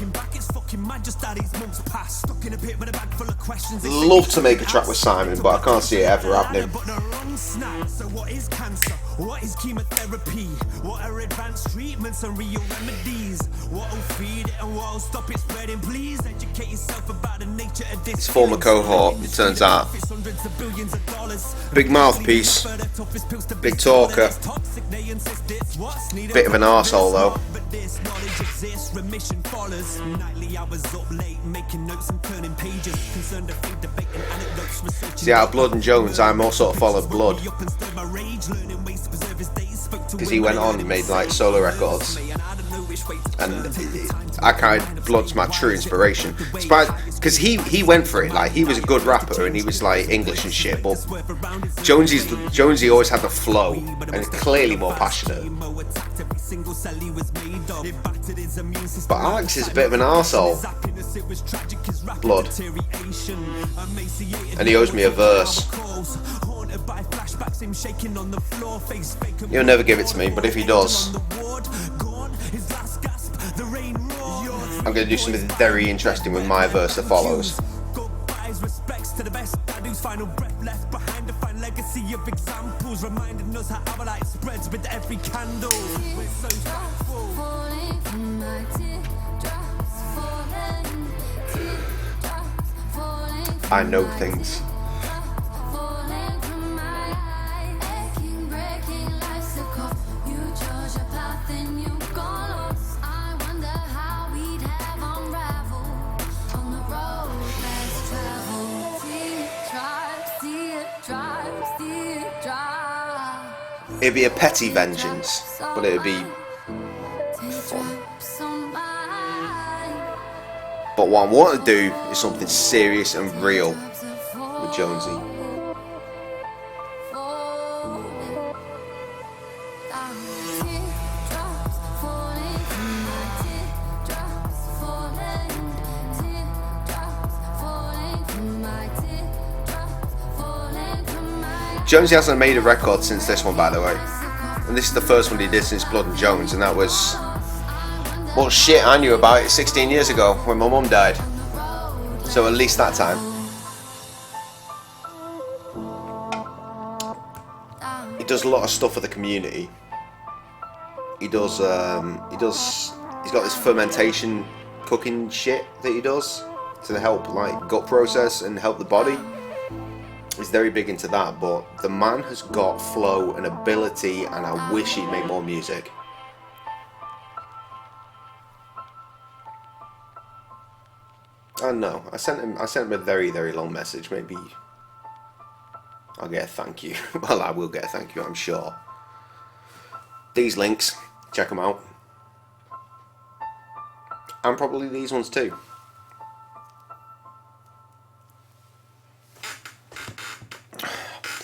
Speaker 4: Love to make a track with Simon, but I can't see it ever happening.
Speaker 3: So what is cancer? What is chemotherapy? What are advanced treatments and real remedies? What will feed it and what will stop it spreading? Please educate yourself about the nature of this.
Speaker 4: His former cohort, it turns out. Big mouthpiece, big talker, bit of an arsehole though. See, out of Blood and Jones, I more sort of followed Blood, because he went on and made like solo records, and I kind of, Blood's my true inspiration. Because he went for it, like he was a good rapper and he was like English and shit, but Jonesy always had the flow and clearly more passionate.
Speaker 3: single cell he was made of. It battered his immune system.
Speaker 4: But Alex is a bit of an arsehole. Blood. And he owes me a verse. He'll never give it to me, but if he does, I'm going to do something very interesting with my verse that follows. To the best daddy's final breath left behind, a fine legacy of examples reminding us how our light spreads with every candle. We're so thankful. Falling from my teardrops, falling, teardrops, falling from I know things. Falling from my eye, aching, breaking life's a cost. You chose your path and you gone lost. I wonder how we'd have unraveled on the road less traveled. It'd be a petty vengeance, but it'd be fun. But what I want to do is something serious and real with Jonesy. Jonesy hasn't made a record since this one, by the way. And this is the first one he did since Blood and Jones, and that was... well, shit, I knew about it 16 years ago when my mum died. So at least that time. He does a lot of stuff for the community. He's got this fermentation cooking shit that he does to help like gut process and help the body. He's very big into that, but the man has got flow and ability, and I wish he'd make more music. I know. I sent him a very, very long message. Maybe I'll get a thank you. Well, I will get a thank you, I'm sure. These links, check them out. And probably these ones too.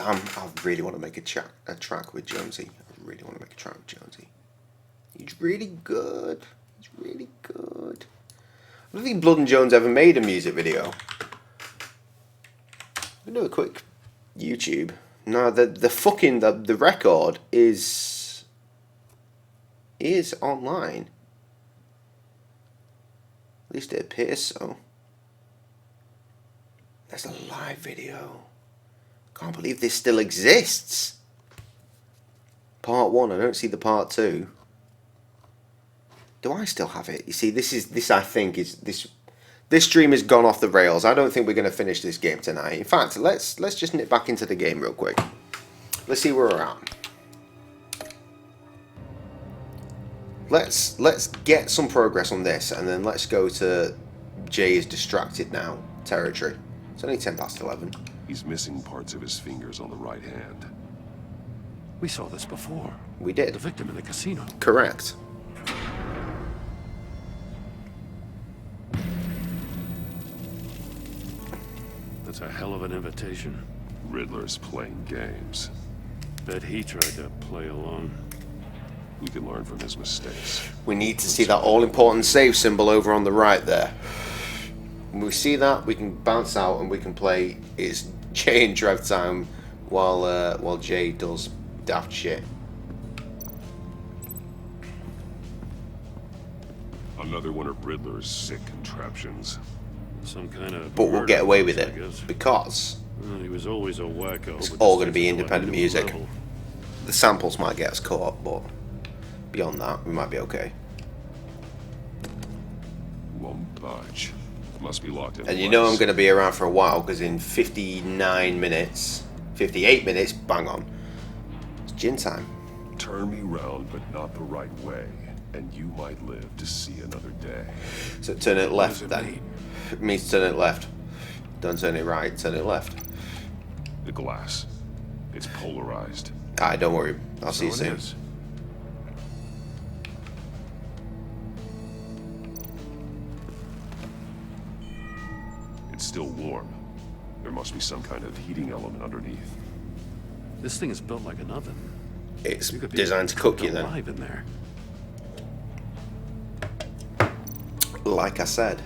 Speaker 4: I really want to make a track with Jonesy. I really want to make a track with Jonesy. He's really good. He's really good. I don't think Blood and Jones ever made a music video. I'll do a quick YouTube. No, the record is online. At least it appears so. There's a live video. Can't believe this still exists. Part 1, I don't see the part 2. Do I still have it? You see, this I think is this stream has gone off the rails. I don't think we're going to finish this game tonight. In fact, let's just nip back into the game real quick. Let's see where we're at. Let's get some progress on this, and then let's go to Jay is distracted now territory. It's only 10 past 11.
Speaker 12: He's missing parts of his fingers on the right hand.
Speaker 7: We saw this before.
Speaker 4: We did.
Speaker 7: The victim in the casino.
Speaker 4: Correct.
Speaker 13: That's a hell of an invitation.
Speaker 12: Riddler's playing games.
Speaker 13: Bet he tried to play along.
Speaker 12: We can learn from his mistakes.
Speaker 4: We need to see that all-important save symbol over on the right there. When we see that, we can bounce out and we can play It's Jay in Drev time while Jay does daft shit.
Speaker 12: Another one of Riddler's sick contraptions.
Speaker 13: Some kind of.
Speaker 4: But we'll get away with it because
Speaker 13: he was always a wacko.
Speaker 4: It's all going to be independent music. Level. The samples might get us caught, but beyond that, we might be okay.
Speaker 12: Won't budge. Must be locked in.
Speaker 4: And you know I'm going to be around for a while because in 58 minutes, bang on, it's gin time.
Speaker 12: Turn me round, but not the right way, and you might live to see another day.
Speaker 4: So turn it left then. It means turn it left. Don't turn it right, turn it left.
Speaker 12: The glass. It's polarized.
Speaker 4: Alright, don't worry. I'll see you soon.
Speaker 12: It's still warm. There must be some kind of heating element underneath.
Speaker 13: This thing is built like an oven.
Speaker 4: It's designed to cook you then.
Speaker 13: Alive in there.
Speaker 4: Like I said.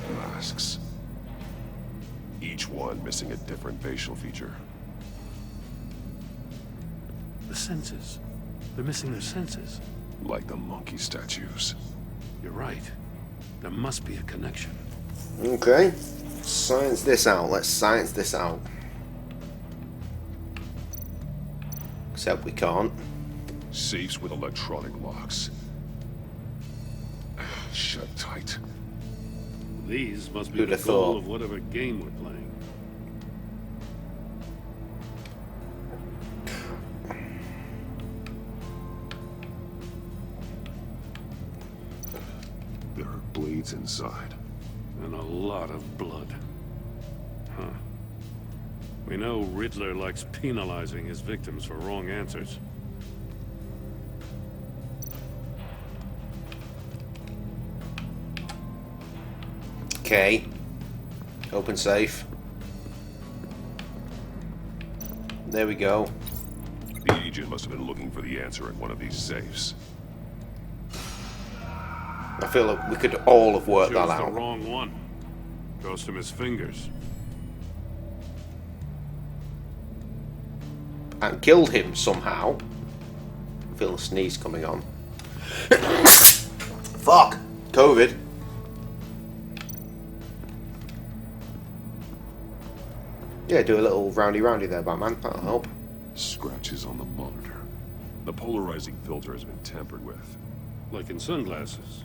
Speaker 12: Masks. Each one missing a different facial feature.
Speaker 13: The senses. They're missing their senses.
Speaker 12: Like the monkey statues.
Speaker 13: You're right. There must be a connection.
Speaker 4: Okay. Science this out. Let's science this out. Except we can't.
Speaker 12: Safes with electronic locks. Shut tight.
Speaker 13: These must be
Speaker 4: Who'd
Speaker 13: the
Speaker 4: have
Speaker 13: goal
Speaker 4: thought?
Speaker 13: of whatever game we're playing.
Speaker 12: There are blades inside.
Speaker 13: And a lot of blood. Huh. We know Riddler likes penalizing his victims for wrong answers.
Speaker 4: Okay. Open safe. There we go.
Speaker 12: The agent must have been looking for the answer in one of these safes.
Speaker 4: I feel like we could all have worked that
Speaker 13: Chose
Speaker 4: out.
Speaker 13: the wrong one. Cost him his fingers.
Speaker 4: And killed him somehow. I feel a sneeze coming on. Fuck! COVID. Yeah, do a little roundy there, Batman. That'll help.
Speaker 12: Scratches on the monitor. The polarizing filter has been tampered with.
Speaker 13: Like in sunglasses.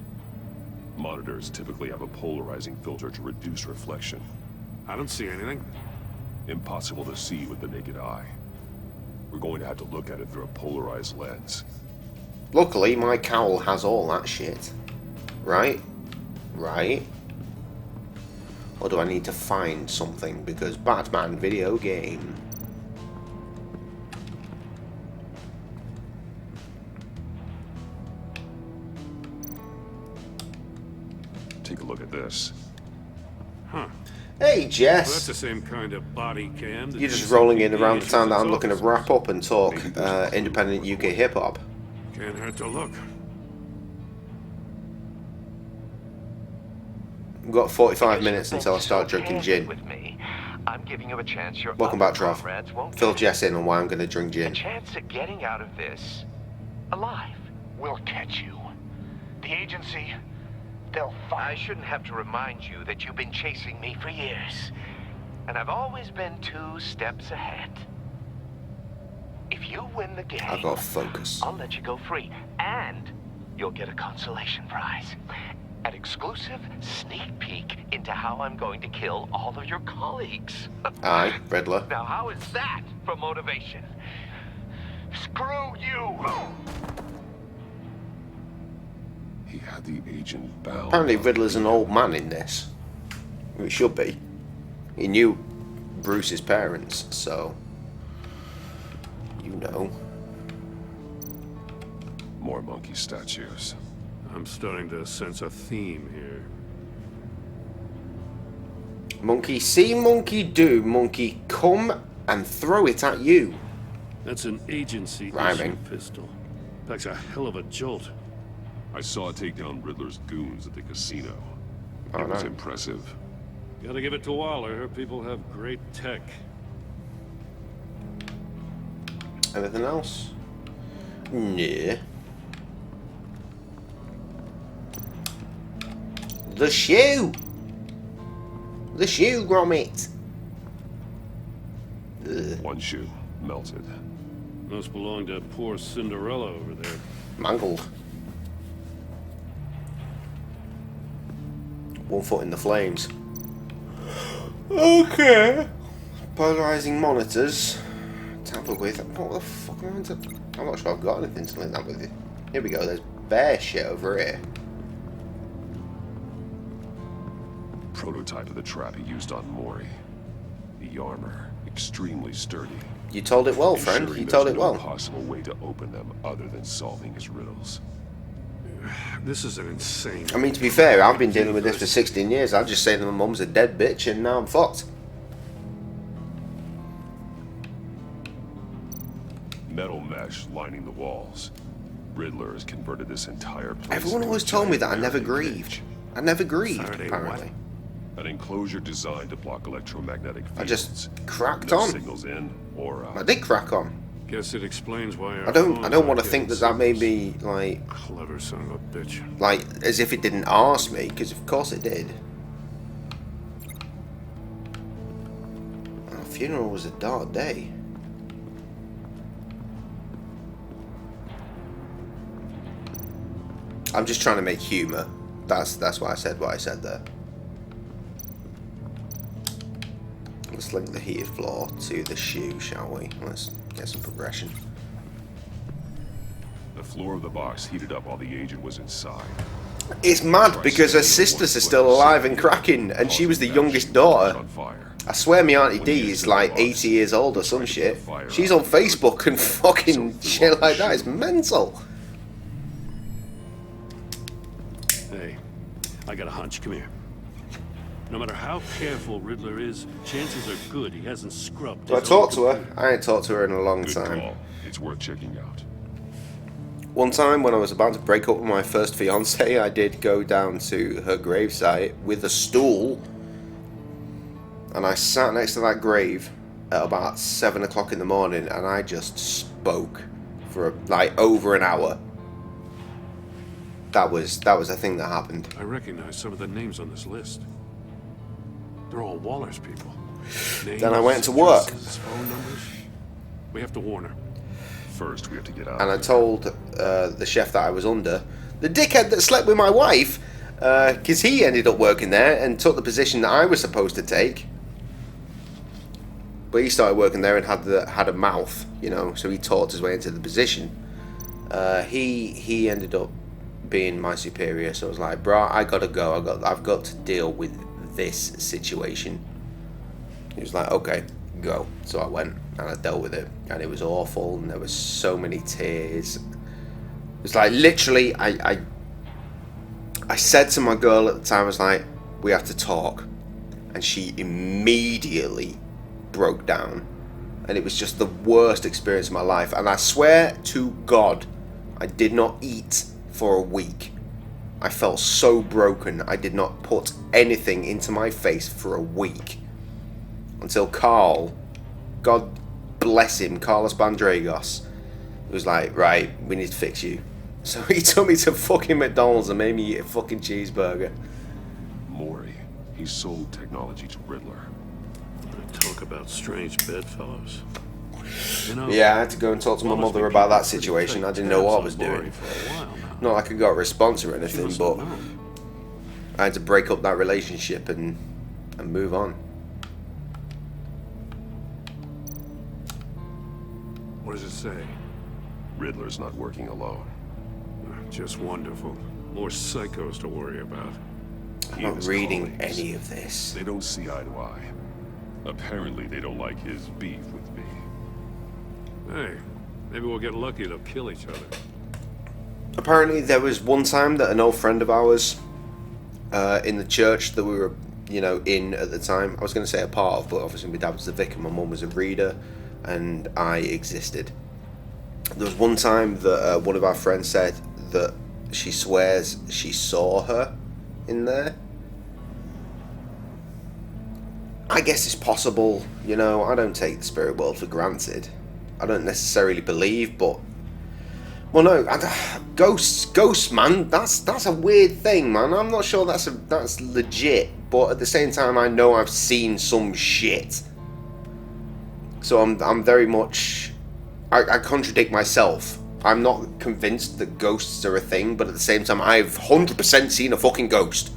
Speaker 12: Monitors typically have a polarizing filter to reduce reflection.
Speaker 13: I don't see anything.
Speaker 12: Impossible to see with the naked eye. We're going to have to look at it through a polarized lens.
Speaker 4: Luckily, my cowl has all that shit. Right? Right? Or do I need to find something? Because Batman video game.
Speaker 12: Take a look at this.
Speaker 13: Huh.
Speaker 4: Hey,
Speaker 13: Well, that's
Speaker 4: Jess.
Speaker 13: the same kind of body cam.
Speaker 4: You're just rolling in around the time that I'm looking to wrap up and talk independent UK hip hop.
Speaker 13: Can't hurt to look.
Speaker 4: We've got 45 minutes until I start drinking gin.
Speaker 8: With me, I'm giving you a chance your
Speaker 4: Welcome back, Trav.
Speaker 8: comrades won't
Speaker 4: Fill
Speaker 8: get.
Speaker 4: Jess in on why I'm going to drink
Speaker 8: A
Speaker 4: gin.
Speaker 8: chance at getting out of this alive.
Speaker 6: We'll catch you. The agency, they'll
Speaker 8: I shouldn't have to remind you that you've been chasing me for years. And I've always been 2 steps ahead. If you win the game,
Speaker 4: I've got to focus.
Speaker 8: I'll let you go free. And you'll get a consolation prize. An exclusive sneak peek into how I'm going to kill all of your colleagues.
Speaker 4: Aye, Riddler.
Speaker 8: Now, how is that for motivation? Screw you!
Speaker 12: He had the agent bound.
Speaker 4: Apparently Riddler's an old man in this. It should be. He knew Bruce's parents, so... You know.
Speaker 12: More monkey statues.
Speaker 13: I'm starting to sense a theme here.
Speaker 4: Monkey see, monkey do, monkey come and throw it at you.
Speaker 13: That's an agency
Speaker 4: Rhyming.
Speaker 13: issue pistol. Packs a hell of a jolt.
Speaker 12: I saw it take down Riddler's goons at the casino. It was impressive.
Speaker 13: Gotta give it to Waller. Her people have great tech.
Speaker 4: Anything else? Nah. The shoe! The shoe, Gromit! Ugh.
Speaker 12: One shoe melted.
Speaker 13: Must belong to poor Cinderella over there.
Speaker 4: Mangled. 1 foot in the flames. Okay. Polarizing monitors. Tamper with. What the fuck am I meant to... I'm not sure I've got anything to link that with it. Here we go. There's bear shit over here.
Speaker 12: Prototype of the trap he used on Mori. The armor, extremely sturdy.
Speaker 4: You told it well, friend.
Speaker 12: Ensuring
Speaker 4: You told
Speaker 12: there's
Speaker 4: it
Speaker 12: no
Speaker 4: well.
Speaker 12: possible way to open them other than solving his riddles.
Speaker 13: This is an insane...
Speaker 4: I mean, to be fair, I've been dealing with this for 16 years. I'd just say that my mum's a dead bitch and now I'm fucked.
Speaker 12: flesh lining the walls. Riddler has converted this entire place.
Speaker 4: Everyone
Speaker 12: into
Speaker 4: always
Speaker 12: a
Speaker 4: told me
Speaker 12: giant
Speaker 4: that I never
Speaker 12: Faraday
Speaker 4: grieved.
Speaker 12: cage.
Speaker 4: I never grieved,
Speaker 13: Faraday
Speaker 4: apparently.
Speaker 12: An enclosure designed to block electromagnetic fields.
Speaker 4: I just cracked
Speaker 12: No
Speaker 4: on.
Speaker 12: signals in or out.
Speaker 4: I did crack on.
Speaker 13: Guess it explains why our
Speaker 4: I don't
Speaker 13: phones
Speaker 4: want
Speaker 13: aren't
Speaker 4: to think
Speaker 13: getting
Speaker 4: that made
Speaker 13: signals.
Speaker 4: me like
Speaker 13: Clever son of a bitch.
Speaker 4: like as if it didn't arse me, because of course it did. Our funeral was a dark day. I'm just trying to make humour. That's why I said what I said there. Let's link the heated floor to the shoe, shall we? Let's get some progression.
Speaker 12: The floor of the box heated up while the agent was inside.
Speaker 4: It's mad because her sisters are still alive and cracking, and she was the youngest daughter. I swear my Auntie D is like 80 years old or some shit. She's on Facebook and fucking shit like that. It's mental.
Speaker 13: Hey, I got a hunch. Come here. No matter how careful Riddler is, chances are good he hasn't scrubbed.
Speaker 4: Do I talk to her? I ain't talked to her in a long
Speaker 12: Good
Speaker 4: time.
Speaker 12: call. It's worth checking out.
Speaker 4: One time when I was about to break up with my first fiance, I did go down to her gravesite with a stool, and I sat next to that grave at about 7 o'clock in the morning, and I just spoke for like over an hour. That was a thing that happened.
Speaker 13: I recognize some of the names on this list. They're all Waller's people. Names,
Speaker 4: Then I went to work.
Speaker 13: addresses, phone numbers. We have to warn her.
Speaker 12: First, we have to get out.
Speaker 4: And I told the chef that I was under, the dickhead that slept with my wife, because he ended up working there and took the position that I was supposed to take. But he started working there and had a mouth, you know, so he talked his way into the position. He ended up being my superior, so I was like, bro, I gotta go. I've got to deal with this situation. He was like, okay, go. So I went and I dealt with it, and it was awful, and there was so many tears. It was like literally, I said to my girl at the time, I was like, we have to talk, and she immediately broke down, and it was just the worst experience of my life. And I swear to God, I did not eat for a week. I felt so broken. I did not put anything into my face for a week until Carl, God bless him, Carlos Bandragos, was like, right, we need to fix you. So he took me to fucking McDonald's and made me eat a fucking cheeseburger.
Speaker 12: Maury, he sold technology to Riddler.
Speaker 13: Talk about strange bedfellows. You know,
Speaker 4: Yeah, I had to go and talk to my mother about that situation. I didn't know what I was doing. Not like I got a response or anything, but I had to break up that relationship and move on.
Speaker 13: What does it say?
Speaker 12: Riddler's not working alone.
Speaker 13: Just wonderful. More psychos to worry about.
Speaker 4: I'm not reading any of this.
Speaker 12: They don't see eye to eye. Apparently, they don't like his beef with me.
Speaker 13: Hey, maybe we'll get lucky. They'll kill each other.
Speaker 4: Apparently, there was one time that an old friend of ours in the church that we were, you know, in at the time, I was going to say a part of, but obviously my dad was the vicar, my mum was a reader, and I existed. There was one time that one of our friends said that she swears she saw her in there. I guess it's possible, you know, I don't take the spirit world for granted. I don't necessarily believe, but... Well, no, ghosts, man, that's a weird thing, man. I'm not sure that's legit, but at the same time, I know I've seen some shit. So I'm very much... I contradict myself. I'm not convinced that ghosts are a thing, but at the same time, I've 100% seen a fucking ghost.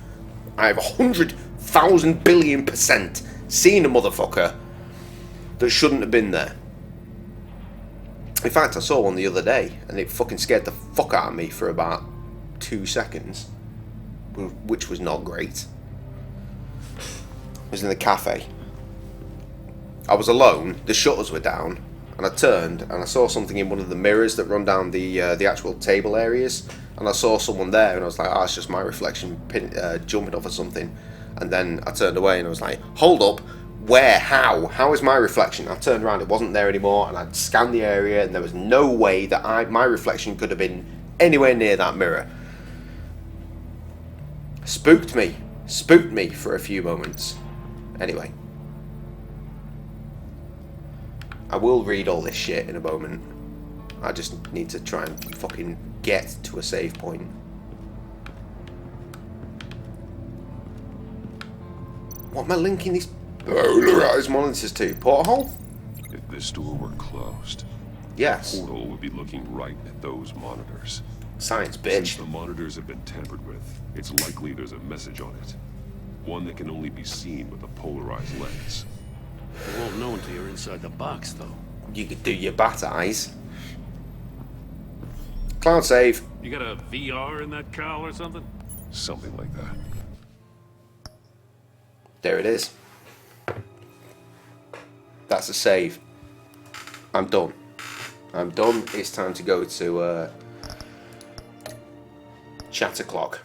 Speaker 4: I've 100,000 billion% seen a motherfucker that shouldn't have been there. In fact, I saw one the other day, and it fucking scared the fuck out of me for about 2 seconds, which was not great. It was in the cafe. I was alone, the shutters were down, and I turned, and I saw something in one of the mirrors that run down the actual table areas, and I saw someone there, and I was like, it's just my reflection jumping off of something. And then I turned away, and I was like, hold up, Where? How? How is my reflection? I turned around, it wasn't there anymore, and I'd scanned the area, and there was no way that my reflection could have been anywhere near that mirror. Spooked me. Spooked me for a few moments. Anyway. I will read all this shit in a moment. I just need to try and fucking get to a save point. What am I linking these polarized monitors to? Porthole?
Speaker 12: If this door were closed,
Speaker 4: yes,
Speaker 12: the portal would be looking right at those monitors.
Speaker 4: Science, bitch.
Speaker 12: Since the monitors have been tampered with, it's likely there's a message on it. One that can only be seen with a polarized lens.
Speaker 13: You won't know until you're inside the box, though.
Speaker 4: You could do your bat eyes. Cloud save.
Speaker 13: You got a VR in that cowl or something?
Speaker 12: Something like that.
Speaker 4: There it is. That's a save. I'm done. I'm done. It's time to go to chat o'clock.